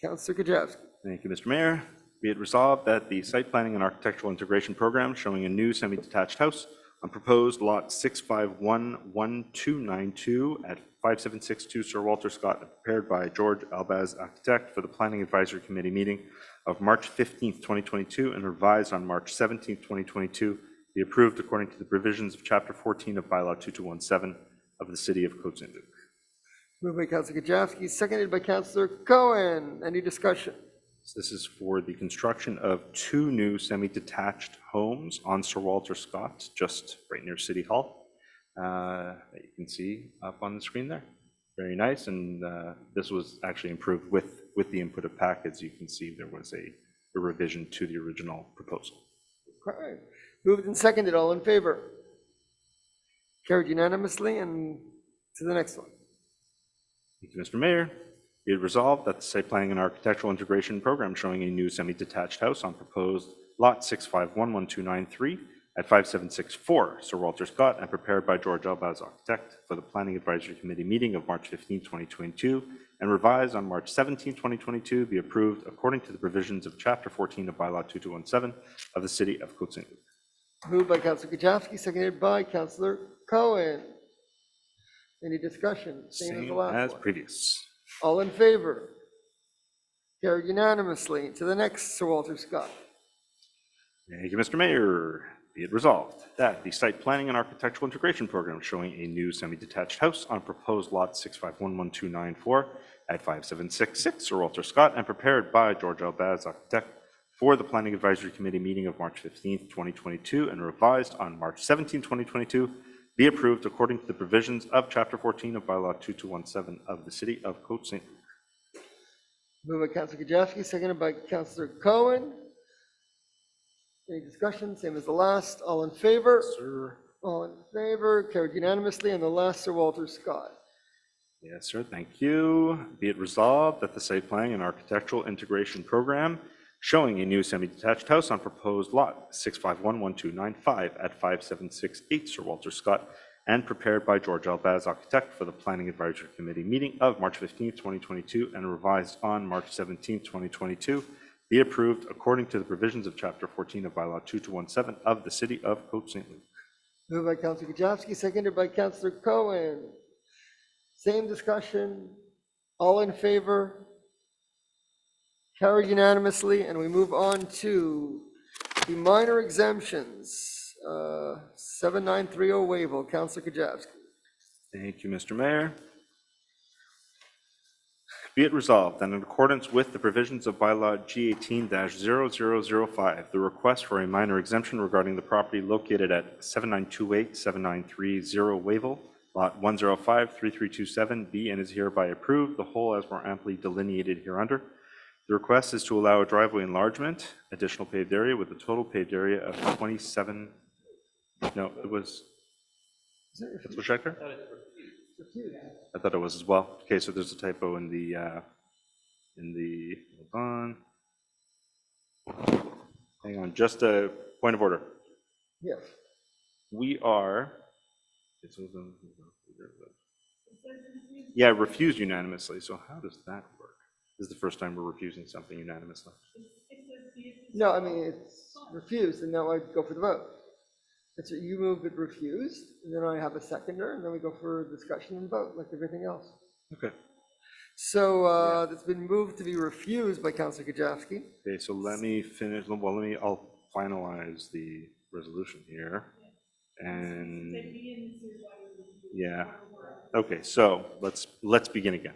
Councillor Kajewski. Thank you, Mr. Mayor. Be it resolved that the site planning and architectural integration program showing a new semi-detached house on proposed lot 6511292 at 5762 Sir Walter Scott, prepared by George Albaz, architect, for the Planning Advisory Committee meeting of March 15th, 2022, and revised on March 17th, 2022, be approved according to the provisions of Chapter 14 of Bylaw 2217 of the City of Côte Saint-Luc. Moved by Councillor Kajewski, seconded by Councillor Cohen. Any discussion? So this is for the construction of 2 new semi-detached homes on Sir Walter Scott, just right near City Hall, that you can see up on the screen there. Very nice, and this was actually improved with the input of PAC. As you can see, there was a revision to the original proposal. Okay. Moved and seconded. All in favor? Carried unanimously, and to the next one. Thank you, Mr. Mayor. Be it resolved that the site planning and architectural integration program showing a new semi-detached house on proposed lot 6511293 at 5764 Sir Walter Scott and prepared by George Albaz, architect, for the Planning Advisory Committee meeting of March 15, 2022, and revised on March 17, 2022, be approved according to the provisions of Chapter 14 of Bylaw 2217 of the City of Côte Saint-Luc. Moved by Councillor Kajewski, seconded by Councillor Cohen. Any discussion? Same as the last one. Previous. All in favor? Carried unanimously. To the next, Sir Walter Scott. Thank you, Mr. Mayor. Be it resolved that the site planning and architectural integration program showing a new semi-detached house on proposed lot 6511294 at 5766 Sir Walter Scott and prepared by George Albaz, architect, for the Planning Advisory Committee meeting of March 15th, 2022, and revised on March 17, 2022, be approved according to the provisions of Chapter 14 of Bylaw 2217 of the City of Côte Saint-Luc. Moved by Councillor Kajewski, seconded by Councillor Cohen. Any discussion? Same as the last. All in favor? Sir. All in favor. Carried unanimously. And the last, Sir Walter Scott. Yes, sir. Thank you. Be it resolved that the site planning and architectural integration program showing a new semi-detached house on proposed lot 6511295 at 5768 Sir Walter Scott and prepared by George Albaz, architect, for the Planning Advisory Committee meeting of March 15th, 2022, and revised on March 17th, 2022, be approved according to the provisions of Chapter 14 of Bylaw 2217 of the City of Côte Saint-Luc. Moved by Councillor Kajewski, seconded by Councillor Cohen. Same discussion. All in favor? Carried unanimously, and we move on to the minor exemptions. 7930 Wavell, Councillor Kajewski. Thank you, Mr. Mayor. Be it resolved that in accordance with the provisions of Bylaw G18-0005, the request for a minor exemption regarding the property located at 7928-7930 Wavell, Lot 105-3327, be and is hereby approved, the whole as more amply delineated hereunder. The request is to allow a driveway enlargement, additional paved area with a total paved area of 27, no, it was, that's what Schechter? I thought it was as well. Okay, so there's a typo in the, hold on. Hang on, just a point of order. Yes. We are, yeah, refused unanimously, so how does that work? This is the first time we're refusing something unanimously. No, I mean, it's refused, and now I go for the vote. It's you move it refused, and then I have a seconder, and then we go for discussion and vote, like everything else. Okay. So it's been moved to be refused by Councilor Kajewski. Okay, so let me finish, well, I'll finalize the resolution here. And, yeah. Okay, so let's begin again.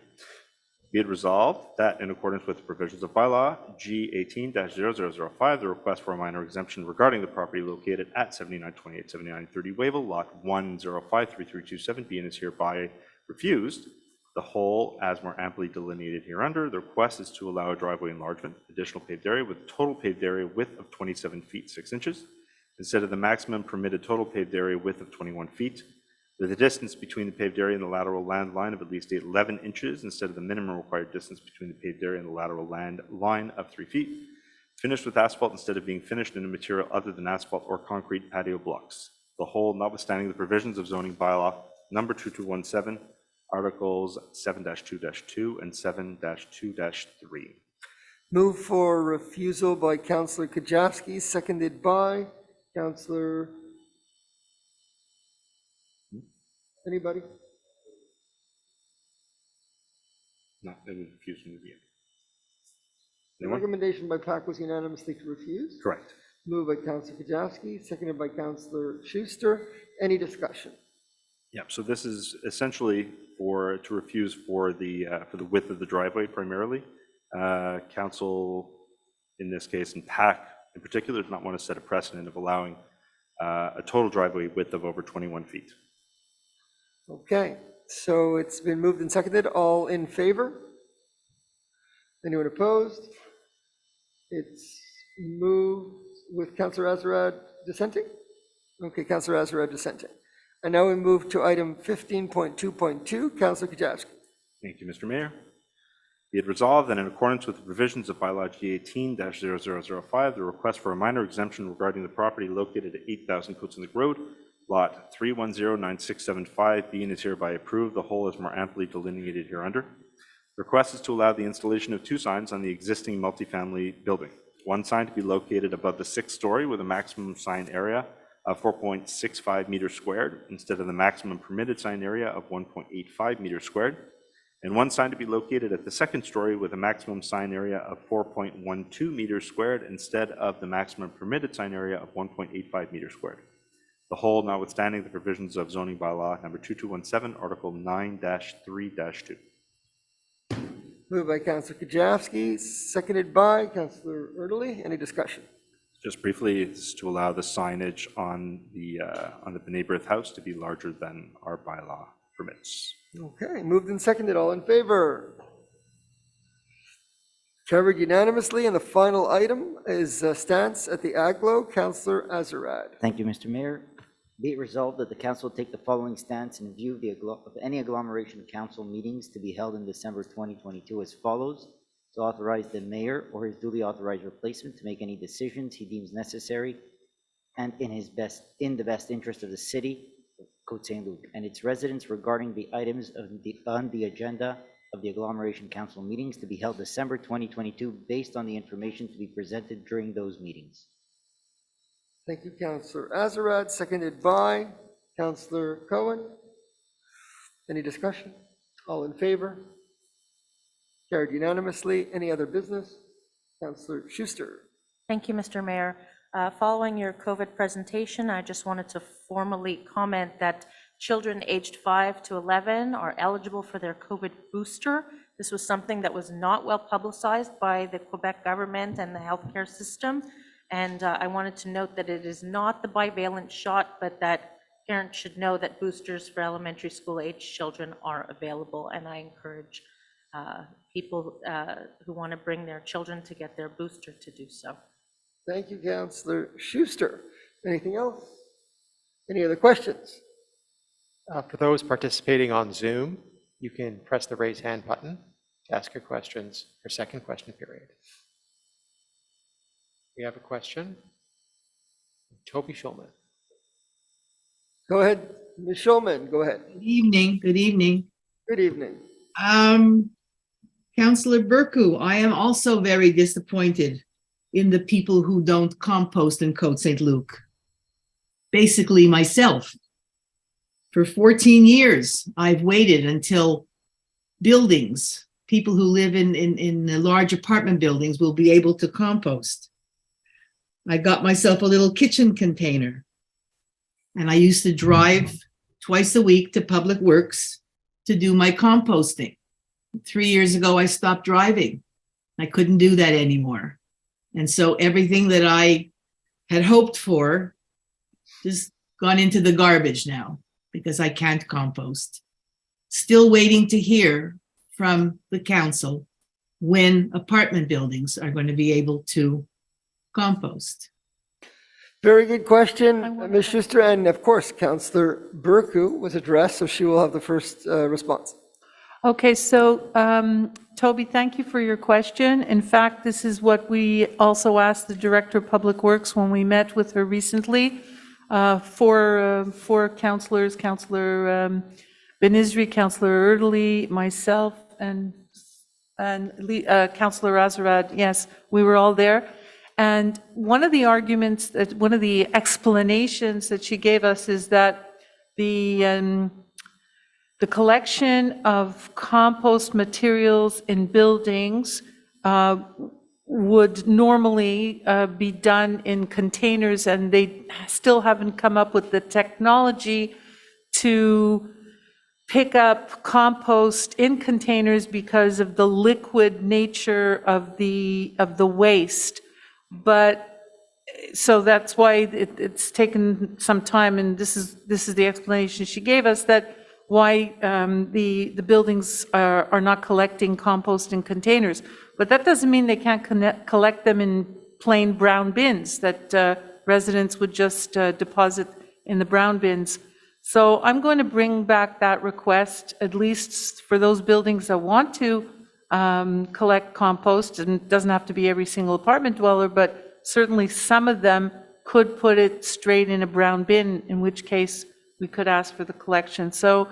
Be it resolved that in accordance with the provisions of bylaw G18-0005, the request for a minor exemption regarding the property located at 7928, 7930 Wavell, lot 1053327 be and is hereby refused. The whole as more amply delineated hereunder. The request is to allow a driveway enlargement, additional paved area with total paved area width of 27 feet 6 inches, instead of the maximum permitted total paved area width of 21 feet, with a distance between the paved area and the lateral land line of at least 11 inches, instead of the minimum required distance between the paved area and the lateral land line of 3 feet. Finished with asphalt instead of being finished in a material other than asphalt or concrete patio blocks. The whole notwithstanding the provisions of zoning bylaw number 2217, Articles 7-2-2 and 7-2-3. Move for refusal by Councilor Kajewski, seconded by Councilor. Anybody? No, it was refused from the beginning. The recommendation by PAC was unanimously to refuse. Correct. Moved by Councilor Kajewski, seconded by Councilor Schuster. Any discussion? Yeah, so this is essentially to refuse for the width of the driveway primarily. Council, in this case, and PAC in particular, does not want to set a precedent of allowing a total driveway width of over 21 feet. Okay, so it's been moved and seconded. All in favor? Anyone opposed? It's moved with Councilor Azarad dissenting? Okay, Councilor Azarad dissenting. And now we move to item 15.2.2, Councilor Kajewski. Thank you, Mr. Mayor. Be it resolved that in accordance with the provisions of bylaw G18-0005, the request for a minor exemption regarding the property located at 8,000 Côte Saint-Luc Road, lot 3109675, be and is hereby approved. The whole is more amply delineated hereunder. The request is to allow the installation of 2 signs on the existing multifamily building. One sign to be located above the 6th story with a maximum sign area of 4.65 meters squared instead of the maximum permitted sign area of 1.85 meters squared, and one sign to be located at the 2nd story with a maximum sign area of 4.12 meters squared instead of the maximum permitted sign area of 1.85 meters squared. The whole notwithstanding the provisions of zoning bylaw number 2217, article 9-3-2. Moved by Councilor Kajewski, seconded by Councilor Erdely. Any discussion? Just briefly, it's to allow the signage on the neighbor's house to be larger than our bylaw permits. Okay, moved and seconded. All in favor? Carried unanimously. And the final item is stance at the Aglo. Councilor Azarad. Thank you, Mr. Mayor. Be it resolved that the council take the following stance in view of any agglomeration council meetings to be held in December 2022 as follows: to authorize the mayor or his duly authorized replacement to make any decisions he deems necessary and in the best interest of the city of Côte Saint-Luc and its residents regarding the items on the agenda of the agglomeration council meetings to be held December 2022 based on the information to be presented during those meetings. Thank you, Councilor Azarad, seconded by Councilor Cohen. Any discussion? All in favor? Carried unanimously. Any other business? Councilor Schuster. Thank you, Mr. Mayor. Following your COVID presentation, I just wanted to formally comment that children aged 5 to 11 are eligible for their COVID booster. This was something that was not well publicized by the Quebec government and the healthcare system. And I wanted to note that it is not the bivalent shot, but that parents should know that boosters for elementary school age children are available. And I encourage people who want to bring their children to get their booster to do so. Thank you, Councillor Schuster. Anything else? Any other questions? For those participating on Zoom, you can press the raise hand button to ask your questions for second question period. We have a question. Toby Schulman. Go ahead, Ms. Schulman, go ahead. Good evening, good evening. Good evening. Councillor Burku, I am also very disappointed in the people who don't compost in Côte Saint-Luc. Basically myself. For 14 years, I've waited until buildings, people who live in large apartment buildings will be able to compost. I got myself a little kitchen container, and I used to drive twice a week to Public Works to do my composting. 3 years ago, I stopped driving. I couldn't do that anymore. And so everything that I had hoped for just gone into the garbage now because I can't compost. Still waiting to hear from the council when apartment buildings are going to be able to compost. Very good question, Ms. Schuster, and of course, Councillor Burku was addressed, so she will have the first response. Okay, so Toby, thank you for your question. In fact, this is what we also asked the Director of Public Works when we met with her recently. For councillors, Councillor Benizri, Councillor Erdely, myself, and Councillor Azarad, yes, we were all there. And one of the arguments, one of the explanations that she gave us is that the collection of compost materials in buildings would normally be done in containers, and they still haven't come up with the technology to pick up compost in containers because of the liquid nature of the waste. But so that's why it's taken some time, and this is the explanation she gave us, that why the buildings are not collecting compost in containers. But that doesn't mean they can't collect them in plain brown bins that residents would just deposit in the brown bins. So I'm going to bring back that request, at least for those buildings that want to collect compost, and it doesn't have to be every single apartment dweller, but certainly some of them could put it straight in a brown bin, in which case we could ask for the collection. So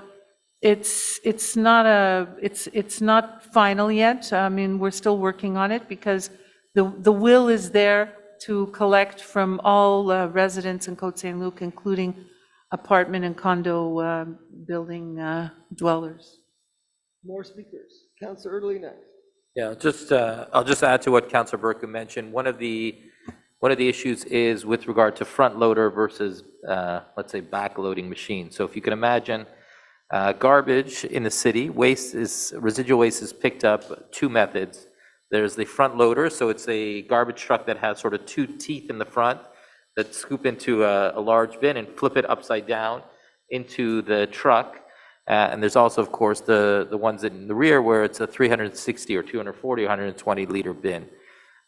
it's not final yet. I mean, we're still working on it because the will is there to collect from all residents in Côte Saint-Luc, including apartment and condo building dwellers. More speakers. Councillor Erdely next. Yeah, I'll just add to what Councillor Burku mentioned. One of the issues is with regard to front loader versus, let's say, back-loading machines. So if you can imagine, garbage in the city, residual waste is picked up two methods. There's the front loader, so it's a garbage truck that has sort of two teeth in the front that scoop into a large bin and flip it upside down into the truck. And there's also, of course, the ones in the rear where it's a 360 or 240 or 120 liter bin.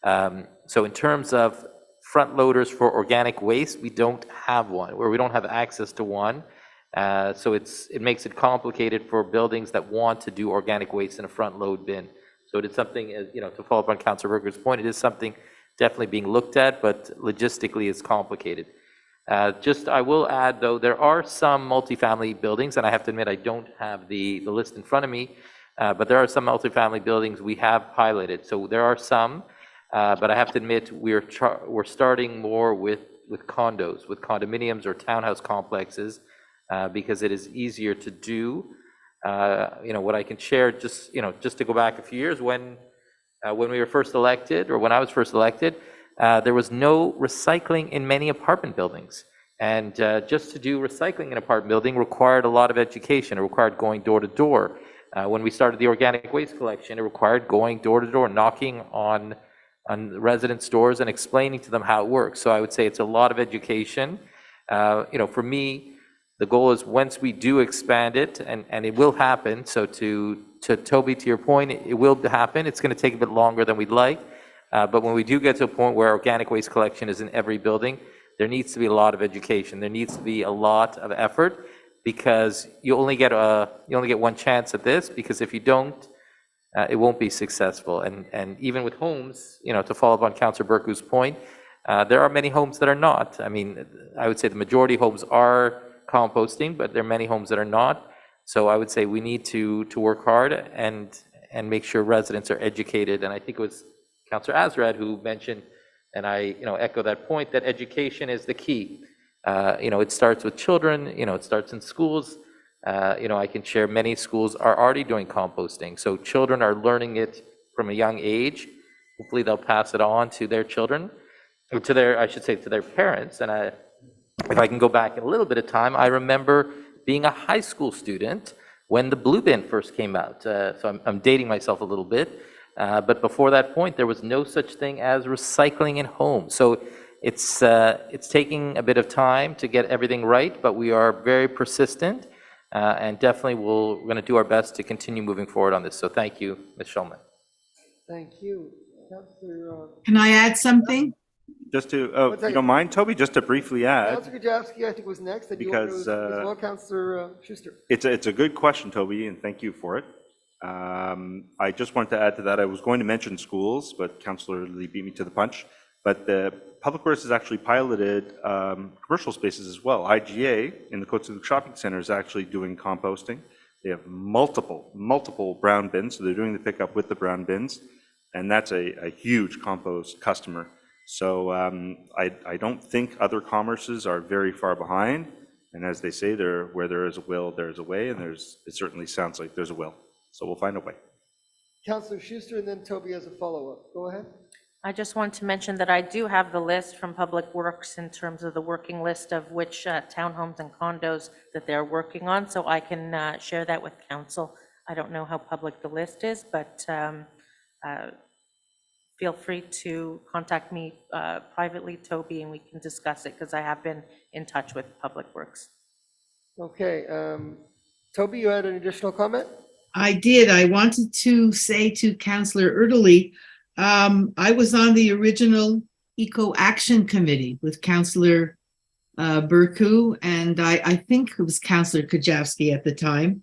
So in terms of front loaders for organic waste, we don't have one, or we don't have access to one. So it makes it complicated for buildings that want to do organic waste in a front load bin. So it is something, to follow up on Councillor Berger's point, it is something definitely being looked at, but logistically it's complicated. I will add, though, there are some multifamily buildings, and I have to admit I don't have the list in front of me, but there are some multifamily buildings we have piloted. So there are some, but I have to admit we're starting more with condos, with condominiums or townhouse complexes, because it is easier to do. What I can share, just to go back a few years, when we were first elected, or when I was first elected, there was no recycling in many apartment buildings. And just to do recycling in an apartment building required a lot of education. It required going door to door. When we started the organic waste collection, it required going door to door, knocking on residents' doors and explaining to them how it works. So I would say it's a lot of education. For me, the goal is once we do expand it, and it will happen, so to Toby, to your point, it will happen. It's going to take a bit longer than we'd like. But when we do get to a point where organic waste collection is in every building, there needs to be a lot of education. There needs to be a lot of effort, because you only get one chance at this, because if you don't, it won't be successful. And even with homes, to follow up on Councillor Burku's point, there are many homes that are not. I mean, I would say the majority of homes are composting, but there are many homes that are not. So I would say we need to work hard and make sure residents are educated. And I think it was Councillor Azrad who mentioned, and I echo that point, that education is the key. It starts with children, it starts in schools. I can share many schools are already doing composting. So children are learning it from a young age. Hopefully they'll pass it on to their children, or to their parents. And if I can go back a little bit of time, I remember being a high school student when the blue bin first came out. So I'm dating myself a little bit. But before that point, there was no such thing as recycling in homes. So it's taking a bit of time to get everything right, but we are very persistent, and definitely we're going to do our best to continue moving forward on this. So thank you, Ms. Schulman. Thank you. Councillor, Can I add something? Just to, if you don't mind, Toby, just to briefly add, Councillor Kajewski, I think, was next. And because you want to as well, Councillor Schuster. it's a good question, Toby, and thank you for it. I just wanted to add to that. I was going to mention schools, but Councillor Lee beat me to the punch. But the Public Works has actually piloted commercial spaces as well. IGA in the Côte Saint-Luc Shopping Center is actually doing composting. They have multiple brown bins, so they're doing the pickup with the brown bins, and that's a huge compost customer. So I don't think other commerces are very far behind. And as they say, where there is a will, there is a way, and it certainly sounds like there's a will. So we'll find a way. Councillor Schuster, and then Toby has a follow-up. Go ahead. I just want to mention that I do have the list from Public Works in terms of the working list of which townhomes and condos that they're working on, so I can share that with council. I don't know how public the list is, but feel free to contact me privately, Toby, and we can discuss it, because I have been in touch with Public Works. Okay. Toby, you had an additional comment? I did. I wanted to say to Councillor Erdely, I was on the original Eco Action Committee with Councillor Burku, and I think it was Councillor Kajewski at the time.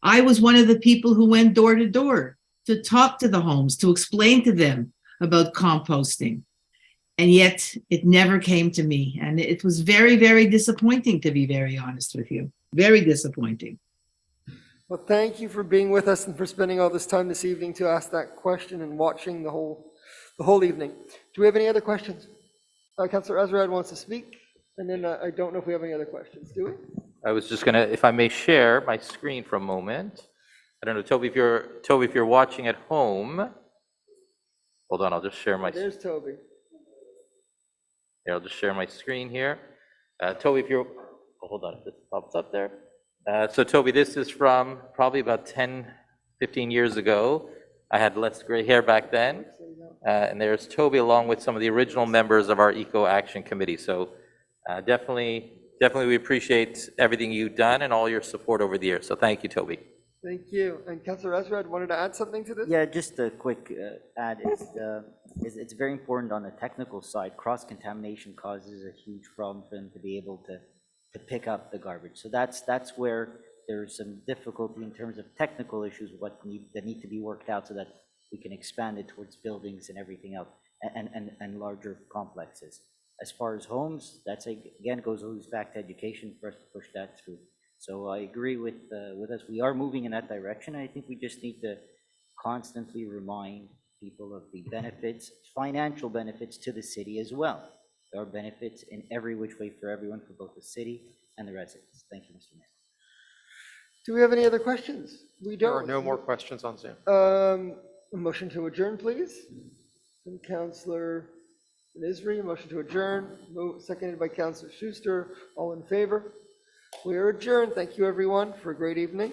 I was one of the people who went door to door to talk to the homes, to explain to them about composting. And yet it never came to me. And it was very, very disappointing, to be very honest with you. Very disappointing. Well, thank you for being with us and for spending all this time this evening to ask that question and watching the whole evening. Do we have any other questions? Councillor Azrad wants to speak, and then I don't know if we have any other questions. Do we? I was just gonna, if I may share my screen for a moment. I don't know, Toby, if you're watching at home, hold on, I'll just share my. There's Toby. Here, I'll just share my screen here. Toby, if you're, hold on, if this pops up there. So Toby, this is from probably about 10, 15 years ago. I had less gray hair back then. And there's Toby along with some of the original members of our Eco Action Committee. So definitely we appreciate everything you've done and all your support over the years. So thank you, Toby. Thank you. And Councillor Azrad wanted to add something to this? Yeah, just a quick add. It's very important on the technical side. Cross-contamination causes a huge problem for them to be able to pick up the garbage. So that's where there's some difficulty in terms of technical issues that need to be worked out so that we can expand it towards buildings and everything else, and larger complexes. As far as homes, that's again goes back to education for us to push that through. So I agree with us. We are moving in that direction. I think we just need to constantly remind people of the benefits, financial benefits to the city as well. There are benefits in every which way for everyone, for both the city and the residents. Thank you, Mr. Mayor. Do we have any other questions? We don't. There are no more questions on Zoom. A motion to adjourn, please. From Councillor Nisri, a motion to adjourn, seconded by Councillor Schuster. All in favor? We are adjourned. Thank you, everyone, for a great evening.